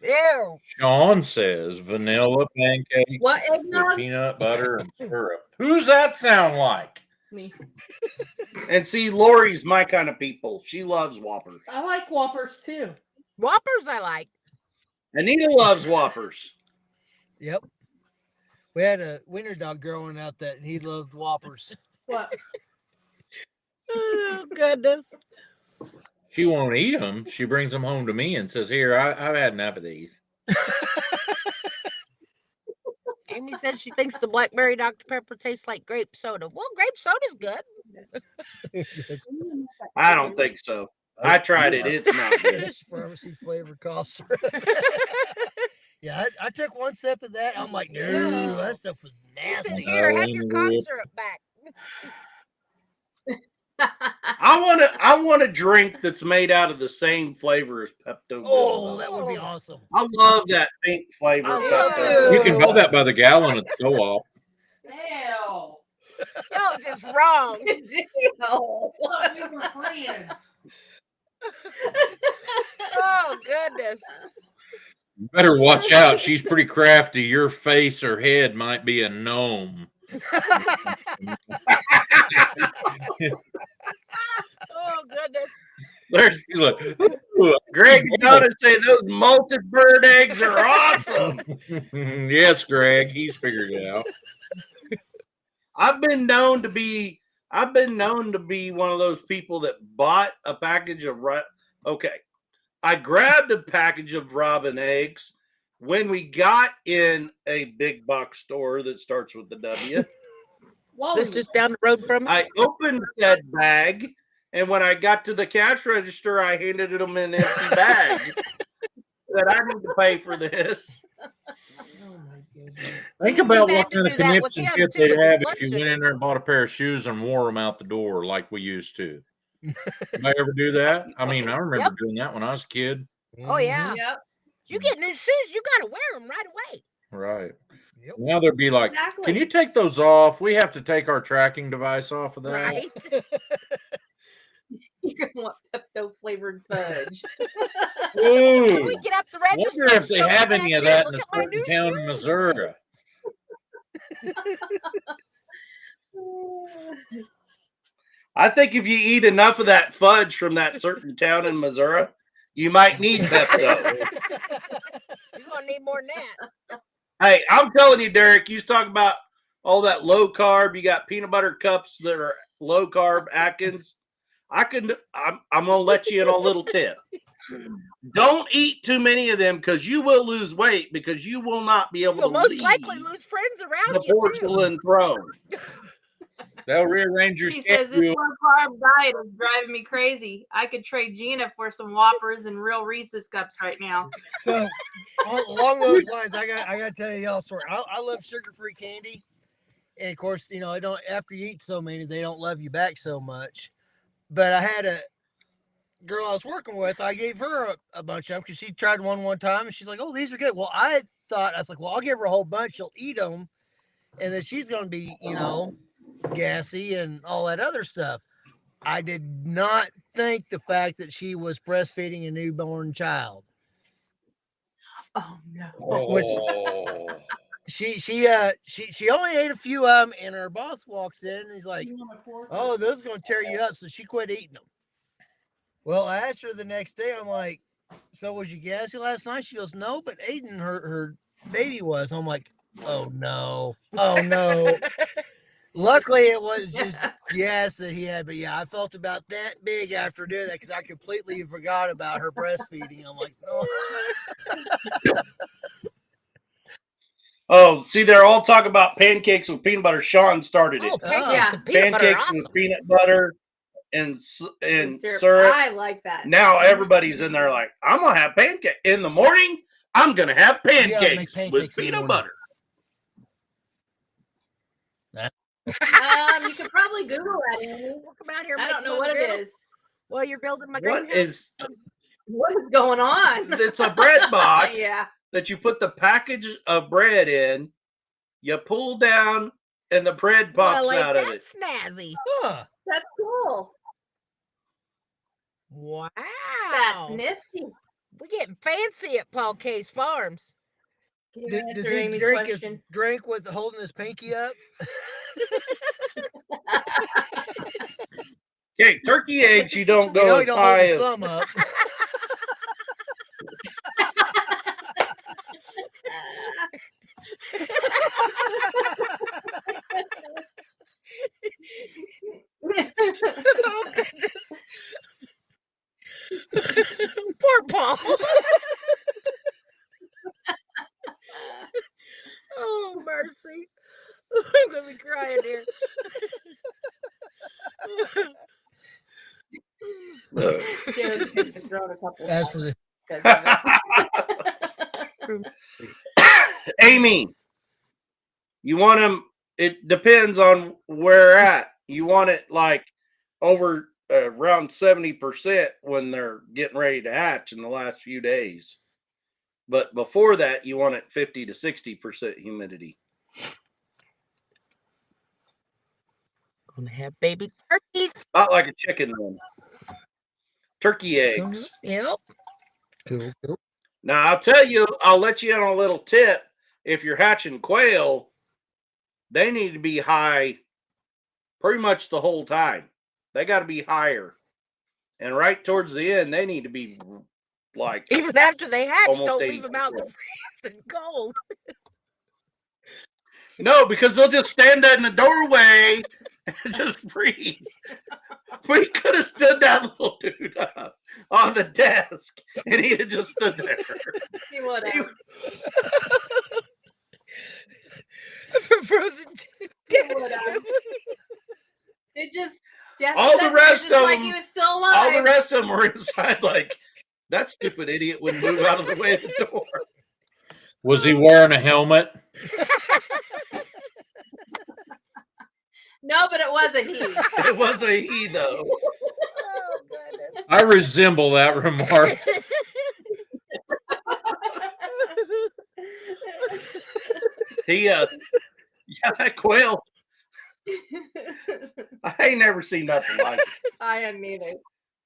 Ew. Sean says vanilla pancakes What with eggnog? peanut butter and syrup. Who's that sound like? Me. And see, Lori's my kind of people. She loves Whoppers. I like Whoppers too. Whoppers I like. Anita loves Whoppers. Yep. We had a winter dog growing out that he loved Whoppers. What? Oh goodness. She won't eat them. She brings them home to me and says, "Here, I've had enough of these." Amy says she thinks the blackberry Dr. Pepper tastes like grape soda. Well, grape soda's good. I don't think so. I tried it. It's not good. It's pharmacy flavored cough syrup. Yeah, I took one sip of that. I'm like, no, that stuff was She says, nasty. here, have your cough syrup back. I want a drink that's made out of the same flavor as Pepto. Oh, that would be awesome. I love that pink flavor. I of love Pepto. You can buy that by the gallon at the co-op. Hell. No, just wrong. No. Look, we were friends. Oh goodness. You better watch out. She's pretty crafty. Your face or head might be a gnome. Oh goodness. There's She's like, "Ooh, Greg gotta say those malted bird eggs are awesome. yes, Greg. He's figured it out. I've been known to be one of those people that bought a package of okay. I grabbed a package of robin eggs when we got in a big box store that starts with the W. This just down the road from us. I opened that bag, and when I got to the cash register, I handed them an empty bag. That I need to pay for this. Think about We've what had to kind of do that with conniption him, shit too, they'd with his have blood if you sugar. went in there and bought a pair of shoes and wore them out the door like we used to. Did I ever do that? I mean, I remember Yep. doing that when I was a kid. Oh yeah. Yep. You get new shoes, you gotta wear them right away. Right. Yep. Now they'd be like, Exactly. can you take those off? We have to take our tracking device off of that. Right. You're gonna want Pepto flavored fudge. Ooh. We get up the I register. wonder if they show have the any of cashier, that in look a at my certain new town in shoes. Missouri. I think if you eat enough of that fudge from that certain town in Missouri, you might need Pepto. You're gonna need more than that. Hey, I'm telling you, Derek, you talk about all that low carb. You got peanut butter cups that are low carb Atkins. I'm gonna let you in a little tip. Don't eat too many of them because you will lose weight because you will not be able You'll to most leave likely lose friends around the you too. porcelain throne. They'll rearrange your He says this schedule. low carb diet is driving me crazy. I could trade Gina for some Whoppers and real Reese's cups right now. So along those lines, I got to tell you y'all a story. I love sugar-free candy, and of course, you know, I don't. After you eat so many, they don't love you back so much. But I had a girl I was working with. I gave her a bunch of them because she tried one time, and she's like, "Oh, these are good." Well, I was like, "Well, I'll give her a whole bunch. She'll eat them, and then she's gonna be, you know, gassy and all that other stuff." I did not think the fact that she was breastfeeding a newborn child. Oh no. Oh. She only ate a few of them, and her boss walks in and he's like, "Oh, those are gonna tear you up," so she quit eating them. Well, I asked her the next day. I'm like, "So was you gassy last night?" She goes, "No, but Aiden, her baby was." I'm like, "Oh no, oh no." Luckily, it was just gas that he had, but yeah, I felt about that big after doing that because I completely forgot about her breastfeeding. I'm like, no. Oh, see, they're all talking about pancakes with peanut butter. Sean started it. Oh, pancakes Yeah. and peanut butter are Pancakes awesome. with peanut butter and And syrup. I like that. Now everybody's in there like, I'm gonna have pancake in the morning. I'm gonna have make pancakes pancakes with in the peanut morning. butter. You could probably Google that. Andy. We'll come out here. I make don't know one what it grill is. while you're building my What greenhouse. is? What is going on? It's a bread box Yeah. that you put the package of bread in. You pull down, and the bread pops Well, ain't out of that it. snazzy? Huh. That's cool. Wow. That's nifty. We're getting fancy at Paul K's Farms. Can you Does answer he Amy's drink his question? drink with holding his pinky up? Okay, turkey eggs. You don't You go know as he don't hold high his as. thumb up. Oh goodness. Poor Paul. Oh mercy. I'm gonna be crying here. Jared's been thrown a couple As times for the because of it. Amy, you want them? It depends on where at. You want it like over around 70% when they're getting ready to hatch in the last few days. But before that, you want it 50 to 60% humidity. Gonna have baby turkeys. Not like a chicken then. Turkey eggs. Yep. cool. Now I'll tell you, I'll let you in on a little tip. If you're hatching quail, they need to be high pretty much the whole time. They got to be higher. And right towards the end, they need to be like Even after they hatch, almost don't leave them out in the 80%. freezing cold. No, because they'll just stand in the doorway and just freeze. We could have stood that little dude up on the desk, and he'd have just stood there. He would have. For frozen He would have. It just All the rest just of like them, he was still alive. all the rest of them were inside. Like that stupid idiot wouldn't move out of the way of the door. Was he wearing a helmet? No, but it wasn't he. It was a he though. Oh goodness. I resemble that remark. He yeah, that quail. I ain't never seen nothing like it. I hadn't either.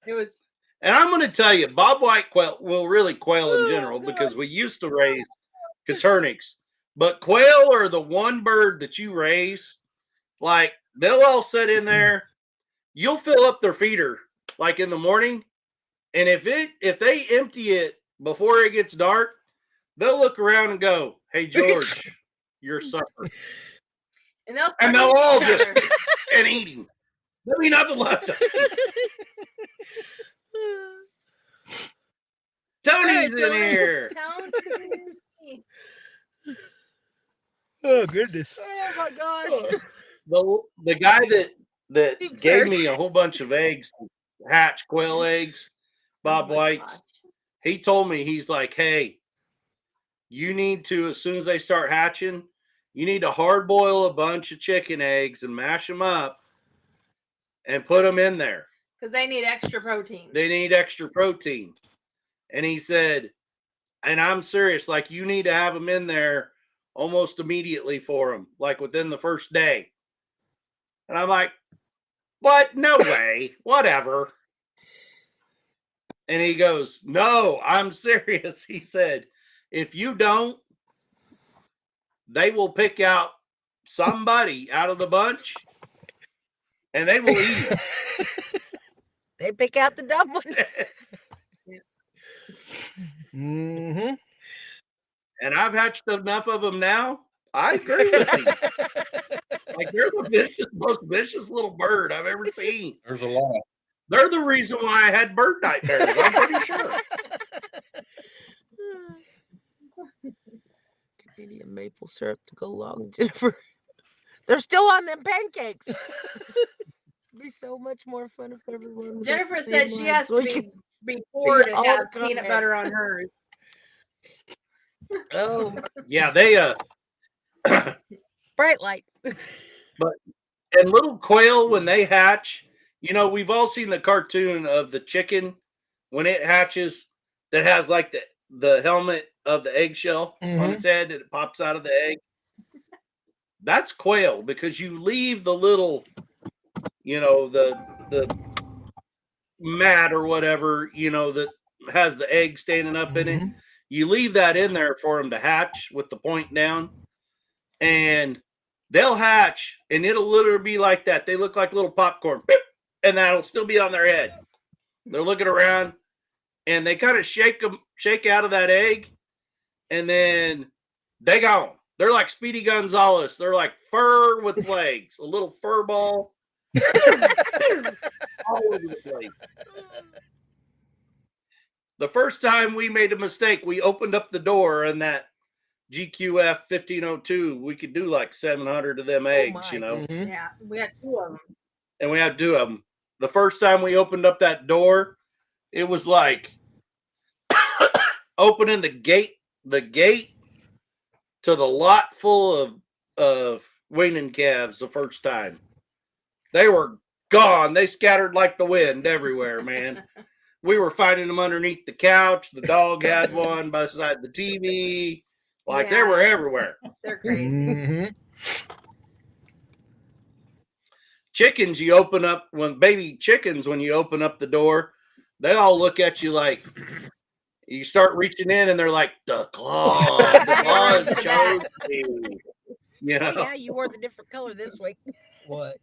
It was And I'm going to tell you, Bob White quail will really quail in Oh, general God. because we used to raise Coternics. But quail are the one bird that you raise, like they'll all sit in there. You'll fill up their feeder like in the morning. And if they empty it before it gets dark, they'll look around and go, "Hey, George, your supper." and they'll And start they'll all eating each just other. and eating. There'll be nothing left of it. Tony's in Tony. here. Tony. Oh goodness. Oh my gosh. The guy that Thanks, gave sir. me a whole bunch of eggs, hatch quail eggs, Bob Oh my White's, gosh. he told me, he's like, "Hey, you need to, as soon as they start hatching, you need to hard boil a bunch of chicken eggs and mash them up and put them in there. Because they need extra protein. They need extra protein." And he said, and I'm serious, like you need to have them in there almost immediately for them, like within the first day. And I'm like, "What? No way. Whatever." And he goes, "No, I'm serious." He said, "If you don't, they will pick out somebody out of the bunch and they will eat it." They pick out the dumb one. Mm-hmm. And I've hatched enough of them now. I agree with him. Like they're the most vicious little bird I've ever seen. There's a lot. They're the reason why I had bird nightmares. I'm pretty sure. Canadian maple syrup to go along, Jennifer. They're still on them pancakes. It'd be so much more fun if everyone was Jennifer at the said same she line, has so to we could- be poor to all have the peanut butter comments. on hers. Oh, Yeah, they bright light. and little quail when they hatch, you know, we've all seen the cartoon of the chicken when it hatches that has like the helmet of the eggshell on its head and it pops out of the egg. That's quail because you leave the little, you know, the mat or whatever, you know, that has the egg standing up in it. You leave that in there for them to hatch with the point down, and they'll hatch, and it'll literally be like that. They look like little popcorn, beep, and that'll still be on their head. They're looking around, and they kind of shake out of that egg, and then they gone. They're like Speedy Gonzalez. They're like fur with legs, a little fur ball. All over the place. The first time we made a mistake, we opened up the door and that GQF 1502, we could do like 700 of them eggs, my. you know, Yeah, we had 2 of them. and we had 2 of them. The first time we opened up that door, it was like opening the gate to the lot full of weaning calves the first time. They were gone. They scattered like the wind everywhere, man. We were finding them underneath the couch. The dog had one beside the TV. Like they were everywhere. They're crazy. Chickens, you open up when you open up the door, they all look at you like, You start reaching in, and they're like, the claw is chosen. You know? Oh, yeah, you wore the different color this week. What?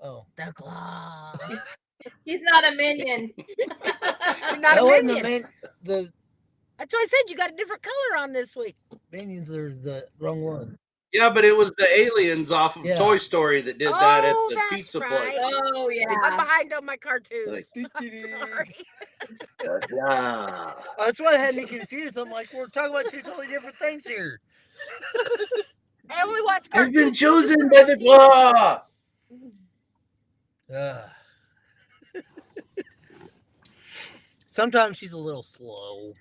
Oh, The claw. He's not a minion. You're not that a wasn't minion. the That's why I said you got a different color on this week. minions are the wrong ones. Yeah, but it was the aliens off of Yeah. Toy Story that did that at Oh, the that's pizza right. place. Oh I'm yeah. behind on my cartoons. Like, I'm sorry. That's why it had me confused. I'm like, we're talking about two totally different things here. I only watch I've been cartoons. chosen by the claw. Sometimes she's a little slow.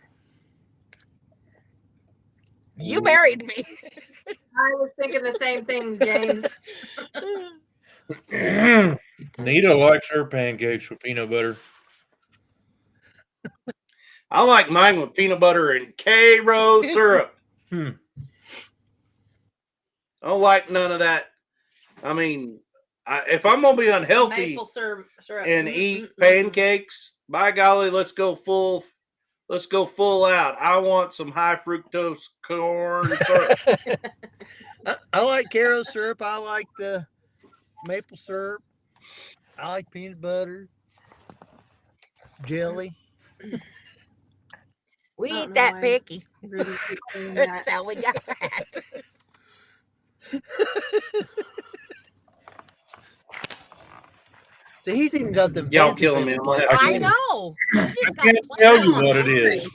You married me. I was thinking the same thing, James. Nita likes her pancakes with peanut butter. I like mine with peanut butter and K-Ro syrup. Hmm. I don't like none of that. I mean, if I'm gonna be unhealthy Maple syrup. and eat pancakes, by golly, let's go full out. I want some high fructose corn syrup. I like Caro syrup. I like the maple syrup. I like peanut butter, jelly. We I don't eat know that why picky. Rudy keeps saying That's that. how we got that. So he's even got them. Y'all fancy killing me. paper I'm gonna plates. have I to- know. You I just got can't plain tell you on what it hungry. is.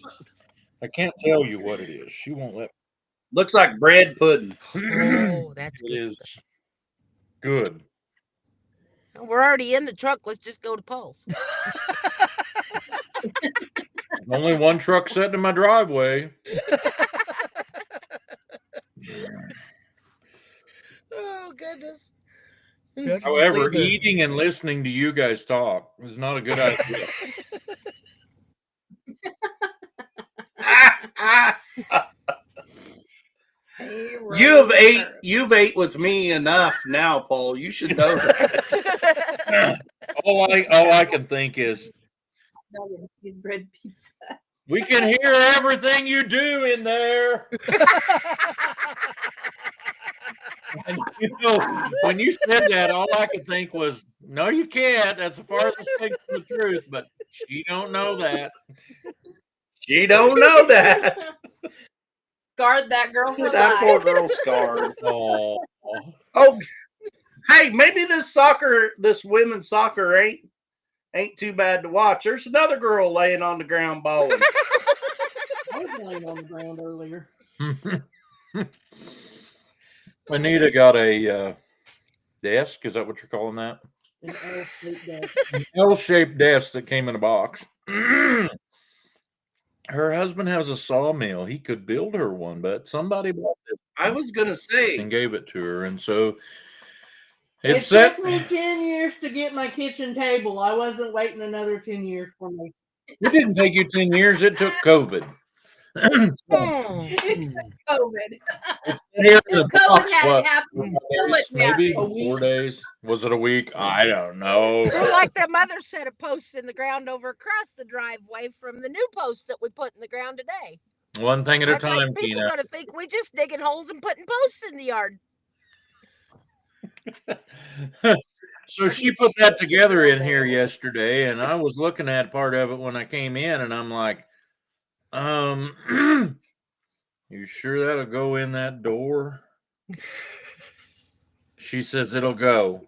I can't tell you what it is. She won't let Looks like bread pudding. Oh, that's It good is stuff. good. We're already in the truck. Let's just go to Paul's. Only one truck sitting in my driveway. Oh, goodness. However, eating and listening to you guys talk is not a good idea. You've ate with me enough now, Paul. You should know that. all I can think is He's bread pizza. we can hear everything you do in there. And, when you said that, all I could think was, no, you can't. That's the farthest thing from the truth. But she don't know that. She don't know that. Scarred that girl for That poor life. girl scarred. Oh, Oh, hey, maybe this women's soccer ain't too bad to watch. There's another girl laying on the ground bawling. I was laying on the ground earlier. Anita got a desk. Is that what you're calling that? An L-shaped desk. An L-shaped desk that came in a box. Her husband has a sawmill. He could build her one, but somebody bought this I was gonna say, and gave it to her, and so It it's set. took me 10 years to get my kitchen table. I wasn't waiting another 10 years for me. It didn't take you 10 years. It took COVID. It's COVID. It's here in If the COVID box, hadn't what, happened, 4 still days, wouldn't maybe happen. 4 days. Was it a week? I don't know. So like that mother set of posts in the ground over across the driveway from the new posts that we put in the ground today. One thing at a That's like time, people Tina. gonna think we just digging holes and putting posts in the yard. So she put that together in here yesterday, and I was looking at part of it when I came in, and I'm like, you sure that'll go in that door? She says it'll go.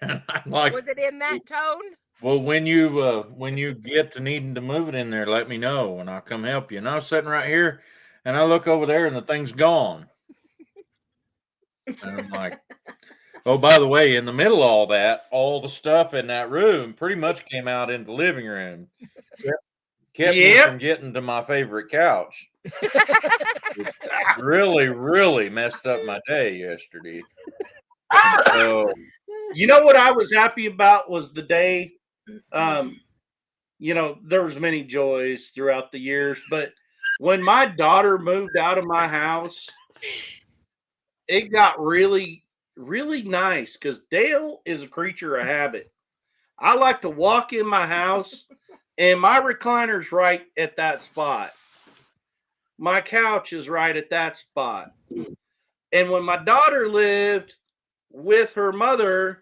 And I'm like, Was it in that tone? well, when you get to needing to move it in there, let me know, and I'll come help you. And I was sitting right here, and I look over there, and the thing's gone. And I'm like, oh, by the way, in the middle of all that, all the stuff in that room pretty much came out in the living room. Kept me Yep. from getting to my favorite couch. It really, really messed up my day yesterday. So, you know what I was happy about was the day. There was many joys throughout the years, but when my daughter moved out of my house, it got really, really nice because Dale is a creature of habit. I like to walk in my house And my recliner's right at that spot. My couch is right at that spot. And when my daughter lived with her mother,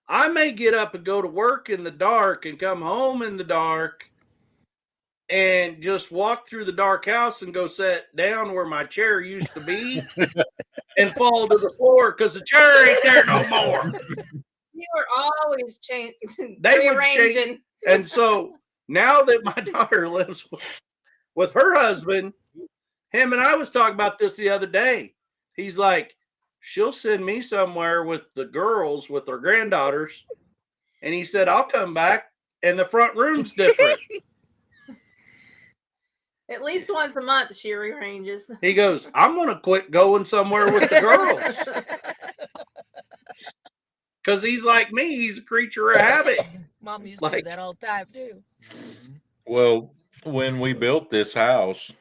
I may get up and go to work in the dark and come home in the dark and just walk through the dark house and go sit down where my chair used to be and fall to the floor because the chair ain't there no more. You were always changing, They would rearranging. And so now that my daughter lives with her husband, him and I was talking about this the other day. He's like, she'll send me somewhere with the girls, with their granddaughters. And he said, I'll come back and the front room's different. At least once a month, she rearranges. He goes, I'm going to quit going somewhere with the girls. Because he's like me. He's a creature of habit. Mom used to do that all the time, too. Well, when we built this house,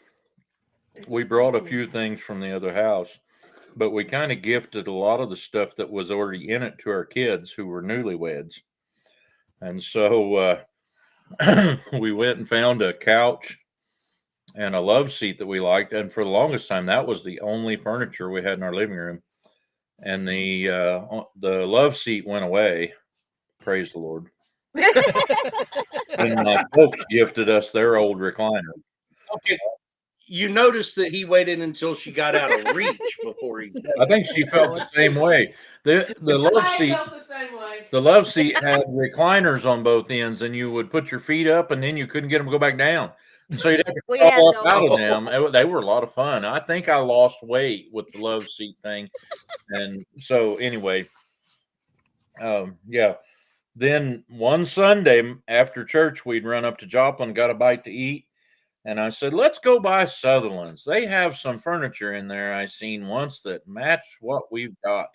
we brought a few things from the other house, but we kind of gifted a lot of the stuff that was already in it to our kids who were newlyweds. And so we went and found a couch and a love seat that we liked. And for the longest time, that was the only furniture we had in our living room. And the love seat went away. Praise the Lord. And my folks gifted us their old recliner. Okay. You noticed that he waited until she got out of reach before he. I think she felt the same way. The love I seat. felt the same way. The love seat had recliners on both ends, and you would put your feet up, and then you couldn't get them to go back down. And so you'd have to We had crawl up those. out of them. They were a lot of fun. I think I lost weight with the love seat thing. And so anyway, yeah. Then one Sunday after church, we'd run up to Joplin, got a bite to eat. And I said, let's go by Sutherland's. They have some furniture in there I seen once that matched what we've got.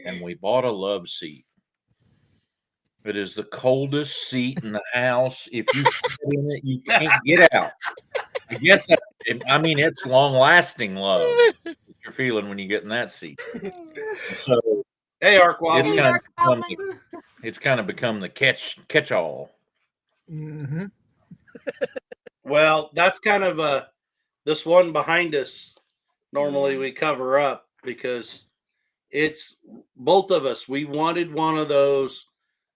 And we bought a love seat. It is the coldest seat in the house. If you sit in it, you can't get out. I guess, it's long-lasting love that you're feeling when you get in that seat. So Hey, Arkwald. it's kind of become the catch-all. Mm-hmm. Well, that's kind of this one behind us. Normally we cover up because it's both of us. We wanted one of those.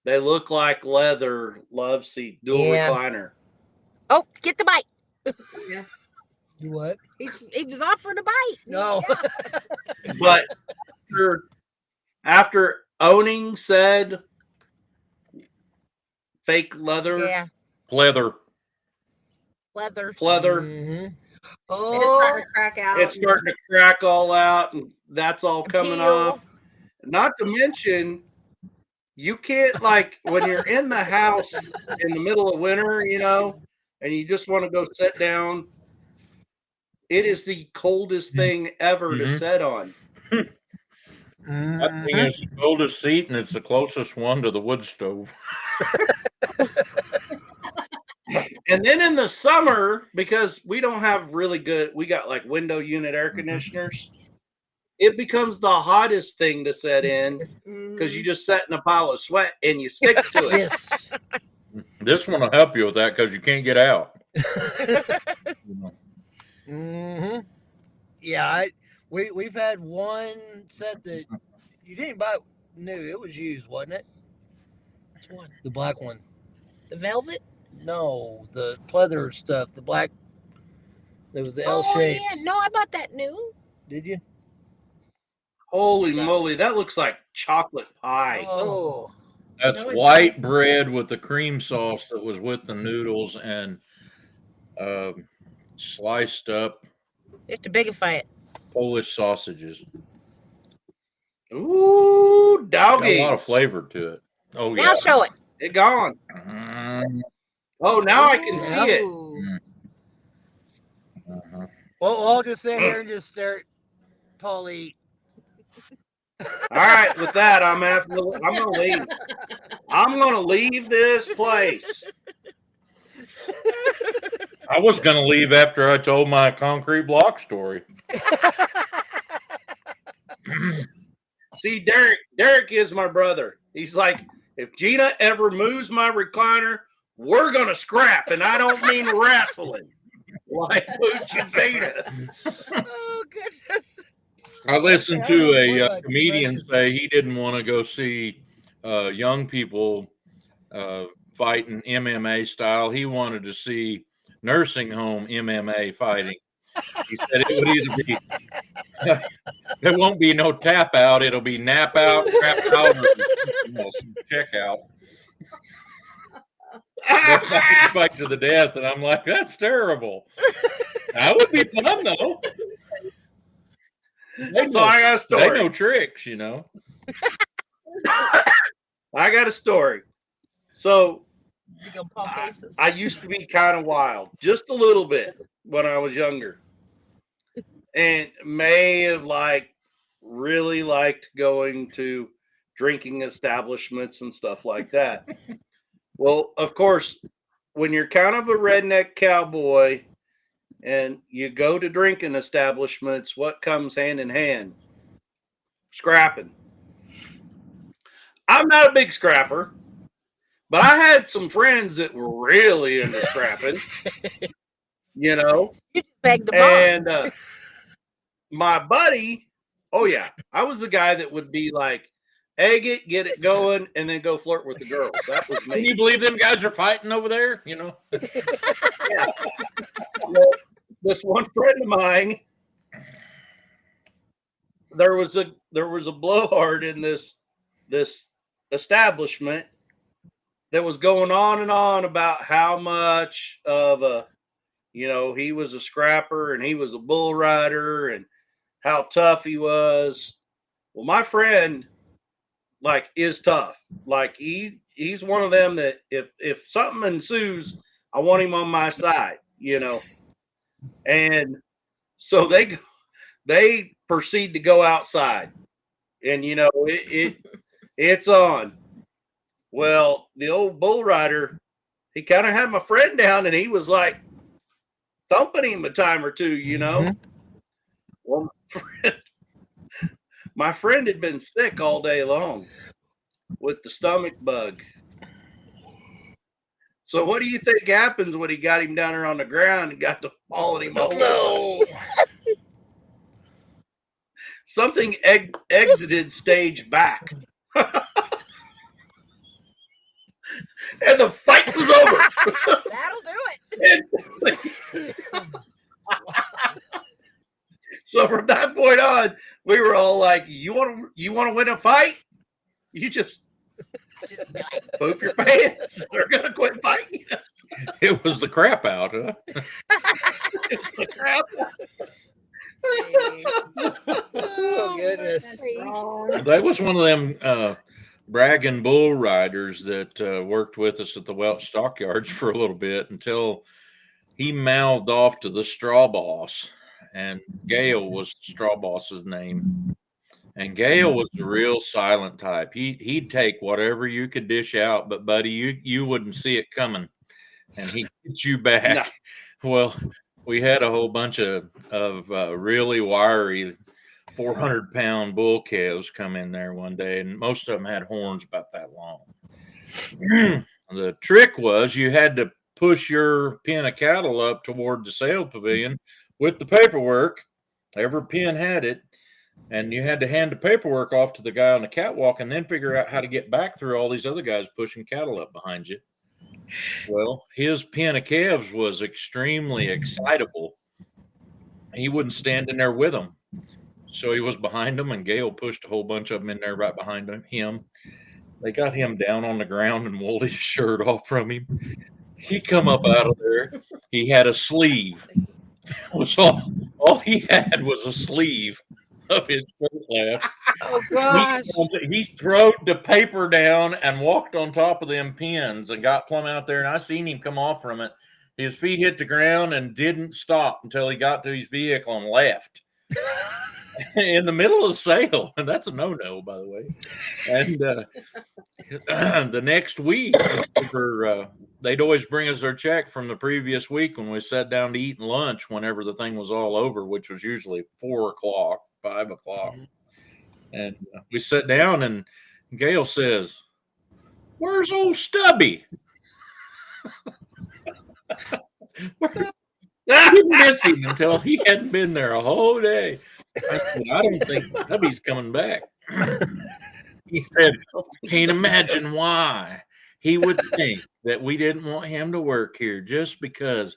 They look like leather love seat, dual recliner. Oh, get the bite. Yeah. You what? He was offering a bite. No. Yeah. But after owning said fake leather, Yeah. Pleather. Leather. pleather, Mm-hmm. It's Oh, starting to crack out. it's starting to crack all out, and that's all coming Peel. off. Not to mention, you can't, like, when you're in the house in the middle of winter, and you just want to go sit down, it is the coldest thing ever to Mhm. sit on. That thing is the coldest seat, and it's the closest one to the wood stove. And then in the summer, because we don't have really good, we got like window unit air conditioners, it becomes the hottest thing to sit in because you just sit in a pile of sweat and you stick to it. yes. This one will help you with that because you can't get out. Mm-hmm. Yeah, we've had one set that you didn't buy new. It was used, wasn't it? Which one? The black one. The velvet? No, the pleather stuff. The black. There was the L shape. Yeah. No, I bought that new. Did you? Holy moly, that looks like chocolate pie. Oh. That's No, it's white bread with the cream sauce that was with the noodles and sliced up You have to bigify it. Polish sausages. Ooh, Got doggy. a lot of flavor to it. Oh yeah. Now show it. It gone. Oh, now I can see it. Ooh. Well, I'll just sit here and just stare at Paul eat. All right, with that, I'm gonna leave. I'm gonna leave this place. I was going to leave after I told my concrete block story. See, Derek is my brother. He's like, if Gina ever moves my recliner we're gonna scrap, and I don't mean wrestling like Booch and Veda. Oh goodness. I listened I don't know to what, a comedian compresses. say he didn't want to go see young people fighting MMA style. He wanted to see nursing home MMA fighting. He said it would either be there won't be no tap out, it'll be nap out, crap out, or something else, check out. They'll fight to the death, and I'm like, that's terrible. That would be fun though. So I got a story. They know tricks, you know. I got a story. So You gonna pump faces? I used to be kind of wild, just a little bit when I was younger, and may have really liked going to drinking establishments and stuff like that. Well, of course, when you're kind of a redneck cowboy and you go to drinking establishments, what comes hand in hand? Scrapping. I'm not a big scrapper, but I had some friends that were really into scrapping, you know. You just begged them on. And my buddy, oh yeah, I was the guy that would be like, egg it, get it going, and then go flirt with the girls. That was Can me. you believe them guys are fighting over there? You know. Yeah. Well, this one friend of mine, there was a blowhard in this establishment that was going on and on about how much of a, he was a scrapper and he was a bull rider and how tough he was. Well, my friend is tough. He's one of them that if something ensues, I want him on my side, And so they proceed to go outside, and it's on. Well, the old bull rider, he kind of had my friend down, and he was like thumping him a time or two, Mhm. Well, my friend had been sick all day long with the stomach bug. So what do you think happens when he got him down there on the ground and got to following him over? No. Something exited stage back. And the fight was over. That'll do it. So from that point on, we were all like, you want to win a fight? You just do it. poop your pants. They're gonna quit fighting. It was the crap out, huh? The crap. Oh goodness. That was one of them bragging bull riders that worked with us at the Welch Stockyards for a little bit until he mouthed off to the straw boss, and Gale was the straw boss's name. And Gale was the real silent type. He'd take whatever you could dish out, but buddy, you wouldn't see it coming, and he'd get you back. No. Well, we had a whole bunch of really wiry 400-pound bull calves come in there one day, and most of them had horns about that long. The trick was you had to push your pen of cattle up toward the sale pavilion with the paperwork. Every pen had it. And you had to hand the paperwork off to the guy on the catwalk and then figure out how to get back through all these other guys pushing cattle up behind you. Well, his pen of calves was extremely excitable. He wouldn't stand in there with them. So he was behind them, and Gale pushed a whole bunch of them in there right behind him. They got him down on the ground and wooled his shirt off from him. He come up out of there. He had a sleeve. All he had was a sleeve of his shirt left. Oh gosh. He throwed the paper down and walked on top of them pins and got plumb out there, and I seen him come off from it. His feet hit the ground and didn't stop until he got to his vehicle and left. In the middle of the sale, and that's a no-no, by the way. And the next week, they'd always bring us their check from the previous week when we sat down to eat lunch whenever the thing was all over, which was usually 4 o'clock, 5 o'clock. And we sat down, and Gale says, "Where's old Stubby?" I didn't miss him until he hadn't been there a whole day. I said, I don't think Stubby's coming back. He said, can't imagine why he would think that we didn't want him to work here just because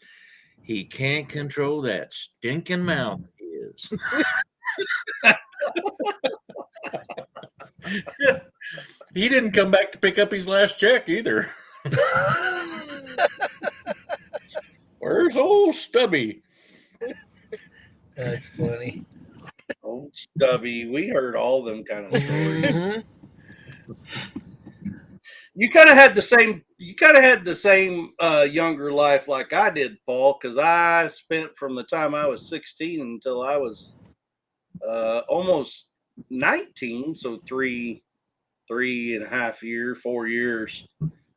he can't control that stinking mouth of his. He didn't come back to pick up his last check either. Where's old Stubby? That's funny. Old Stubby. We heard all them kind of stories. Mhm. You kind of had the same. You kind of had the same younger life like I did, Paul. Because I spent from the time I was 16 until I was almost 19, so 4 years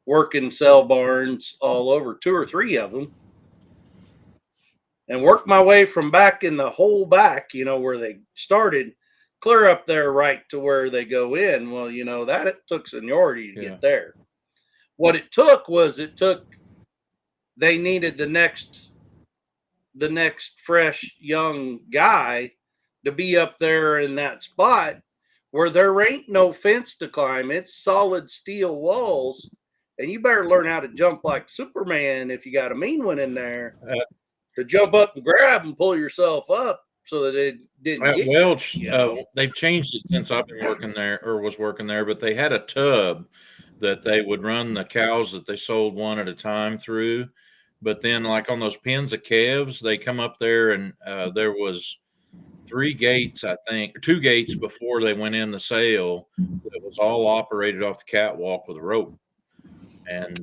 working cell barns all over, 2 or 3 of them, and worked my way from back in the whole back, where they started, clear up there right to where they go in. Well, that it took seniority to get there. What it took was they needed the next fresh young guy to be up there in that spot where there ain't no fence to climb. It's solid steel walls, and you better learn how to jump like Superman if you got a mean one in there to jump up and grab and pull yourself up so that it didn't At get Welch, you. they've changed it since I've been working there or was working there, but they had a tub that they would run the cows that they sold one at a time through. But then, like on those pens of calves, they come up there and there was 3 gates, I think, 2 gates before they went in the sale. It was all operated off the catwalk with a rope, and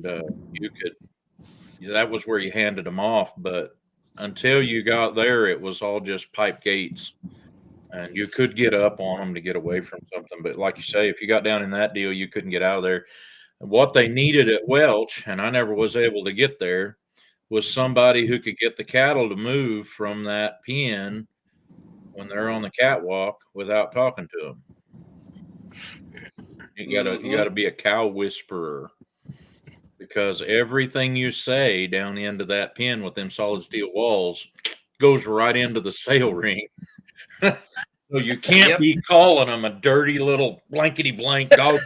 that was where you handed them off. But until you got there, it was all just pipe gates, and you could get up on them to get away from something. But like you say, if you got down in that deal, you couldn't get out of there. What they needed at Welch, and I never was able to get there, was somebody who could get the cattle to move from that pen when they're on the catwalk without talking to them. You gotta be a cow whisperer, because everything you say down into that pen with them solid steel walls goes right into the sale ring. So you can't be calling them a dirty little blankety blank dog.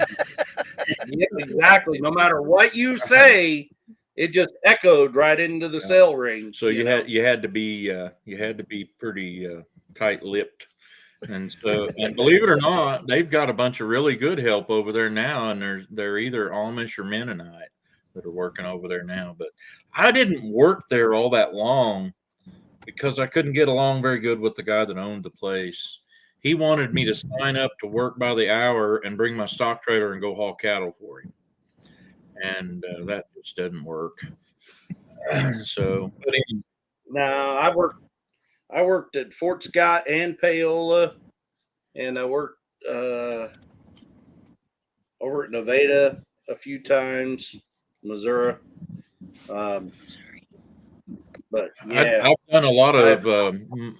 Yep, exactly. No matter what you say, it just echoed right into the sale ring. So you had to be pretty tight-lipped. And so, and believe it or not, they've got a bunch of really good help over there now, and they're either Amish or Mennonite that are working over there now. But I didn't work there all that long because I couldn't get along very good with the guy that owned the place. He wanted me to sign up to work by the hour and bring my stock trailer and go haul cattle for him, and that just didn't work. So, but now I worked at Fort Scott and Paola, and I worked over at Nevada a few times, Missouri. But yeah, I've done a lot of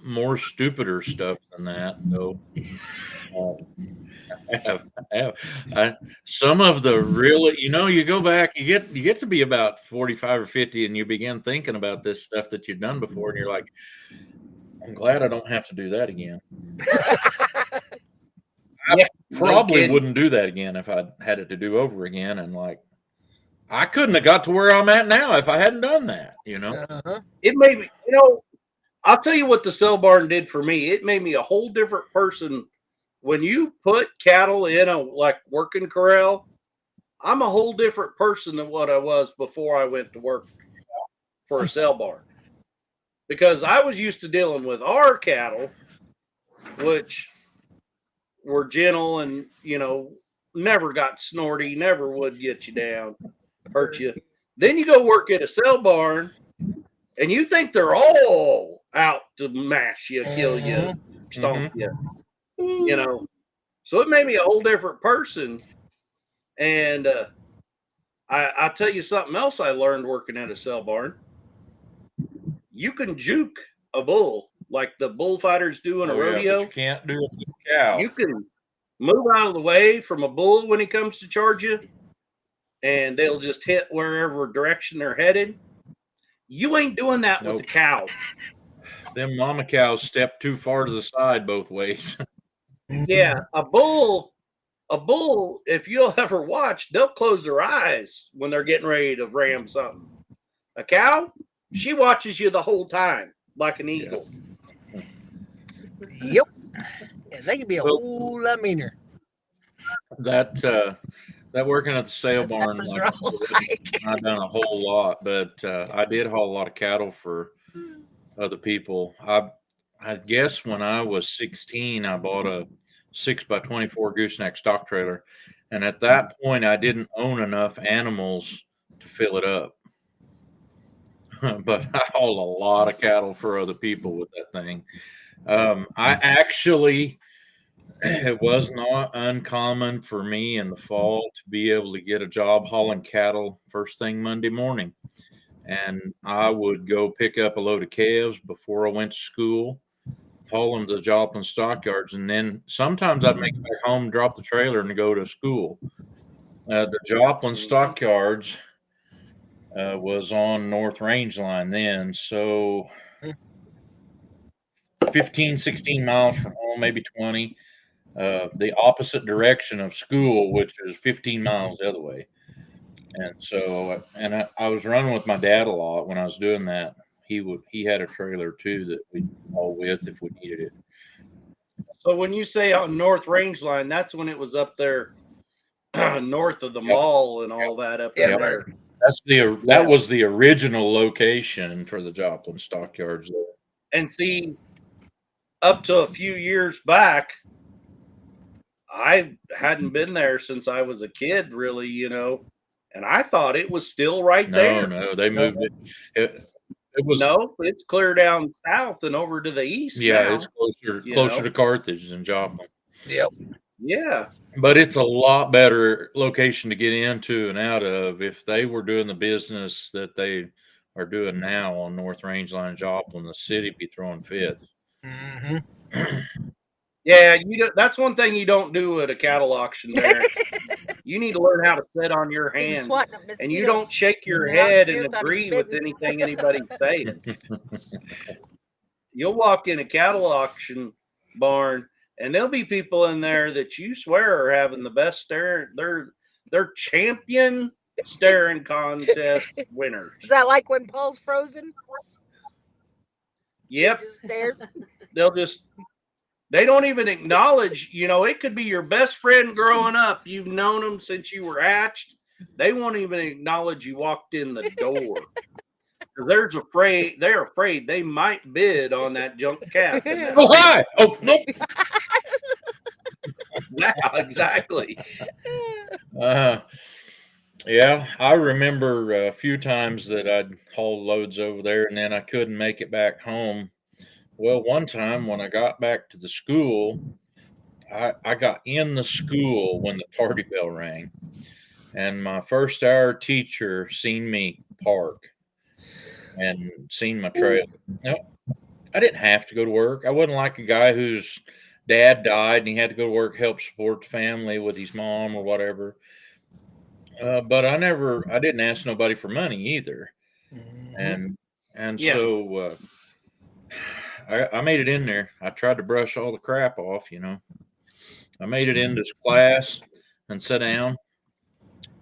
more stupider stuff than that, though. Some of the really, you go back, you get to be about 45 or 50, and you begin thinking about this stuff that you've done before, and you're like, I'm glad I don't have to do that again. I probably wouldn't do that again if I had it to do over again. And like, I couldn't have got to where I'm at now if I hadn't done that, It made me, I'll tell you what the cell barn did for me. It made me a whole different person. When you put cattle in a working corral, I'm a whole different person than what I was before I went to work for a cell barn. Because I was used to dealing with our cattle, which were gentle and, never got snorty, never would get you down, hurt you. Then you go work at a cell barn, and you think they're all out to mash you, kill you, stomp you, So it made me a whole different person. And I'll tell you something else I learned working at a cell barn. You can juke a bull like the bullfighters do in a rodeo. But you can't do it with a cow. You can move out of the way from a bull when he comes to charge you, and they'll just hit wherever direction they're headed. You ain't doing that with a Nope. cow. Them mama cows step too far to the side both ways. Yeah, a bull, if you'll ever watch, they'll close their eyes when they're getting ready to ram something. A cow, she watches you the whole time like an eagle. Yep. And they can be a Well- whole lot meaner. That working at the sale That's barn, heifers like, are alike. I've done a whole lot, but I did haul a lot of cattle for other people. I guess when I was 16, I bought a 6x24 gooseneck stock trailer, and at that point, I didn't own enough animals to fill it up. But I hauled a lot of cattle for other people with that thing. I actually, it was not uncommon for me in the fall to be able to get a job hauling cattle first thing Monday morning. And I would go pick up a load of calves before I went to school, haul them to the Joplin stockyards, and then sometimes I'd make it back home, drop the trailer, and go to school. The Joplin stockyards was on North Range Line then, so 15, 16 miles from home, maybe 20. The opposite direction of school, which is 15 miles the other way. And so, I was running with my dad a lot when I was doing that. He had a trailer too that we'd haul with if we needed it. So when you say on North Range Line, that's when it was up there north of the Yep. mall and all that up Yep. there. That was the original location for the Joplin stockyards. And see, up to a few years back, I hadn't been there since I was a kid, really, and I thought it was still right there. No, they moved it. It was No, it's clear down south and over to the east. now. it's closer know? to Carthage than Joplin. Yep. Yeah. But it's a lot better location to get into and out of. If they were doing the business that they are doing now on North Range Line Joplin, the city be throwing fits. Mm-hmm. Yeah, that's one thing you don't do at a cattle auction there. You need to learn how to sit on your hands. And you don't shake your head and agree with anything anybody's saying. You'll walk in a cattle auction barn and there'll be people in there that you swear are having the best staring. They're champion staring contest winners. Is that like when Paul's frozen? Yep. Just stares. They don't even acknowledge, it could be your best friend growing up. You've known them since you were hatched. They won't even acknowledge you walked in the door. Because they're afraid they might bid on that junk calf. Oh, hi! Oh, no. Yeah, exactly. Yeah, I remember a few times that I'd hauled loads over there and then I couldn't make it back home. Well, one time when I got back to the school, I got in the school when the tardy bell rang, and my first hour teacher seen me park and seen my trailer. No, I didn't have to go to work. I wasn't like a guy whose dad died and he had to go to work, help support the family with his mom or whatever. But I didn't ask nobody for money either. Mm-hmm. And Yeah. so I made it in there. I tried to brush all the crap off, I made it into class and sat down.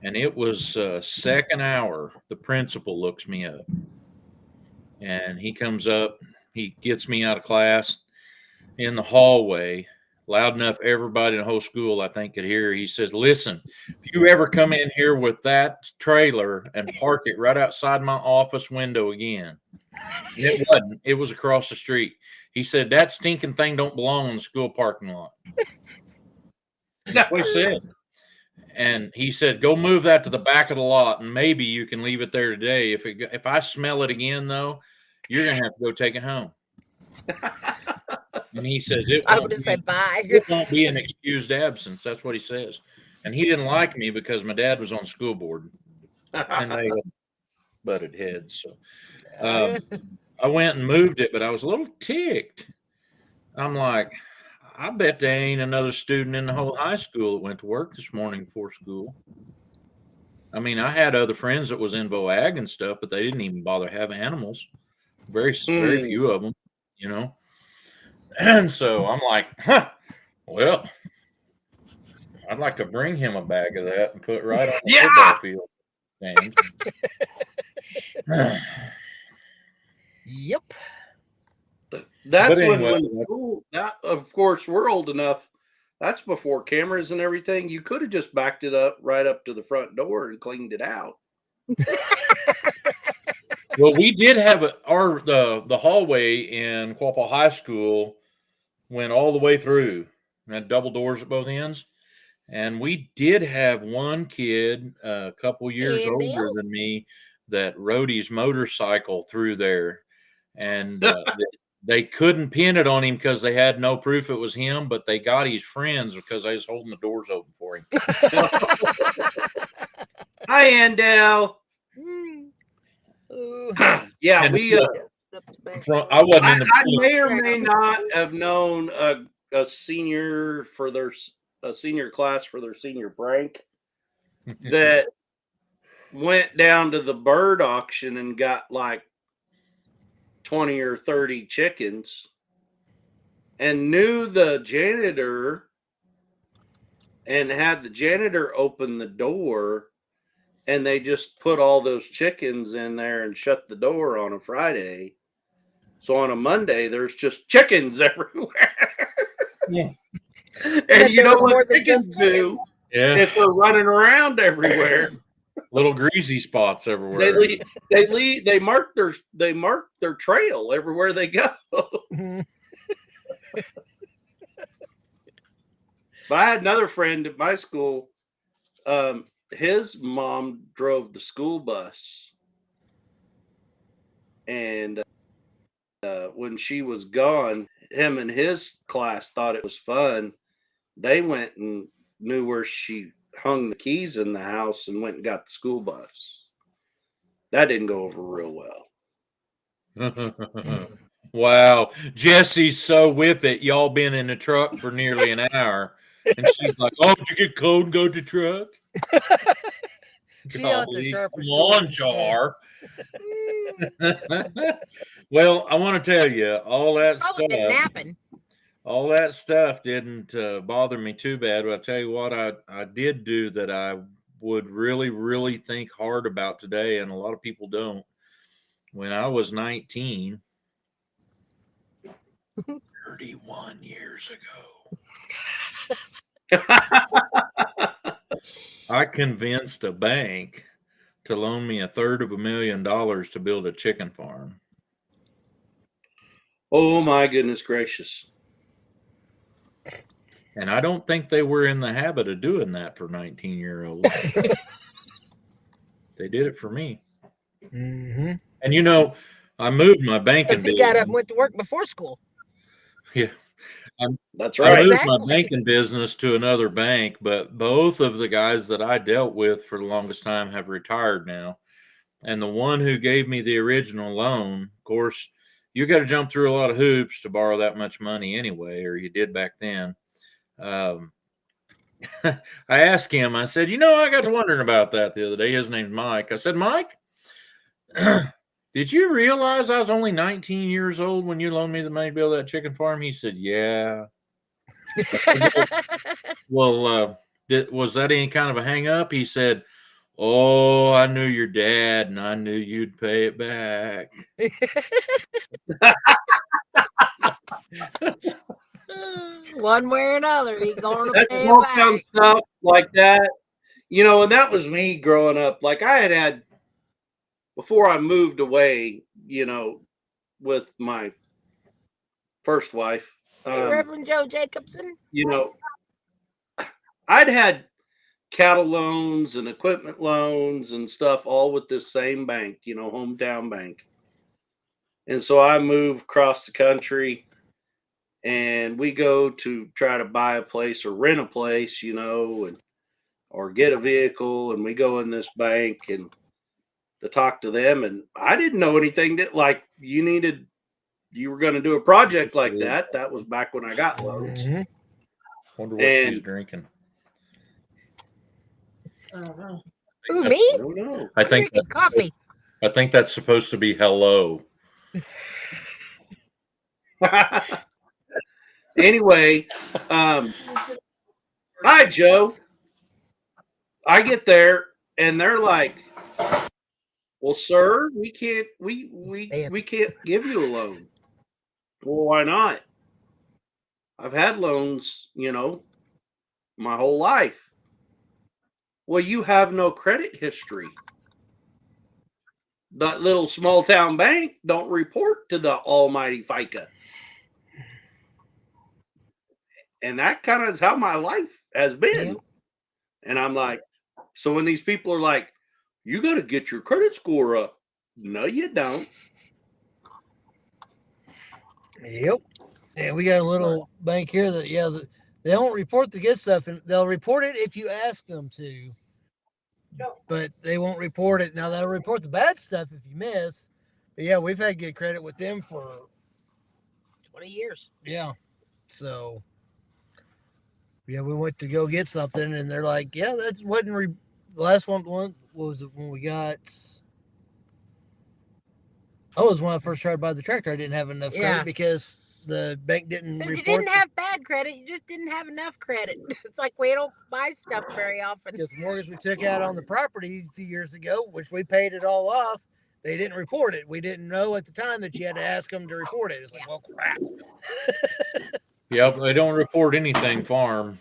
And it was second hour. The principal looks me up. And he comes up. He gets me out of class in the hallway, loud enough everybody in the whole school, I think, could hear. He says, "Listen, if you ever come in here with that trailer and park it right outside my office window again." And it wasn't. It was across the street. He said, "That stinking thing don't belong in the school parking lot." That's what he said. And he said, "Go move that to the back of the lot, and maybe you can leave it there today. If I smell it again, though, you're gonna have to go take it home." And he says, I would have said bye. "It won't be an excused absence." That's what he says. And he didn't like me because my dad was on school board, and they butted heads. So I went and moved it, but I was a little ticked. I'm like, I bet there ain't another student in the whole high school that went to work this morning before school. I mean, I had other friends that was in ag and stuff, but they didn't even bother having animals. Very few of them, you know. And so I'm like, well, I'd like to bring him a bag of that and put right on the football field stands. Yep. That's anyway, when the school, that, of course, we're old enough. That's before cameras and everything. You could have just backed it up right up to the front door and cleaned it out. well, we did have the hallway in Quapaw High School went all the way through and had double doors at both ends. And we did have one kid a couple years older than me that rode his motorcycle through there. And they couldn't pin it on him because they had no proof it was him, but they got his friends because I was holding the doors open for him. Hi, Andell. Yeah, And we. I wasn't in the. I may or may not have known a senior for their senior class for their senior break that went down to the bird auction and got like 20 or 30 chickens and knew the janitor and had the janitor open the door, and they just put all those chickens in there and shut the door on a Friday. So on a Monday, there's just chickens everywhere. Yeah. And you know what chickens do? Yeah. If they're running around everywhere. Little greasy spots everywhere. They mark their trail everywhere they go. But I had another friend at my school. His mom drove the school bus, and when she was gone, him and his class thought it was fun. They went and knew where she hung the keys in the house and went and got the school bus. That didn't go over real well. Wow. Jesse's so with it. Y'all been in the truck for nearly an hour. And she's like, oh, did you get cold and go to the truck? She got the sharpest. Come on, Jar. Well, I want to tell you, all that stuff didn't bother me too bad. But I tell you what, I did do that I would really, really think hard about today, and a lot of people don't. When I was 19, 31 years ago, I convinced a bank to loan me $350,000 to build a chicken farm. Oh my goodness gracious. And I don't think they were in the habit of doing that for 19-year-olds. They did it for me. Mm-hmm. And you know, I moved my banking business. He got up and went to work before school. Yeah. That's right. I moved my banking business to another bank, but both of the guys that I dealt with for the longest time have retired now. And the one who gave me the original loan, of course, you got to jump through a lot of hoops to borrow that much money anyway, or you did back then. I asked him, I said, I got to wondering about that the other day. His name's Mike. I said, Mike, did you realize I was only 19 years old when you loaned me the money to build that chicken farm? He said, yeah. Well, was that any kind of a hang up? He said, oh, I knew your dad and I knew you'd pay it back. One way or another, he's going to pay small it back. town stuff like that, and that was me growing up. Like I had before I moved away, with my first wife, Reverend Joe Jacobson. I'd had cattle loans and equipment loans and stuff all with this same bank, hometown bank. And so I moved across the country, and we go to try to buy a place or rent a place, or get a vehicle, and we go in this bank and to talk to them. And I didn't know anything that you were going to do a project like that. That was back when I got loans. Mm-hmm. Wonder what she's drinking. Who, that's- me? I don't know. I I'm think drinking coffee. I think that's supposed to be hello. Anyway, hi Joe. I get there and they're like, "Well, sir, we can't we can't give you a loan." Well, why not? I've had loans, my whole life. Well, you have no credit history. That little small town bank don't report to the almighty FICA. And that kind of is how my life has been. Yep. And I'm like, so when these people are like, you got to get your credit score up. No, you don't. Yep. Yeah, we got a little bank here that they don't report the good stuff, and they'll report it if you ask them to. But they won't report it. Now they'll report the bad stuff if you miss. But yeah, we've had good credit with them for 20 years. yeah. So yeah, we went to go get something, and they're like, "Yeah, that wasn't the last one. What was it when we got?" Oh, it was when I first tried to buy the tractor. I didn't have enough Yeah. credit because the bank didn't Said report. you didn't have bad credit, you just didn't have enough credit. It's like we don't buy stuff very often. Because the mortgage we took out on the property a few years ago, which we paid it all off, they didn't report it. We didn't know at the time that you had to ask them to report it. It's like, well, crap. Yep, they don't report anything farm.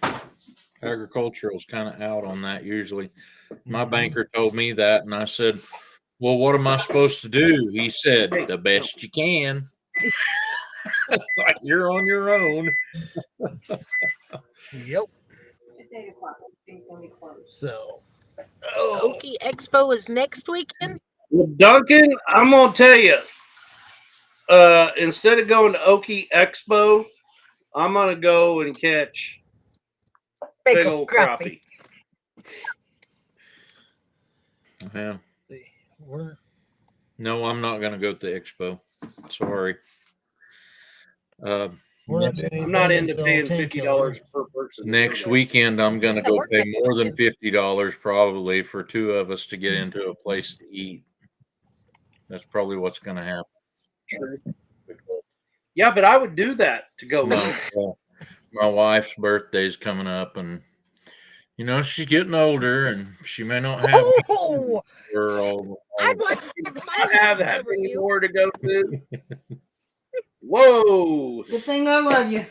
Agricultural is kind of out on that usually. My banker told me that, and I said, "Well, what am I supposed to do?" He said, "The best you can." Like you're on your own. Yep. So, Okie Expo is next weekend. Well, Duncan, I'm going to tell you, instead of going to Okie Expo, I'm going to go and catch big old crappie. Yeah. we're No, I'm not going to go to the expo. Sorry. not doing I'm not anything into until paying 10 $50 killers. per person. Next weekend, I'm going to Yeah, go we're pay next more than weekend. $50 probably for two of us to get into a place to eat. That's probably what's going to happen. Sure. Yeah, but I would do that to go No, eat. well, my wife's birthday's coming up, and she's getting older, and she may not have Oh, her all. I'd watch my I have that over you. anymore to go to. Whoa. Good thing I love you.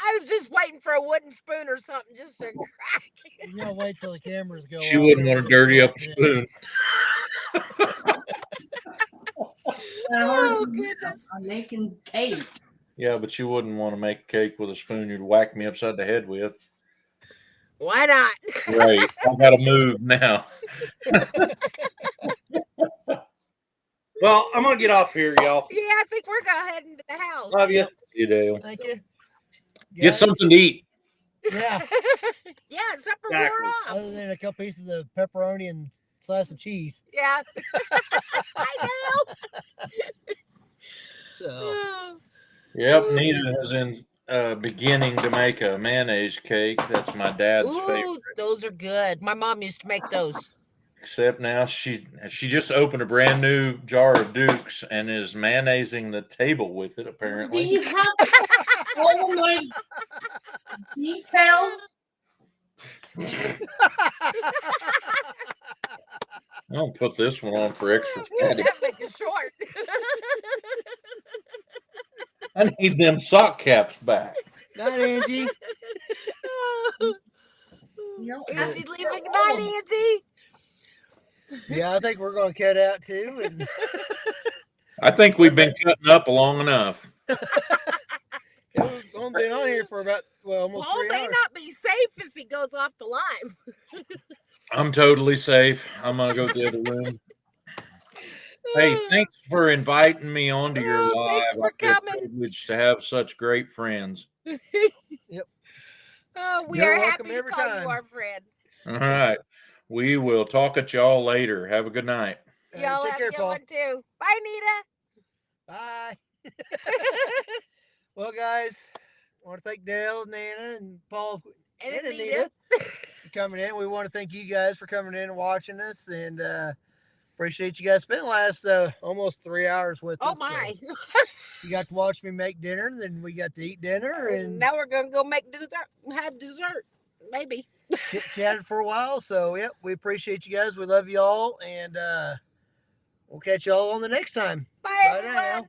I was just waiting for a wooden spoon or something just to crack. you gotta wait till the cameras go She off, wouldn't then want to we'll dirty up record the it. spoon. Oh, goodness. I'm making cake. Yeah, but you wouldn't want to make cake with a spoon you'd whack me upside the head with. Why not? Right. I got to move now. Well, I'm going to get off here, y'all. Yeah, I think we're going to head into the house. Love you. You do. Thank you. Get something to eat. Yeah. Yeah, supper Exactly. wore off. Other than a couple pieces of pepperoni and slice of cheese. Yeah. I know. So Yep. Oh, Nina goodness. is in beginning to make a mayonnaise cake. That's my dad's favorite. Ooh, those are good. My mom used to make those. Except now she just opened a brand new jar of Dukes and is mayonnaising the table with it. Do Apparently. you have all my details? I don't put this one on for extra credit. That make it short. I need them sock caps back. night, Angie. Angie's leaving. Good night, Angie. Yeah, I think we're gonna cut out too. And I think we've been cutting up long enough. we've only been on here for about almost Paul 3 may hours. not be safe if he goes off the live. I'm totally safe. I'm gonna go to the other room. Hey, thanks for inviting me onto your Oh, live. thanks for I feel coming. privileged to have such great friends. Oh, we You're are welcome happy to every call time. you our friend. All right. We will talk at y'all later. Have a good night. Y'all take have care, a good Paul. one too. Bye, Nita. Bye. Well, guys, I want to thank Dale, Nana, and Paul And and Anita. Anita for coming in. We want to thank you guys for coming in and watching us, and appreciate you guys spending the last almost 3 hours with Oh us. So my! you got to watch me make dinner, then we got to eat dinner, and Now we're gonna go make dessert. Have dessert, maybe. chatted for a while. So yep, we appreciate you guys. We love you all, and we'll catch you all on the next time. Bye, Bye everyone. now.